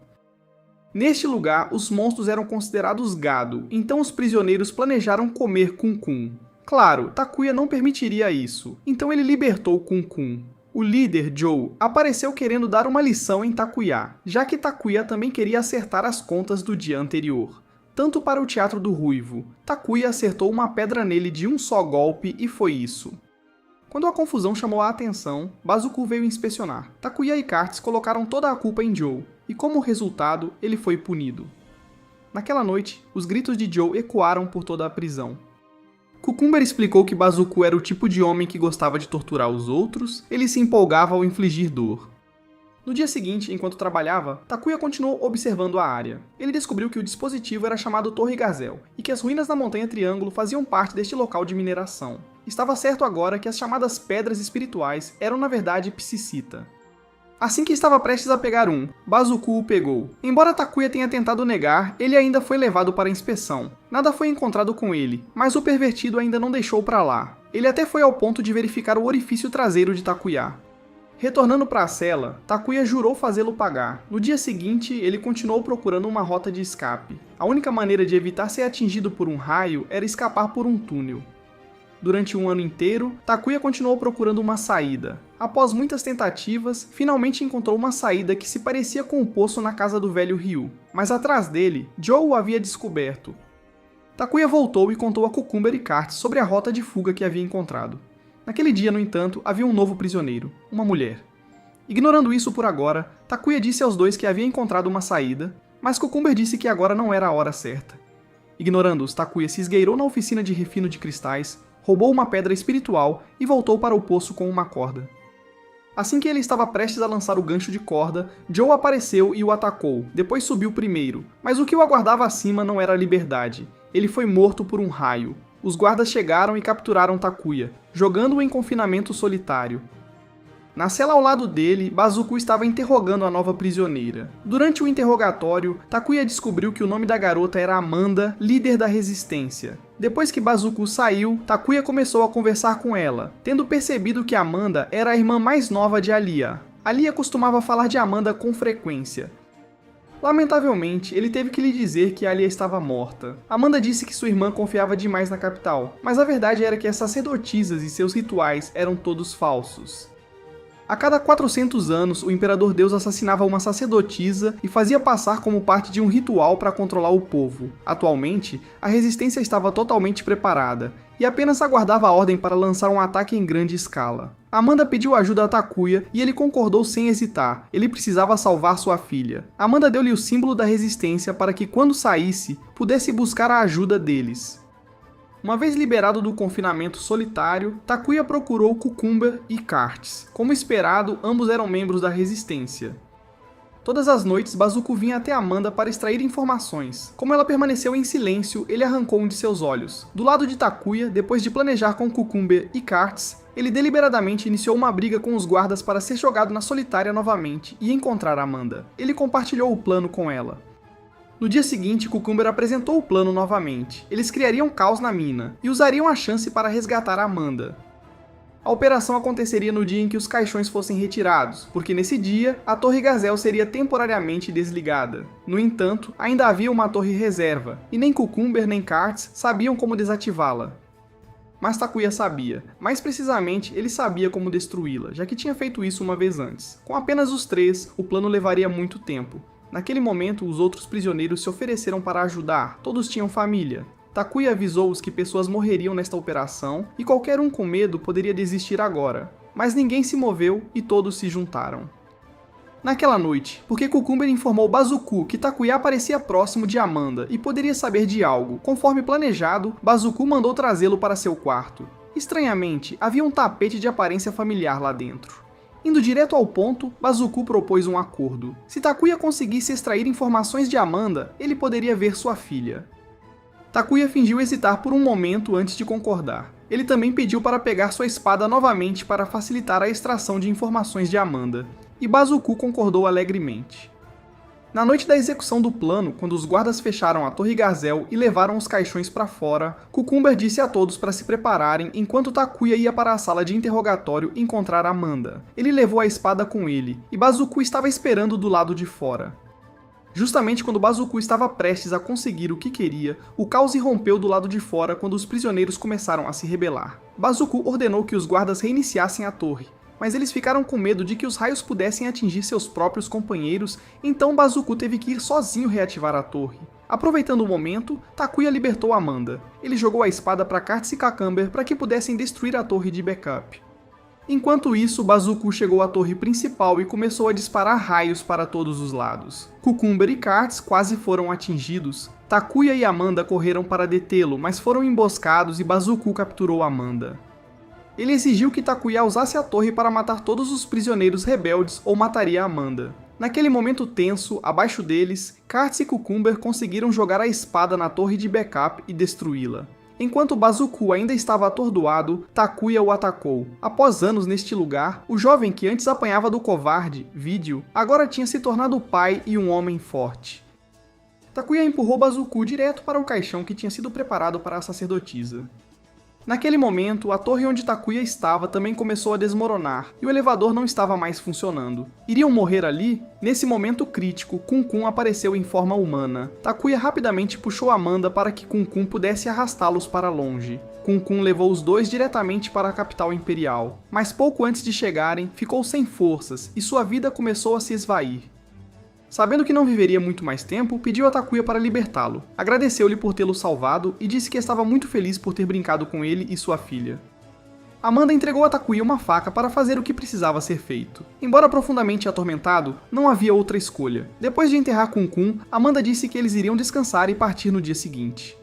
Neste lugar, os monstros eram considerados gado, então os prisioneiros planejaram comer Kun-kun. Claro, Takuya não permitiria isso, então ele libertou Kun-kun. O líder, Joe, apareceu querendo dar uma lição em Takuya, já que Takuya também queria acertar as contas do dia anterior. Tanto para o Teatro do Ruivo, Takuya acertou uma pedra nele de um só golpe e foi isso. Quando a confusão chamou a atenção, Basako veio inspecionar. Takuya e Kartz colocaram toda a culpa em Joe, e como resultado, ele foi punido. Naquela noite, os gritos de Joe ecoaram por toda a prisão. Cucumber explicou que Basako era o tipo de homem que gostava de torturar os outros, ele se empolgava ao infligir dor. No dia seguinte, enquanto trabalhava, Takuya continuou observando a área. Ele descobriu que o dispositivo era chamado Torre Gazelle, e que as ruínas da Montanha Triângulo faziam parte deste local de mineração. Estava certo agora que as chamadas Pedras Espirituais eram na verdade psicita. Assim que estava prestes a pegar um, Basako o pegou. Embora Takuya tenha tentado negar, ele ainda foi levado para inspeção. Nada foi encontrado com ele, mas o pervertido ainda não deixou para lá. Ele até foi ao ponto de verificar o orifício traseiro de Takuya. Retornando para a cela, Takuya jurou fazê-lo pagar. No dia seguinte, ele continuou procurando uma rota de escape. A única maneira de evitar ser atingido por um raio era escapar por um túnel. Durante um ano inteiro, Takuya continuou procurando uma saída. Após muitas tentativas, finalmente encontrou uma saída que se parecia com o poço na casa do velho Ryu, mas atrás dele, Joe o havia descoberto. Takuya voltou e contou a Cucumber e Cartz sobre a rota de fuga que havia encontrado. Naquele dia, no entanto, havia um novo prisioneiro, uma mulher. Ignorando isso por agora, Takuya disse aos dois que havia encontrado uma saída, mas Cucumber disse que agora não era a hora certa. Ignorando-os, Takuya se esgueirou na oficina de refino de cristais, roubou uma pedra espiritual e voltou para o poço com uma corda. Assim que ele estava prestes a lançar o gancho de corda, Joe apareceu e o atacou, depois subiu primeiro, mas o que o aguardava acima não era a liberdade. Ele foi morto por um raio. Os guardas chegaram e capturaram Takuya, jogando-o em confinamento solitário. Na cela ao lado dele, Bazuku estava interrogando a nova prisioneira. Durante o interrogatório, Takuya descobriu que o nome da garota era Amanda, líder da resistência. Depois que Bazuku saiu, Takuya começou a conversar com ela, tendo percebido que Amanda era a irmã mais nova de Alia. Alia costumava falar de Amanda com frequência. Lamentavelmente, ele teve que lhe dizer que Alia estava morta. Amanda disse que sua irmã confiava demais na capital, mas a verdade era que as sacerdotisas e seus rituais eram todos falsos. A cada 400 anos, o Imperador Deus assassinava uma sacerdotisa e fazia passar como parte de um ritual para controlar o povo. Atualmente, a resistência estava totalmente preparada e apenas aguardava a ordem para lançar um ataque em grande escala. Amanda pediu ajuda a Takuya e ele concordou sem hesitar. Ele precisava salvar sua filha. Amanda deu-lhe o símbolo da resistência para que, quando saísse, pudesse buscar a ajuda deles. Uma vez liberado do confinamento solitário, Takuya procurou Cucumber e Cartz. Como esperado, ambos eram membros da resistência. Todas as noites, Bazuku vinha até Amanda para extrair informações. Como ela permaneceu em silêncio, ele arrancou um de seus olhos. Do lado de Takuya, depois de planejar com Cucumber e Cartz, ele deliberadamente iniciou uma briga com os guardas para ser jogado na solitária novamente e encontrar Amanda. Ele compartilhou o plano com ela. No dia seguinte, Cucumber apresentou o plano novamente. Eles criariam caos na mina e usariam a chance para resgatar Amanda. A operação aconteceria no dia em que os caixões fossem retirados, porque nesse dia, a Torre Gazel seria temporariamente desligada. No entanto, ainda havia uma torre reserva, e nem Cucumber nem Cartz sabiam como desativá-la. Mas Takuya sabia. Mais precisamente, ele sabia como destruí-la, já que tinha feito isso uma vez antes. Com apenas os três, o plano levaria muito tempo. Naquele momento, os outros prisioneiros se ofereceram para ajudar, todos tinham família. Takuya avisou-os que pessoas morreriam nesta operação e qualquer um com medo poderia desistir agora. Mas ninguém se moveu e todos se juntaram. Naquela noite, porque Cucumber informou Bazuku que Takuya aparecia próximo de Amanda e poderia saber de algo, conforme planejado, Bazuku mandou trazê-lo para seu quarto. Estranhamente, havia um tapete de aparência familiar lá dentro. Indo direto ao ponto, Bazuku propôs um acordo. Se Takuya conseguisse extrair informações de Amanda, ele poderia ver sua filha. Takuya fingiu hesitar por um momento antes de concordar. Ele também pediu para pegar sua espada novamente para facilitar a extração de informações de Amanda, e Bazuku concordou alegremente. Na noite da execução do plano, quando os guardas fecharam a Torre Gazel e levaram os caixões para fora, Cucumber disse a todos para se prepararem enquanto Takuya ia para a sala de interrogatório encontrar Amanda. Ele levou a espada com ele, e Bazuku estava esperando do lado de fora. Justamente quando Bazuku estava prestes a conseguir o que queria, o caos irrompeu do lado de fora quando os prisioneiros começaram a se rebelar. Bazuku ordenou que os guardas reiniciassem a torre, mas eles ficaram com medo de que os raios pudessem atingir seus próprios companheiros, então Bazuku teve que ir sozinho reativar a torre. Aproveitando o momento, Takuya libertou Amanda. Ele jogou a espada para Cartz e Cucumber para que pudessem destruir a torre de backup. Enquanto isso, Bazuku chegou à torre principal e começou a disparar raios para todos os lados. Cucumber e Cartz quase foram atingidos. Takuya e Amanda correram para detê-lo, mas foram emboscados e Bazuku capturou Amanda. Ele exigiu que Takuya usasse a torre para matar todos os prisioneiros rebeldes ou mataria Amanda. Naquele momento tenso, abaixo deles, Cartz e Cucumber conseguiram jogar a espada na torre de backup e destruí-la. Enquanto Bazuku ainda estava atordoado, Takuya o atacou. Após anos neste lugar, o jovem que antes apanhava do covarde, Video, agora tinha se tornado pai e um homem forte. Takuya empurrou Bazuku direto para o caixão que tinha sido preparado para a sacerdotisa. Naquele momento, a torre onde Takuya estava também começou a desmoronar, e o elevador não estava mais funcionando. Iriam morrer ali? Nesse momento crítico, Kun-kun apareceu em forma humana. Takuya rapidamente puxou Amanda para que Kun-kun pudesse arrastá-los para longe. Kun-kun levou os dois diretamente para a capital imperial, mas pouco antes de chegarem, ficou sem forças e sua vida começou a se esvair. Sabendo que não viveria muito mais tempo, pediu a Takuya para libertá-lo. Agradeceu-lhe por tê-lo salvado e disse que estava muito feliz por ter brincado com ele e sua filha. Amanda entregou a Takuya uma faca para fazer o que precisava ser feito. Embora profundamente atormentado, não havia outra escolha. Depois de enterrar Kun-kun, Amanda disse que eles iriam descansar e partir no dia seguinte.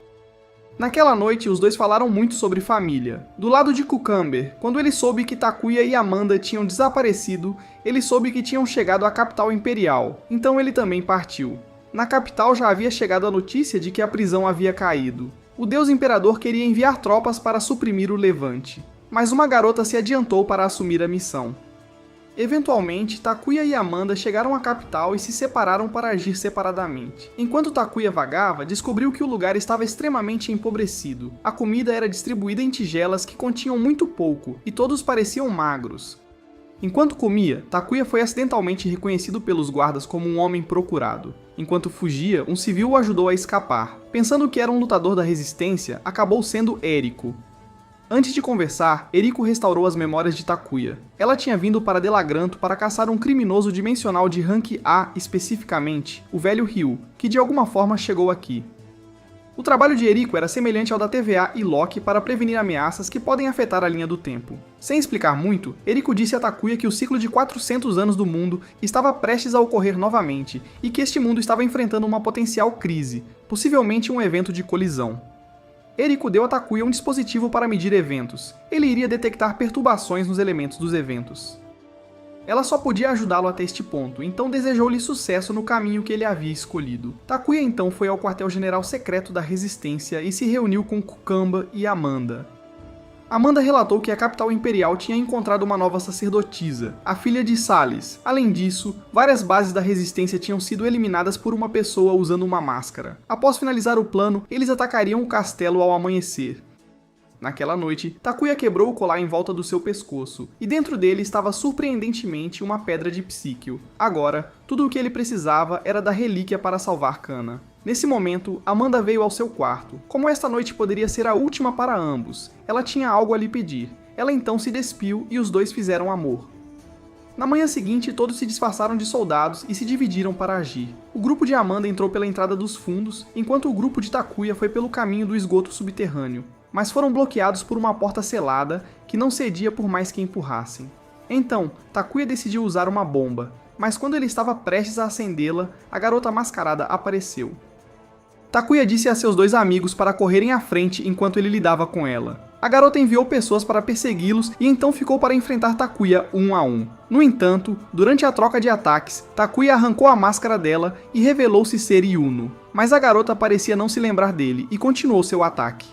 Naquela noite, os dois falaram muito sobre família. Do lado de Cucumber, quando ele soube que Takuya e Amanda tinham desaparecido, ele soube que tinham chegado à capital imperial, então ele também partiu. Na capital já havia chegado a notícia de que a prisão havia caído. O deus imperador queria enviar tropas para suprimir o levante, mas uma garota se adiantou para assumir a missão. Eventualmente, Takuya e Amanda chegaram à capital e se separaram para agir separadamente. Enquanto Takuya vagava, descobriu que o lugar estava extremamente empobrecido. A comida era distribuída em tigelas que continham muito pouco, e todos pareciam magros. Enquanto comia, Takuya foi acidentalmente reconhecido pelos guardas como um homem procurado. Enquanto fugia, um civil o ajudou a escapar. Pensando que era um lutador da resistência, acabou sendo Eriko. Antes de conversar, Eriko restaurou as memórias de Takuya. Ela tinha vindo para Delagranto para caçar um criminoso dimensional de rank A especificamente, o velho Ryu, que de alguma forma chegou aqui. O trabalho de Eriko era semelhante ao da TVA e Loki para prevenir ameaças que podem afetar a linha do tempo. Sem explicar muito, Eriko disse a Takuya que o ciclo de 400 anos do mundo estava prestes a ocorrer novamente e que este mundo estava enfrentando uma potencial crise, possivelmente um evento de colisão. Eriko deu a Takuya um dispositivo para medir eventos. Ele iria detectar perturbações nos elementos dos eventos. Ela só podia ajudá-lo até este ponto, então desejou-lhe sucesso no caminho que ele havia escolhido. Takuya então foi ao quartel-general secreto da Resistência e se reuniu com Kukamba e Amanda. Amanda relatou que a capital imperial tinha encontrado uma nova sacerdotisa, a filha de Salis. Além disso, várias bases da resistência tinham sido eliminadas por uma pessoa usando uma máscara. Após finalizar o plano, eles atacariam o castelo ao amanhecer. Naquela noite, Takuya quebrou o colar em volta do seu pescoço, e dentro dele estava surpreendentemente uma pedra de psíquio. Agora, tudo o que ele precisava era da relíquia para salvar Kana. Nesse momento, Amanda veio ao seu quarto. Como esta noite poderia ser a última para ambos, ela tinha algo a lhe pedir. Ela então se despiu e os dois fizeram amor. Na manhã seguinte, todos se disfarçaram de soldados e se dividiram para agir. O grupo de Amanda entrou pela entrada dos fundos, enquanto o grupo de Takuya foi pelo caminho do esgoto subterrâneo, mas foram bloqueados por uma porta selada que não cedia por mais que empurrassem. Então, Takuya decidiu usar uma bomba, mas quando ele estava prestes a acendê-la, a garota mascarada apareceu. Takuya disse a seus dois amigos para correrem à frente enquanto ele lidava com ela. A garota enviou pessoas para persegui-los e então ficou para enfrentar Takuya um a um. No entanto, durante a troca de ataques, Takuya arrancou a máscara dela e revelou-se ser Yuno. Mas a garota parecia não se lembrar dele e continuou seu ataque.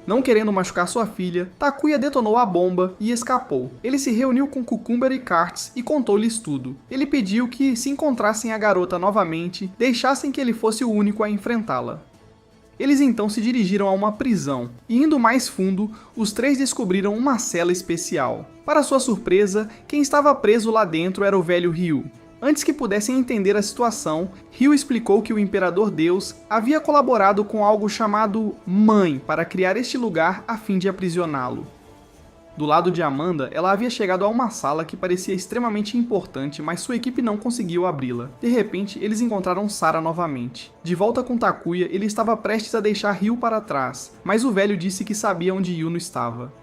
Não querendo machucar sua filha, Takuya detonou a bomba e escapou. Ele se reuniu com Cucumber e Kartz e contou-lhes tudo. Ele pediu que, se encontrassem a garota novamente, deixassem que ele fosse o único a enfrentá-la. Eles então se dirigiram a uma prisão, e indo mais fundo, os três descobriram uma cela especial. Para sua surpresa, quem estava preso lá dentro era o velho Ryu. Antes que pudessem entender a situação, Ryu explicou que o Imperador Deus havia colaborado com algo chamado Mãe para criar este lugar a fim de aprisioná-lo. Do lado de Amanda, ela havia chegado a uma sala que parecia extremamente importante, mas sua equipe não conseguiu abri-la. De repente, eles encontraram Sara novamente. De volta com Takuya, ele estava prestes a deixar Ryu para trás, mas o velho disse que sabia onde Yuno estava.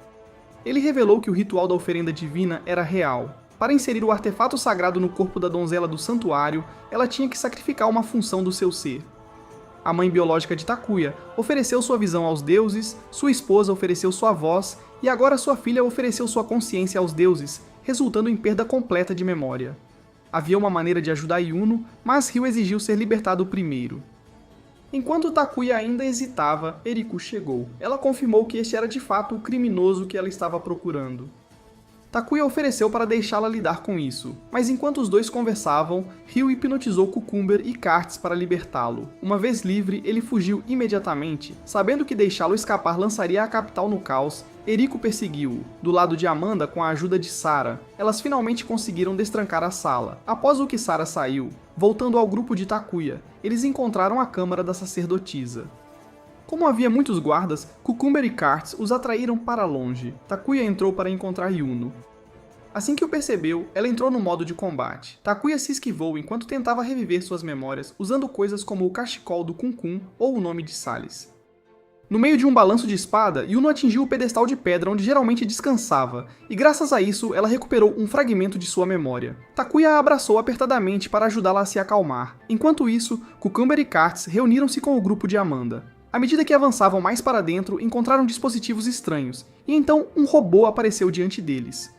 Ele revelou que o ritual da oferenda divina era real. Para inserir o artefato sagrado no corpo da donzela do santuário, ela tinha que sacrificar uma função do seu ser. A mãe biológica de Takuya ofereceu sua visão aos deuses, sua esposa ofereceu sua voz, e agora sua filha ofereceu sua consciência aos deuses, resultando em perda completa de memória. Havia uma maneira de ajudar Yuno, mas Ryu exigiu ser libertado primeiro. Enquanto Takuya ainda hesitava, Eriko chegou. Ela confirmou que este era de fato o criminoso que ela estava procurando. Takuya ofereceu para deixá-la lidar com isso, mas enquanto os dois conversavam, Ryu hipnotizou Cucumber e Cartz para libertá-lo. Uma vez livre, ele fugiu imediatamente, sabendo que deixá-lo escapar lançaria a capital no caos. Eriko perseguiu-o, do lado de Amanda com a ajuda de Sara. Elas finalmente conseguiram destrancar a sala. Após o que Sara saiu, voltando ao grupo de Takuya, eles encontraram a câmara da sacerdotisa. Como havia muitos guardas, Cucumber e Cartz os atraíram para longe. Takuya entrou para encontrar Yuno. Assim que o percebeu, ela entrou no modo de combate. Takuya se esquivou enquanto tentava reviver suas memórias, usando coisas como o cachecol do Kun-Kun ou o nome de Salis. No meio de um balanço de espada, Yuno atingiu o pedestal de pedra onde geralmente descansava, e graças a isso ela recuperou um fragmento de sua memória. Takuya a abraçou apertadamente para ajudá-la a se acalmar. Enquanto isso, Cucumber e Cartz reuniram-se com o grupo de Amanda. À medida que avançavam mais para dentro, encontraram dispositivos estranhos, e então um robô apareceu diante deles.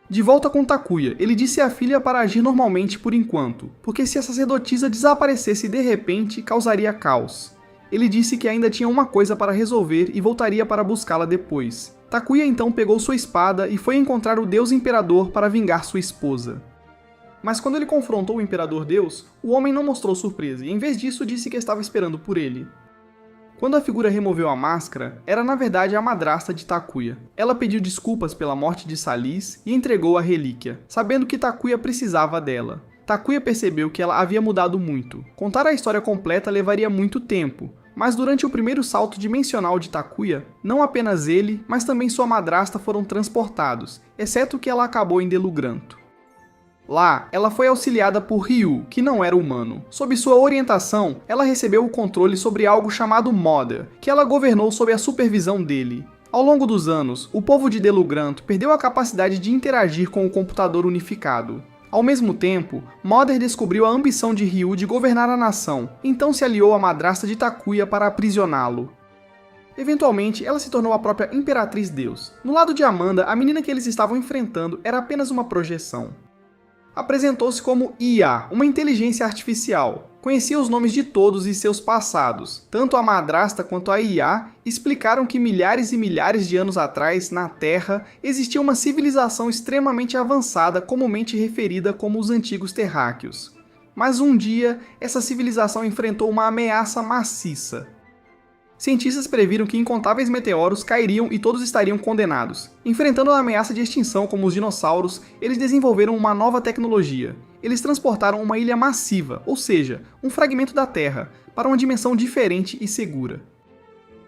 De volta com Takuya, ele disse à filha para agir normalmente por enquanto, porque se a sacerdotisa desaparecesse de repente, causaria caos. Ele disse que ainda tinha uma coisa para resolver e voltaria para buscá-la depois. Takuya então pegou sua espada e foi encontrar o Deus Imperador para vingar sua esposa. Mas quando ele confrontou o Imperador Deus, o homem não mostrou surpresa e em vez disso disse que estava esperando por ele. Quando a figura removeu a máscara, era na verdade a madrasta de Takuya. Ela pediu desculpas pela morte de Salis e entregou a relíquia, sabendo que Takuya precisava dela. Takuya percebeu que ela havia mudado muito. Contar a história completa levaria muito tempo, mas durante o primeiro salto dimensional de Takuya, não apenas ele, mas também sua madrasta foram transportados, exceto que ela acabou em Delugranto. Lá, ela foi auxiliada por Ryu, que não era humano. Sob sua orientação, ela recebeu o controle sobre algo chamado Mother, que ela governou sob a supervisão dele. Ao longo dos anos, o povo de Delugranto perdeu a capacidade de interagir com o computador unificado. Ao mesmo tempo, Mother descobriu a ambição de Ryu de governar a nação, então se aliou à madrasta de Takuya para aprisioná-lo. Eventualmente, ela se tornou a própria Imperatriz Deus. No lado de Amanda, a menina que eles estavam enfrentando era apenas uma projeção. Apresentou-se como IA, uma inteligência artificial. Conhecia os nomes de todos e seus passados. Tanto a madrasta quanto a IA explicaram que milhares e milhares de anos atrás, na Terra, existia uma civilização extremamente avançada, comumente referida como os Antigos Terráqueos. Mas um dia, essa civilização enfrentou uma ameaça maciça. Cientistas previram que incontáveis meteoros cairiam e todos estariam condenados. Enfrentando a ameaça de extinção como os dinossauros, eles desenvolveram uma nova tecnologia. Eles transportaram uma ilha massiva, ou seja, um fragmento da Terra, para uma dimensão diferente e segura.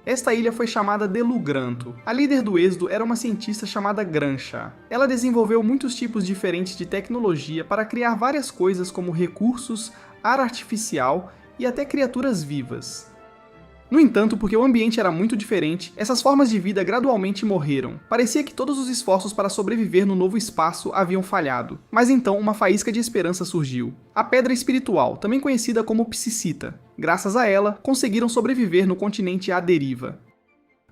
Esta ilha foi chamada Delugranto. A líder do êxodo era uma cientista chamada Grancha. Ela desenvolveu muitos tipos diferentes de tecnologia para criar várias coisas como recursos, ar artificial e até criaturas vivas. No entanto, porque o ambiente era muito diferente, essas formas de vida gradualmente morreram. Parecia que todos os esforços para sobreviver no novo espaço haviam falhado. Mas então uma faísca de esperança surgiu. A Pedra Espiritual, também conhecida como Psicita. Graças a ela, conseguiram sobreviver no continente à deriva.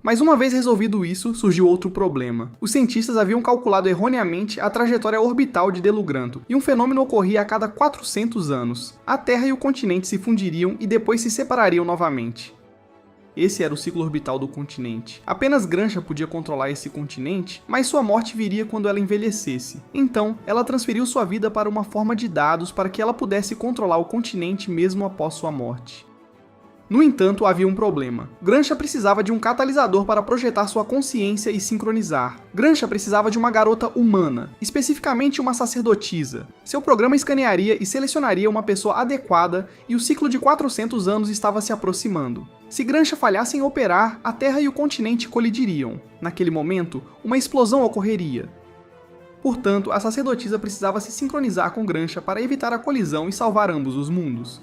Mas uma vez resolvido isso, surgiu outro problema. Os cientistas haviam calculado erroneamente a trajetória orbital de Delugranto, e um fenômeno ocorria a cada 400 anos. A Terra e o continente se fundiriam e depois se separariam novamente. Esse era o ciclo orbital do continente. Apenas Grancha podia controlar esse continente, mas sua morte viria quando ela envelhecesse. Então, ela transferiu sua vida para uma forma de dados para que ela pudesse controlar o continente mesmo após sua morte. No entanto, havia um problema. Grancha precisava de um catalisador para projetar sua consciência e sincronizar. Grancha precisava de uma garota humana, especificamente uma sacerdotisa. Seu programa escanearia e selecionaria uma pessoa adequada e o ciclo de 400 anos estava se aproximando. Se Grancha falhasse em operar, a Terra e o continente colidiriam. Naquele momento, uma explosão ocorreria. Portanto, a sacerdotisa precisava se sincronizar com Grancha para evitar a colisão e salvar ambos os mundos.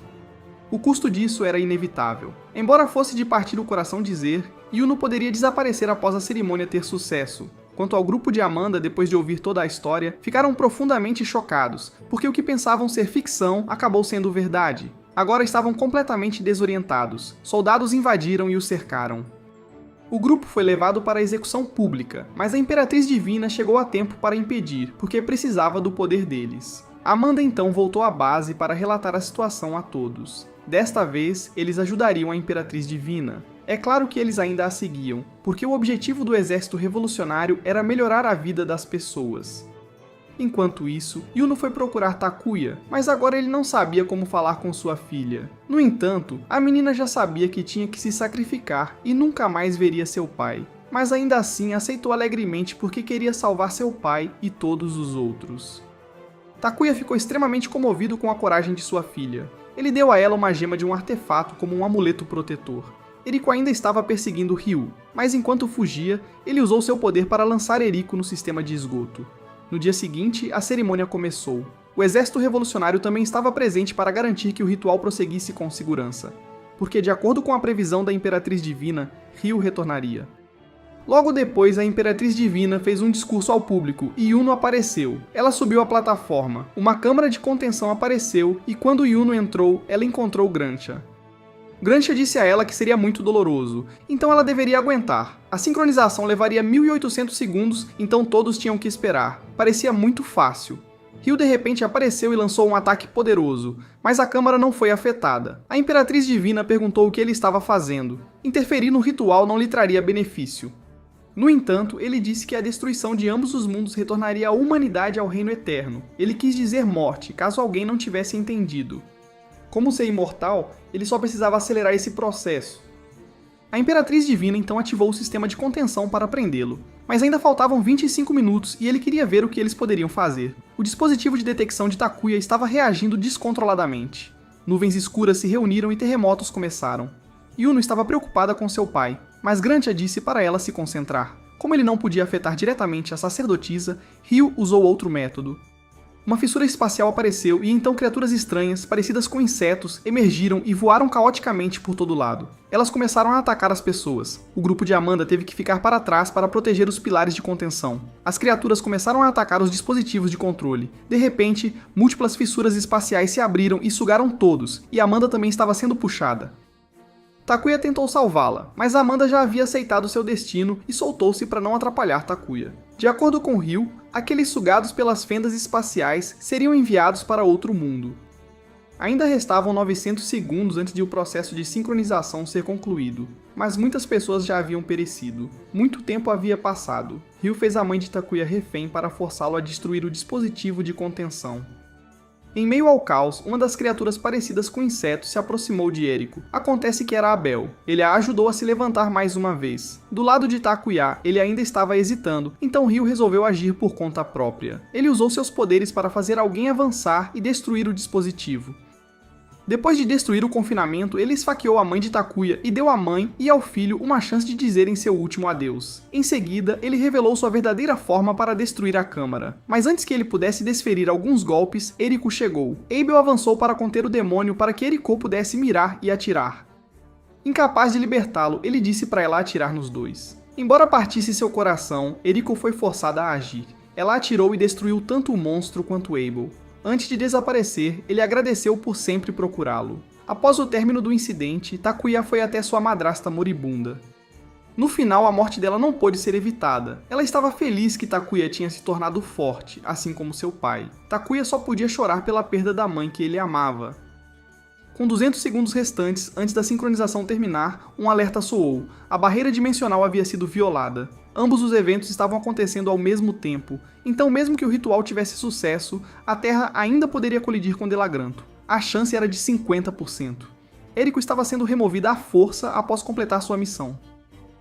O custo disso era inevitável. Embora fosse de partir o coração dizer, Yuno poderia desaparecer após a cerimônia ter sucesso. Quanto ao grupo de Amanda, depois de ouvir toda a história, ficaram profundamente chocados, porque o que pensavam ser ficção acabou sendo verdade. Agora estavam completamente desorientados. Soldados invadiram e os cercaram. O grupo foi levado para a execução pública, mas a Imperatriz Divina chegou a tempo para impedir, porque precisava do poder deles. Amanda então voltou à base para relatar a situação a todos. Desta vez, eles ajudariam a Imperatriz Divina. É claro que eles ainda a seguiam, porque o objetivo do exército revolucionário era melhorar a vida das pessoas. Enquanto isso, Yuno foi procurar Takuya, mas agora ele não sabia como falar com sua filha. No entanto, a menina já sabia que tinha que se sacrificar e nunca mais veria seu pai. Mas ainda assim aceitou alegremente porque queria salvar seu pai e todos os outros. Takuya ficou extremamente comovido com a coragem de sua filha. Ele deu a ela uma gema de um artefato como um amuleto protetor. Eriko ainda estava perseguindo Ryu, mas enquanto fugia, ele usou seu poder para lançar Eriko no sistema de esgoto. No dia seguinte, a cerimônia começou. O exército revolucionário também estava presente para garantir que o ritual prosseguisse com segurança, porque de acordo com a previsão da Imperatriz Divina, Ryu retornaria. Logo depois, a Imperatriz Divina fez um discurso ao público e Yuno apareceu. Ela subiu a plataforma, uma câmara de contenção apareceu e quando Yuno entrou, ela encontrou Grantia. Grantia disse a ela que seria muito doloroso, então ela deveria aguentar. A sincronização levaria 1800 segundos, então todos tinham que esperar. Parecia muito fácil. Ryu de repente apareceu e lançou um ataque poderoso, mas a câmara não foi afetada. A Imperatriz Divina perguntou o que ele estava fazendo. Interferir no ritual não lhe traria benefício. No entanto, ele disse que a destruição de ambos os mundos retornaria a humanidade ao reino eterno. Ele quis dizer morte, caso alguém não tivesse entendido. Como ser imortal, ele só precisava acelerar esse processo. A Imperatriz Divina então ativou o sistema de contenção para prendê-lo, mas ainda faltavam 25 minutos e ele queria ver o que eles poderiam fazer. O dispositivo de detecção de Takuya estava reagindo descontroladamente. Nuvens escuras se reuniram e terremotos começaram. Yuno estava preocupada com seu pai, mas Grantia disse para ela se concentrar. Como ele não podia afetar diretamente a sacerdotisa, Ryu usou outro método. Uma fissura espacial apareceu e então criaturas estranhas, parecidas com insetos, emergiram e voaram caoticamente por todo lado. Elas começaram a atacar as pessoas. O grupo de Amanda teve que ficar para trás para proteger os pilares de contenção. As criaturas começaram a atacar os dispositivos de controle. De repente, múltiplas fissuras espaciais se abriram e sugaram todos, e Amanda também estava sendo puxada. Takuya tentou salvá-la, mas Amanda já havia aceitado seu destino e soltou-se para não atrapalhar Takuya. De acordo com Ryu, aqueles sugados pelas fendas espaciais seriam enviados para outro mundo. Ainda restavam 900 segundos antes de o processo de sincronização ser concluído, mas muitas pessoas já haviam perecido. Muito tempo havia passado. Ryu fez a mãe de Takuya refém para forçá-lo a destruir o dispositivo de contenção. Em meio ao caos, uma das criaturas parecidas com insetos se aproximou de Eriko. Acontece que era Abel. Ele a ajudou a se levantar mais uma vez. Do lado de Takuya, ele ainda estava hesitando, então Ryu resolveu agir por conta própria. Ele usou seus poderes para fazer alguém avançar e destruir o dispositivo. Depois de destruir o confinamento, ele esfaqueou a mãe de Takuya e deu à mãe e ao filho uma chance de dizerem seu último adeus. Em seguida, ele revelou sua verdadeira forma para destruir a câmara. Mas antes que ele pudesse desferir alguns golpes, Eriko chegou. Abel avançou para conter o demônio para que Eriko pudesse mirar e atirar. Incapaz de libertá-lo, ele disse para ela atirar nos dois. Embora partisse seu coração, Eriko foi forçada a agir. Ela atirou e destruiu tanto o monstro quanto Abel. Antes de desaparecer, ele agradeceu por sempre procurá-lo. Após o término do incidente, Takuya foi até sua madrasta moribunda. No final, a morte dela não pôde ser evitada. Ela estava feliz que Takuya tinha se tornado forte, assim como seu pai. Takuya só podia chorar pela perda da mãe que ele amava. Com 200 segundos restantes, antes da sincronização terminar, um alerta soou. A barreira dimensional havia sido violada. Ambos os eventos estavam acontecendo ao mesmo tempo, então mesmo que o ritual tivesse sucesso, a Terra ainda poderia colidir com Delagranto. A chance era de 50%. Eriko estava sendo removida à força após completar sua missão.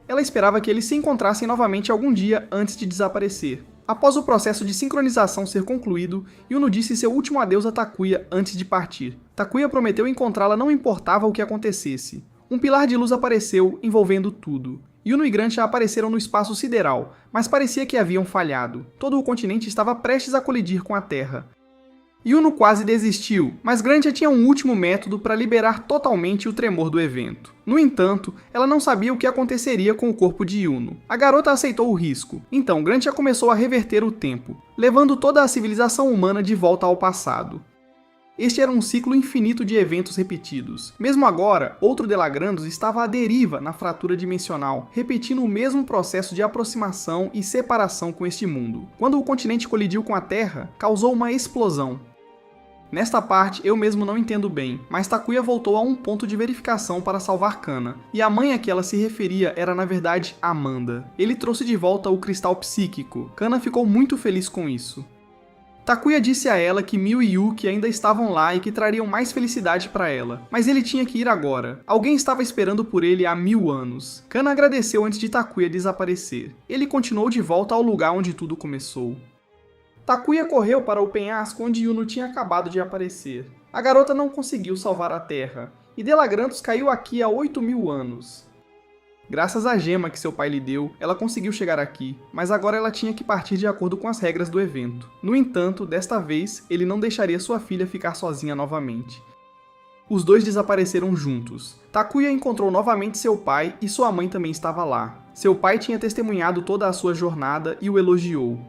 Ela esperava que eles se encontrassem novamente algum dia antes de desaparecer. Após o processo de sincronização ser concluído, Yuno disse seu último adeus a Takuya antes de partir. Takuya prometeu encontrá-la não importava o que acontecesse. Um pilar de luz apareceu, envolvendo tudo. Yuno e Grantia apareceram no espaço sideral, mas parecia que haviam falhado. Todo o continente estava prestes a colidir com a Terra. Yuno quase desistiu, mas Grantia tinha um último método para liberar totalmente o tremor do evento. No entanto, ela não sabia o que aconteceria com o corpo de Yuno. A garota aceitou o risco, então Grantia começou a reverter o tempo, levando toda a civilização humana de volta ao passado. Este era um ciclo infinito de eventos repetidos. Mesmo agora, outro Delagrandos estava à deriva na fratura dimensional, repetindo o mesmo processo de aproximação e separação com este mundo. Quando o continente colidiu com a Terra, causou uma explosão. Nesta parte eu mesmo não entendo bem, mas Takuya voltou a um ponto de verificação para salvar Kana, e a mãe a que ela se referia era na verdade Amanda. Ele trouxe de volta o cristal psíquico. Kana ficou muito feliz com isso. Takuya disse a ela que Miu e Yuki ainda estavam lá e que trariam mais felicidade para ela, mas ele tinha que ir agora. Alguém estava esperando por ele há 1000 anos. Kana agradeceu antes de Takuya desaparecer. Ele continuou de volta ao lugar onde tudo começou. Takuya correu para o penhasco onde Yuno tinha acabado de aparecer. A garota não conseguiu salvar a Terra, e Delagrantos caiu aqui há 8000 anos. Graças à gema que seu pai lhe deu, ela conseguiu chegar aqui, mas agora ela tinha que partir de acordo com as regras do evento. No entanto, desta vez, ele não deixaria sua filha ficar sozinha novamente. Os dois desapareceram juntos. Takuya encontrou novamente seu pai e sua mãe também estava lá. Seu pai tinha testemunhado toda a sua jornada e o elogiou.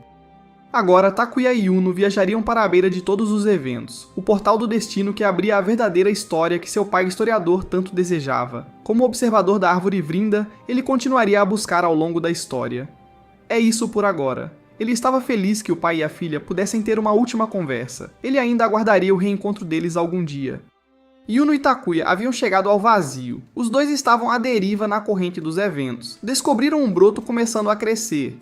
Agora, Takuya e Yuno viajariam para a beira de todos os eventos, o portal do destino que abria a verdadeira história que seu pai historiador tanto desejava. Como observador da árvore Vrinda, ele continuaria a buscar ao longo da história. É isso por agora. Ele estava feliz que o pai e a filha pudessem ter uma última conversa. Ele ainda aguardaria o reencontro deles algum dia. Yuno e Takuya haviam chegado ao vazio. Os dois estavam à deriva na corrente dos eventos. Descobriram um broto começando a crescer.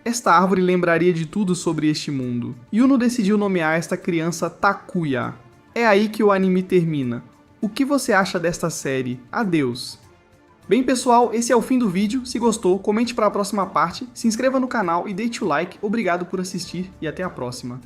Esta árvore lembraria de tudo sobre este mundo. Yuno decidiu nomear esta criança Takuya. É aí que o anime termina. O que você acha desta série? Adeus! Bem pessoal, esse é o fim do vídeo. Se gostou, comente para a próxima parte, se inscreva no canal e deixe o like. Obrigado por assistir e até a próxima.